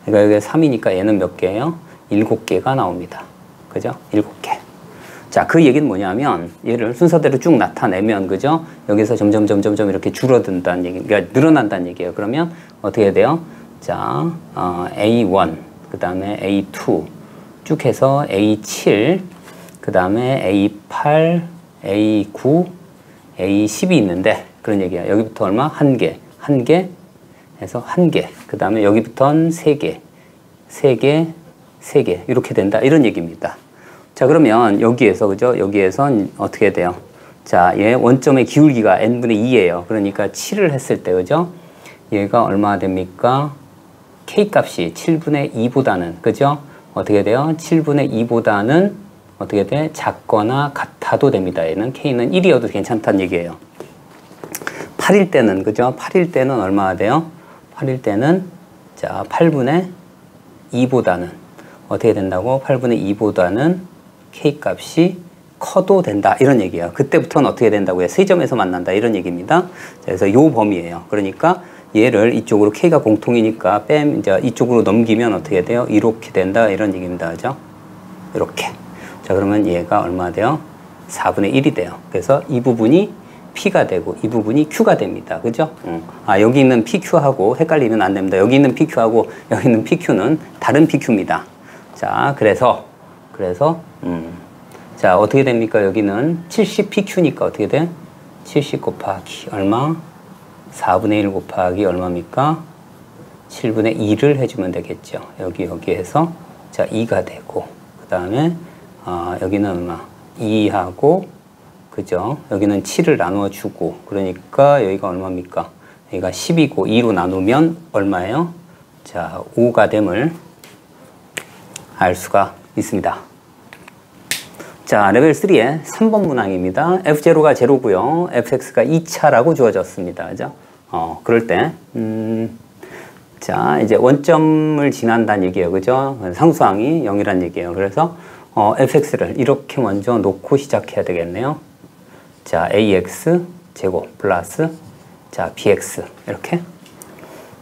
그러니까 여기 3이니까 얘는 몇 개예요? 7개가 나옵니다. 그죠? 7개. 자, 그 얘기는 뭐냐면 얘를 순서대로 쭉 나타내면 그죠? 여기서 점점 이렇게 줄어든다는 얘기, 그러니까 늘어난다는 얘기예요. 그러면 어떻게 돼요? 자, A1, 그 다음에 A2 쭉 해서 A7, 그 다음에 A8, A9, A10이 있는데 그런 얘기야. 여기부터 얼마? 1개, 1개 해서 1개. 그 다음에 여기부터는 3개, 3개, 3개 이렇게 된다. 이런 얘기입니다. 자, 그러면 여기에서 그죠? 여기에선 어떻게 돼요? 자, 얘 원점의 기울기가 n분의 2예요. 그러니까 7을 했을 때 그죠? 얘가 얼마 됩니까? k 값이 7분의 2보다는 그죠? 어떻게 돼요? 7분의 2보다는 어떻게 돼? 작거나 같아도 됩니다. 얘는 k는 1이어도 괜찮다는 얘기예요. 8일 때는 그죠? 8일 때는 얼마가 돼요? 8일 때는 자, 8분의 2보다는 어떻게 된다고? 8분의 2보다는 K값이 커도 된다. 이런 얘기예요. 그때부터는 어떻게 된다고요? 세점에서 만난다. 이런 얘기입니다. 그래서 요 범위예요. 그러니까 얘를 이쪽으로 K가 공통이니까 이제 이쪽으로 넘기면 어떻게 돼요? 이렇게 된다. 이런 얘기입니다. 그죠? 이렇게. 자, 그러면 얘가 얼마 돼요? 4분의 1이 돼요. 그래서 이 부분이 P가 되고 이 부분이 Q가 됩니다. 그죠? 아, 여기 있는 PQ하고 헷갈리면 안 됩니다. 여기 있는 PQ하고 여기 있는 PQ는 다른 PQ입니다. 자, 그래서 자, 어떻게 됩니까? 여기는 70pq니까 어떻게 돼? 70 곱하기 얼마? 4분의 1 곱하기 얼마입니까? 7분의 2를 해주면 되겠죠. 여기에서 자 2가 되고 그 다음에 여기는 얼마? 2하고 그죠? 여기는 7을 나누어주고 그러니까 여기가 얼마입니까? 여기가 10이고 2로 나누면 얼마예요? 자 5가 됨을 알 수가 있습니다. 자 레벨 3의 3번 문항입니다. F0가 0고요. fx가 2차라고 주어졌습니다. 그죠? 그럴 때 자 이제 원점을 지난다는 얘기예요. 그죠? 상수항이 0이란 얘기예요. 그래서 fx를 이렇게 먼저 놓고 시작해야 되겠네요. 자 ax 제곱 플러스 자 bx 이렇게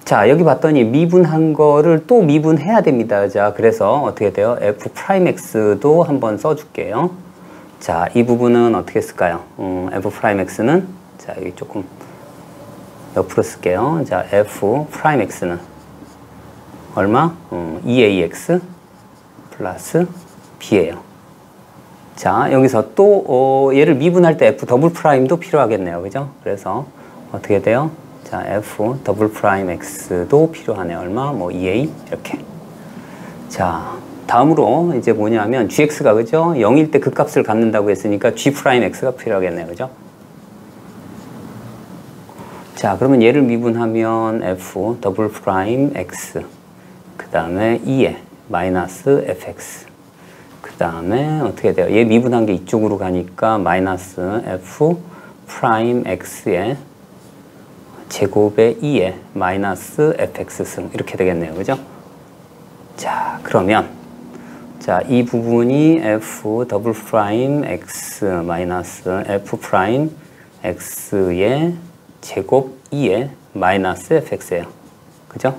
자 여기 봤더니 미분한 거를 또 미분해야 됩니다. 자 그래서 어떻게 돼요? f'x도 한번 써줄게요. 자 이 부분은 어떻게 쓸까요? f'x는 자 여기 조금 옆으로 쓸게요. 자 f'x는 얼마? 2ax 플러스 b예요. 자 여기서 또 얘를 미분할 때 f 더블 프라임도 필요하겠네요. 그죠? 그래서 어떻게 돼요? 자 f 더블 프라임 x도 필요하네요. 얼마? 뭐 2a 이렇게. 자 다음으로 이제 뭐냐면 gx가 그죠? 0일 때 그 값을 갖는다고 했으니까 g 프라임 x가 필요하겠네요. 그죠? 자 그러면 얘를 미분하면 f 더블 프라임 x 그 다음에 2에 마이너스 fx 그 다음에 어떻게 돼요? 얘 미분한 게 이쪽으로 가니까 마이너스 f 프라임 x에 제곱에 2에 마이너스 fx 승 이렇게 되겠네요. 그죠? 자 그러면 자 이 부분이 f 더블 프라임 x 마이너스 f 프라임 x의 제곱 2에 마이너스 fx예요. 그죠?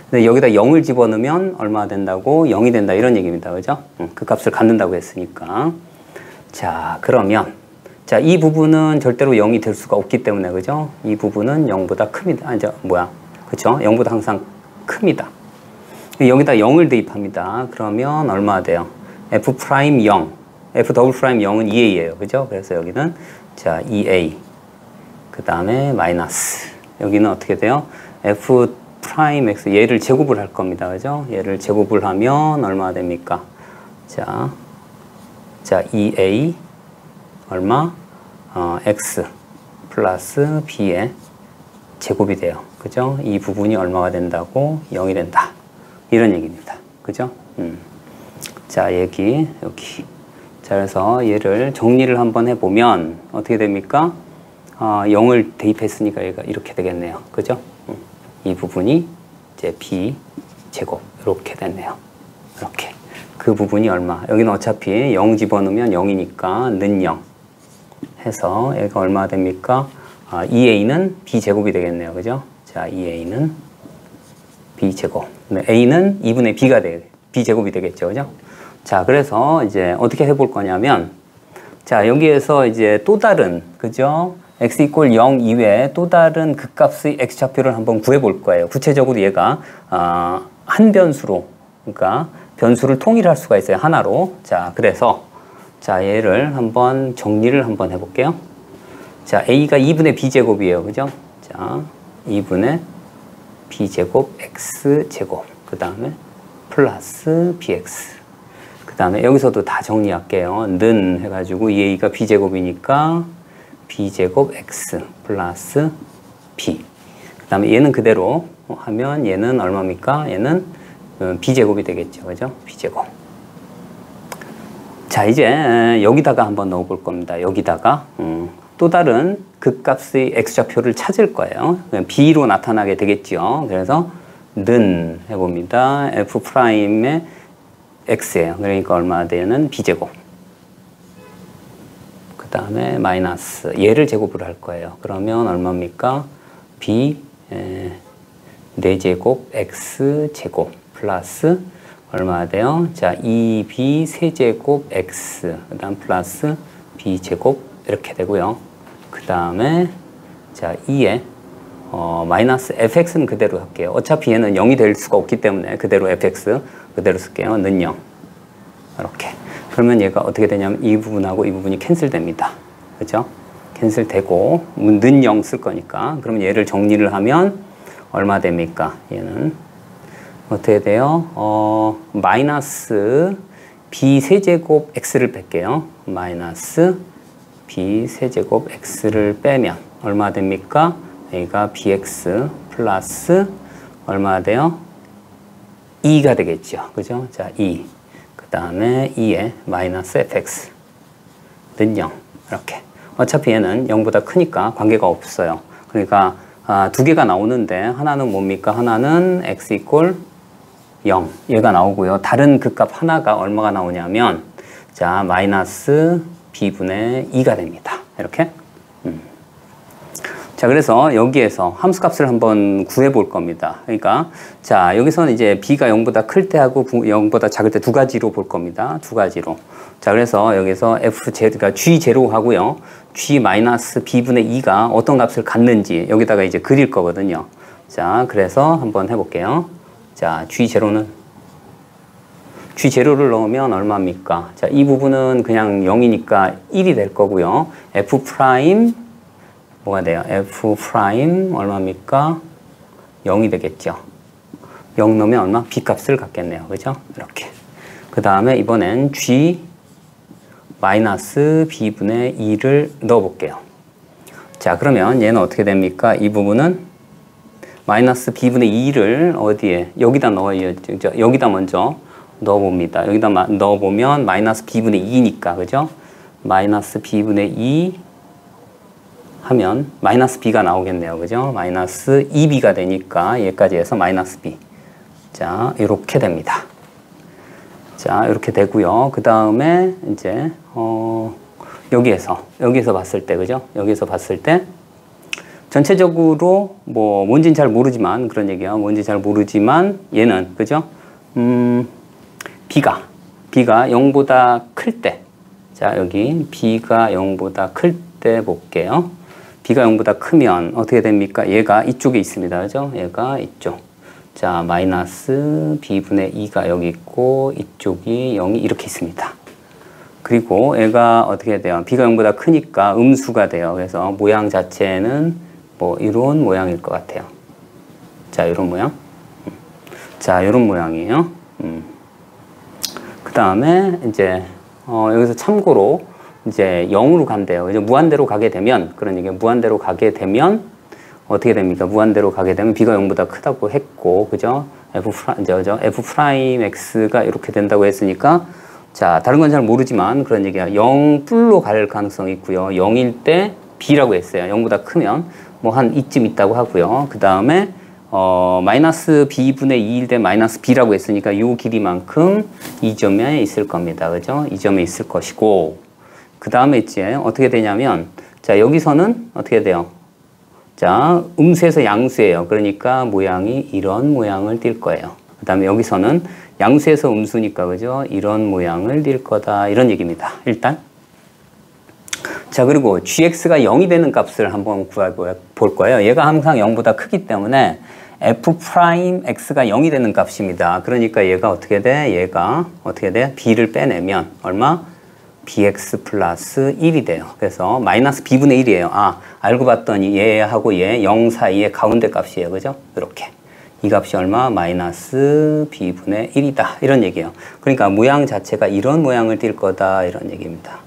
근데 여기다 0을 집어넣으면 얼마 된다고? 0이 된다 이런 얘기입니다. 그죠? 그 값을 갖는다고 했으니까. 자 그러면 자 이 부분은 절대로 0이 될 수가 없기 때문에 그죠? 이 부분은 0보다 큽니다. 그죠? 0보다 항상 큽니다. 여기다 0을 대입합니다. 그러면 얼마 돼요? f 프라임 0 f 더블 프라임 0은 2a예요. 그죠? 그래서 여기는 자 2a 그 다음에 마이너스 여기는 어떻게 돼요? f 프라임 x 얘를 제곱을 할 겁니다. 그죠? 얘를 제곱을 하면 얼마 됩니까? 자 2a 얼마? x 플러스 b의 제곱이 돼요. 그죠? 이 부분이 얼마가 된다고? 0이 된다. 이런 얘기입니다. 그죠? 자, 여기. 자, 그래서 얘를 정리를 한번 해보면 어떻게 됩니까? 0을 대입했으니까 얘가 이렇게 되겠네요. 그죠? 이 부분이 이제 b 제곱 이렇게 됐네요. 이렇게. 그 부분이 얼마? 여기는 어차피 0 집어넣으면 0이니까 는 0 해서 얘가 얼마 됩니까? 2a는 b제곱이 되겠네요. 그죠? 자, 2a는 b제곱. a는 2분의 b제곱이 되겠죠. 그죠? 자, 그래서 이제 어떻게 해볼 거냐면 자, 여기에서 이제 또 다른 그죠? x 이퀄 0 이외에 또 다른 극값의 x좌표를 한번 구해볼 거예요. 구체적으로 얘가 한 변수로 그러니까 변수를 통일할 수가 있어요. 하나로. 자, 그래서 자, 얘를 한번 정리를 한번 해볼게요. 자, a가 2분의 b제곱이에요. 그죠? 자, 2분의 b제곱 x제곱 그 다음에 플러스 bx 그 다음에 여기서도 다 정리할게요. 는 해가지고 2a가 b제곱이니까 b제곱 x 플러스 b 그 다음에 얘는 그대로 하면 얘는 얼마입니까? 얘는 b제곱이 되겠죠. 그죠? b제곱. 자, 이제 여기다가 한번 넣어 볼 겁니다. 여기다가 또 다른 극값의 x좌표를 찾을 거예요. b로 나타나게 되겠죠. 그래서 는 해봅니다. f 프라임의 x예요. 그러니까 얼마 되는 b제곱. 그 다음에 마이너스 얘를 제곱을 할 거예요. 그러면 얼마입니까? b 4제곱 x제곱 플러스 얼마 돼요? 자, 2b 세제곱 x 그 다음 플러스 b제곱 이렇게 되고요. 그 다음에 자 2에 마이너스 fx는 그대로 할게요. 어차피 얘는 0이 될 수가 없기 때문에 그대로 fx 그대로 쓸게요. 는 0. 이렇게. 그러면 얘가 어떻게 되냐면 이 부분하고 이 부분이 캔슬됩니다. 그죠? 캔슬되고 는 0 쓸 거니까. 그러면 얘를 정리를 하면 얼마 됩니까? 얘는 어떻게 돼요? 마이너스 b세제곱 x를 뺄게요. 마이너스 b세제곱 x를 빼면 얼마 됩니까? 여기가 bx 플러스 얼마 돼요? 2가 되겠죠. 그죠? 자, 2. 그 다음에 2에 마이너스 fx 는 0. 이렇게. 어차피 얘는 0보다 크니까 관계가 없어요. 그러니까 두 개가 나오는데 하나는 뭡니까? 하나는 x 이퀄 0. 얘가 나오고요. 다른 극값 하나가 얼마가 나오냐면 자, 마이너스 b분의 2가 됩니다. 이렇게. 자, 그래서 여기에서 함수값을 한번 구해 볼 겁니다. 그러니까 자, 여기서는 이제 b가 0보다 클 때 하고 0보다 작을 때 두 가지로 볼 겁니다. 두 가지로. 자, 그래서 여기서 그러니까 g0 하고요. g-b분의 2가 어떤 값을 갖는지 여기다가 이제 그릴 거거든요. 자, 그래서 한번 해볼게요. 자, g0를 넣으면 얼마입니까? 자, 이 부분은 그냥 0이니까 1이 될 거고요. f' 뭐가 돼요? f' 얼마입니까? 0이 되겠죠. 0 넣으면 얼마? b 값을 갖겠네요. 그죠? 이렇게. 그 다음에 이번엔 g 마이너스 b분의 2를 넣어 볼게요. 자, 그러면 얘는 어떻게 됩니까? 이 부분은 마이너스 b분의 2를 어디에? 여기다 넣어요. 여기다 먼저 넣어 봅니다. 여기다 넣어 보면 마이너스 b분의 2니까, 그죠? 마이너스 b분의 2 하면 마이너스 b가 나오겠네요. 그죠? 마이너스 2b가 되니까 얘까지 해서 마이너스 b. 자, 이렇게 됩니다. 자, 이렇게 되고요. 그 다음에 이제 여기에서 봤을 때, 그죠? 여기에서 봤을 때 전체적으로 뭐 뭔지는 잘 모르지만 그런 얘기야. 뭔지 잘 모르지만 얘는 그죠? b가 0보다 클 때, 자, 여기 b가 0보다 클 때 볼게요. b가 0보다 크면 어떻게 됩니까? 얘가 이쪽에 있습니다. 그죠? 얘가 이쪽. 자, 마이너스 b분의 2가 여기 있고 이쪽이 0이 이렇게 있습니다. 그리고 얘가 어떻게 돼요? b가 0보다 크니까 음수가 돼요. 그래서 모양 자체는 뭐 이런 모양일 것 같아요. 자, 이런 모양. 자, 이런 모양이에요. 그 다음에 이제 여기서 참고로 이제 0으로 간대요. 이제 무한대로 가게 되면, 그런 얘기예요. 무한대로 가게 되면 어떻게 됩니까? 무한대로 가게 되면 b가 0보다 크다고 했고, 그죠? f'x가 이렇게 된다고 했으니까, 자, 다른 건 잘 모르지만 그런 얘기야. 0뿔로 갈 가능성이 있고요. 0일 때 b라고 했어요. 0보다 크면 뭐 한 이쯤 있다고 하고요. 그 다음에 마이너스 b분의 2일 때 마이너스 b라고 했으니까 이 길이만큼 이 점에 있을 겁니다. 그죠? 이 점에 있을 것이고, 그 다음에 이제 어떻게 되냐면, 자, 여기서는 어떻게 돼요? 자, 음수에서 양수예요. 그러니까 모양이 이런 모양을 띌 거예요. 그 다음에 여기서는 양수에서 음수니까, 그죠? 이런 모양을 띌 거다. 이런 얘기입니다. 일단. 자, 그리고 gx가 0이 되는 값을 한번 구해볼 거예요. 얘가 항상 0보다 크기 때문에 f'x가 0이 되는 값입니다. 그러니까 얘가 어떻게 돼? 얘가 어떻게 돼? b를 빼내면 얼마? bx 플러스 1이 돼요. 그래서 마이너스 b분의 1이에요. 아, 알고 봤더니 얘하고 얘 0 사이의 가운데 값이에요. 그죠? 이렇게. 이 값이 얼마? 마이너스 b분의 1이다. 이런 얘기예요. 그러니까 모양 자체가 이런 모양을 띌 거다. 이런 얘기입니다.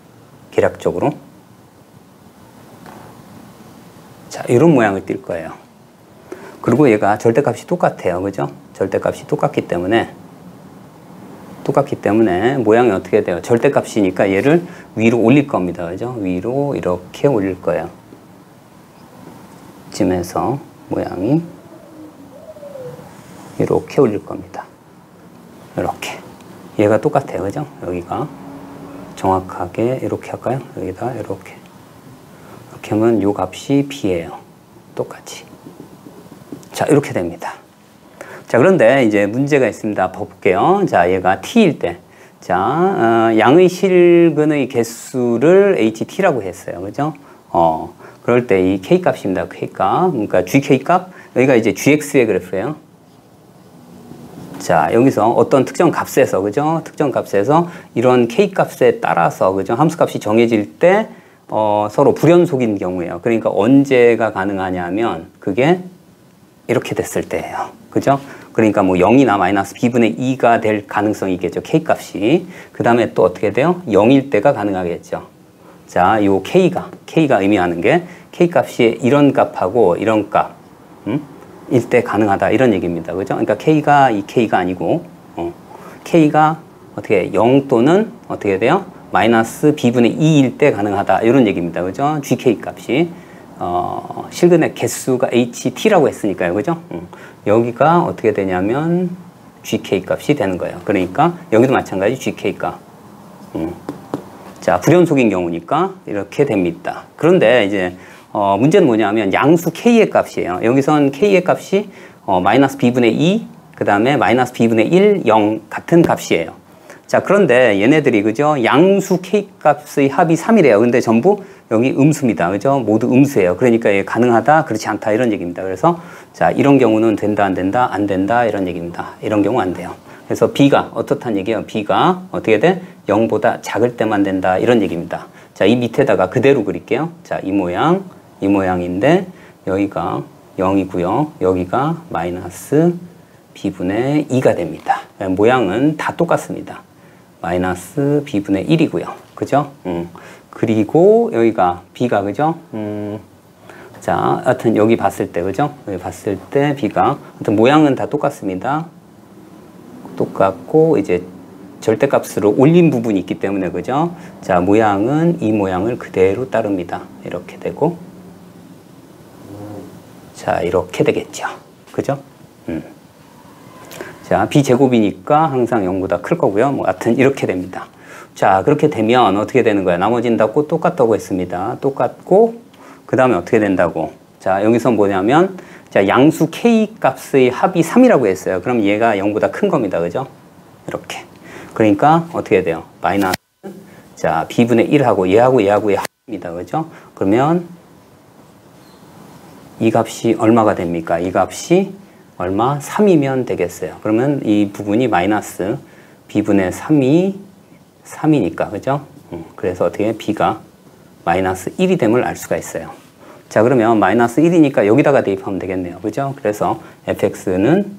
계략적으로. 자, 이런 모양을 띌 거예요. 그리고 얘가 절대값이 똑같아요. 그죠? 절대값이 똑같기 때문에 모양이 어떻게 돼요? 절대값이니까 얘를 위로 올릴 겁니다. 그죠? 위로 이렇게 올릴 거예요. 쯤에서 모양이 이렇게 올릴 겁니다. 이렇게. 얘가 똑같아요. 그죠? 여기가 정확하게 이렇게 할까요? 여기다 이렇게. 이렇게 하면 요 값이 b예요. 똑같이. 자, 이렇게 됩니다. 자, 그런데 이제 문제가 있습니다. 볼게요. 자, 얘가 t일 때. 자, 양의 실근의 개수를 ht라고 했어요. 그죠? 그럴 때 이 k 값입니다. k 값. 그러니까 gk 값. 여기가 이제 gx의 그래프예요. 자, 여기서 어떤 특정 값에서, 그죠? 특정 값에서 이런 k 값에 따라서, 그죠? 함수 값이 정해질 때, 서로 불연속인 경우예요. 그러니까 언제가 가능하냐면, 그게 이렇게 됐을 때예요. 그죠? 그러니까 뭐 0이나 마이너스 b분의 2가 될 가능성이 있겠죠. k 값이. 그 다음에 또 어떻게 돼요? 0일 때가 가능하겠죠. 자, 요 k가 의미하는 게 k 값이 이런 값하고 이런 값, 일 때 가능하다 이런 얘기입니다. 그죠? 그러니까 k가 이 k가 아니고 k가 어떻게 0 또는 어떻게 돼요? 마이너스 b분의 2일 때 가능하다 이런 얘기입니다. 그죠? gk 값이 실근의 개수가 ht라고 했으니까요. 그죠? 여기가 어떻게 되냐면 gk 값이 되는 거예요. 그러니까 여기도 마찬가지 gk 값. 자, 불연속인 경우니까 이렇게 됩니다. 그런데 이제 문제는 뭐냐면 양수 k의 값이에요. 여기선 k의 값이 마이너스 b분의 2, 그 다음에 마이너스 b분의 1, 0 같은 값이에요. 자, 그런데 얘네들이 그죠? 양수 k 값의 합이 3이래요. 근데 전부 여기 음수입니다. 그죠? 모두 음수예요. 그러니까 이게 가능하다, 그렇지 않다 이런 얘기입니다. 그래서 자, 이런 경우는 된다, 안 된다, 안 된다 이런 얘기입니다. 이런 경우 안 돼요. 그래서 b가 어떻다는 얘기예요? b가 어떻게 돼? 0보다 작을 때만 된다 이런 얘기입니다. 자, 이 밑에다가 그대로 그릴게요. 자, 이 모양인데 여기가 0이고요. 여기가 마이너스 b분의 2가 됩니다. 모양은 다 똑같습니다. 마이너스 b분의 1이고요. 그죠? 그리고 여기가 b가 그죠? 자, 하여튼 여기 봤을 때 그죠? 여기 봤을 때 b가 하여튼 모양은 다 똑같습니다. 똑같고 이제 절대값으로 올린 부분이 있기 때문에 그죠? 자, 모양은 이 모양을 그대로 따릅니다. 이렇게 되고 자, 이렇게 되겠죠. 그죠? 자, b제곱이니까 항상 0보다 클 거고요. 뭐 하여튼 이렇게 됩니다. 자, 그렇게 되면 어떻게 되는 거야? 나머지는 다 똑같다고 했습니다. 똑같고 그 다음에 어떻게 된다고? 자, 여기서 뭐냐면 자, 양수 k 값의 합이 3이라고 했어요. 그럼 얘가 0보다 큰 겁니다. 그죠? 이렇게. 그러니까 어떻게 돼요? 마이너스 자, b분의 1하고 얘하고 얘하고의 합입니다. 그죠? 그러면 이 값이 얼마가 됩니까? 이 값이 얼마? 3이면 되겠어요. 그러면 이 부분이 마이너스 b분의 3이니까 그죠? 그래서 어떻게 b가 마이너스 1이 됨을 알 수가 있어요. 자, 그러면 마이너스 1이니까 여기다가 대입하면 되겠네요. 그죠? 그래서 fx는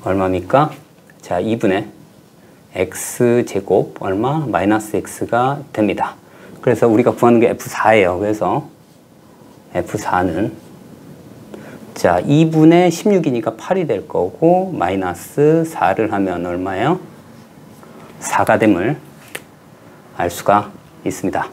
얼마입니까? 자, 2분의 x제곱 얼마? 마이너스 x가 됩니다. 그래서 우리가 구하는 게 f4예요. 그래서 f4는 자, 2분의 16이니까 8이 될 거고 마이너스 4를 하면 얼마예요? 4가 됨을 알 수가 있습니다.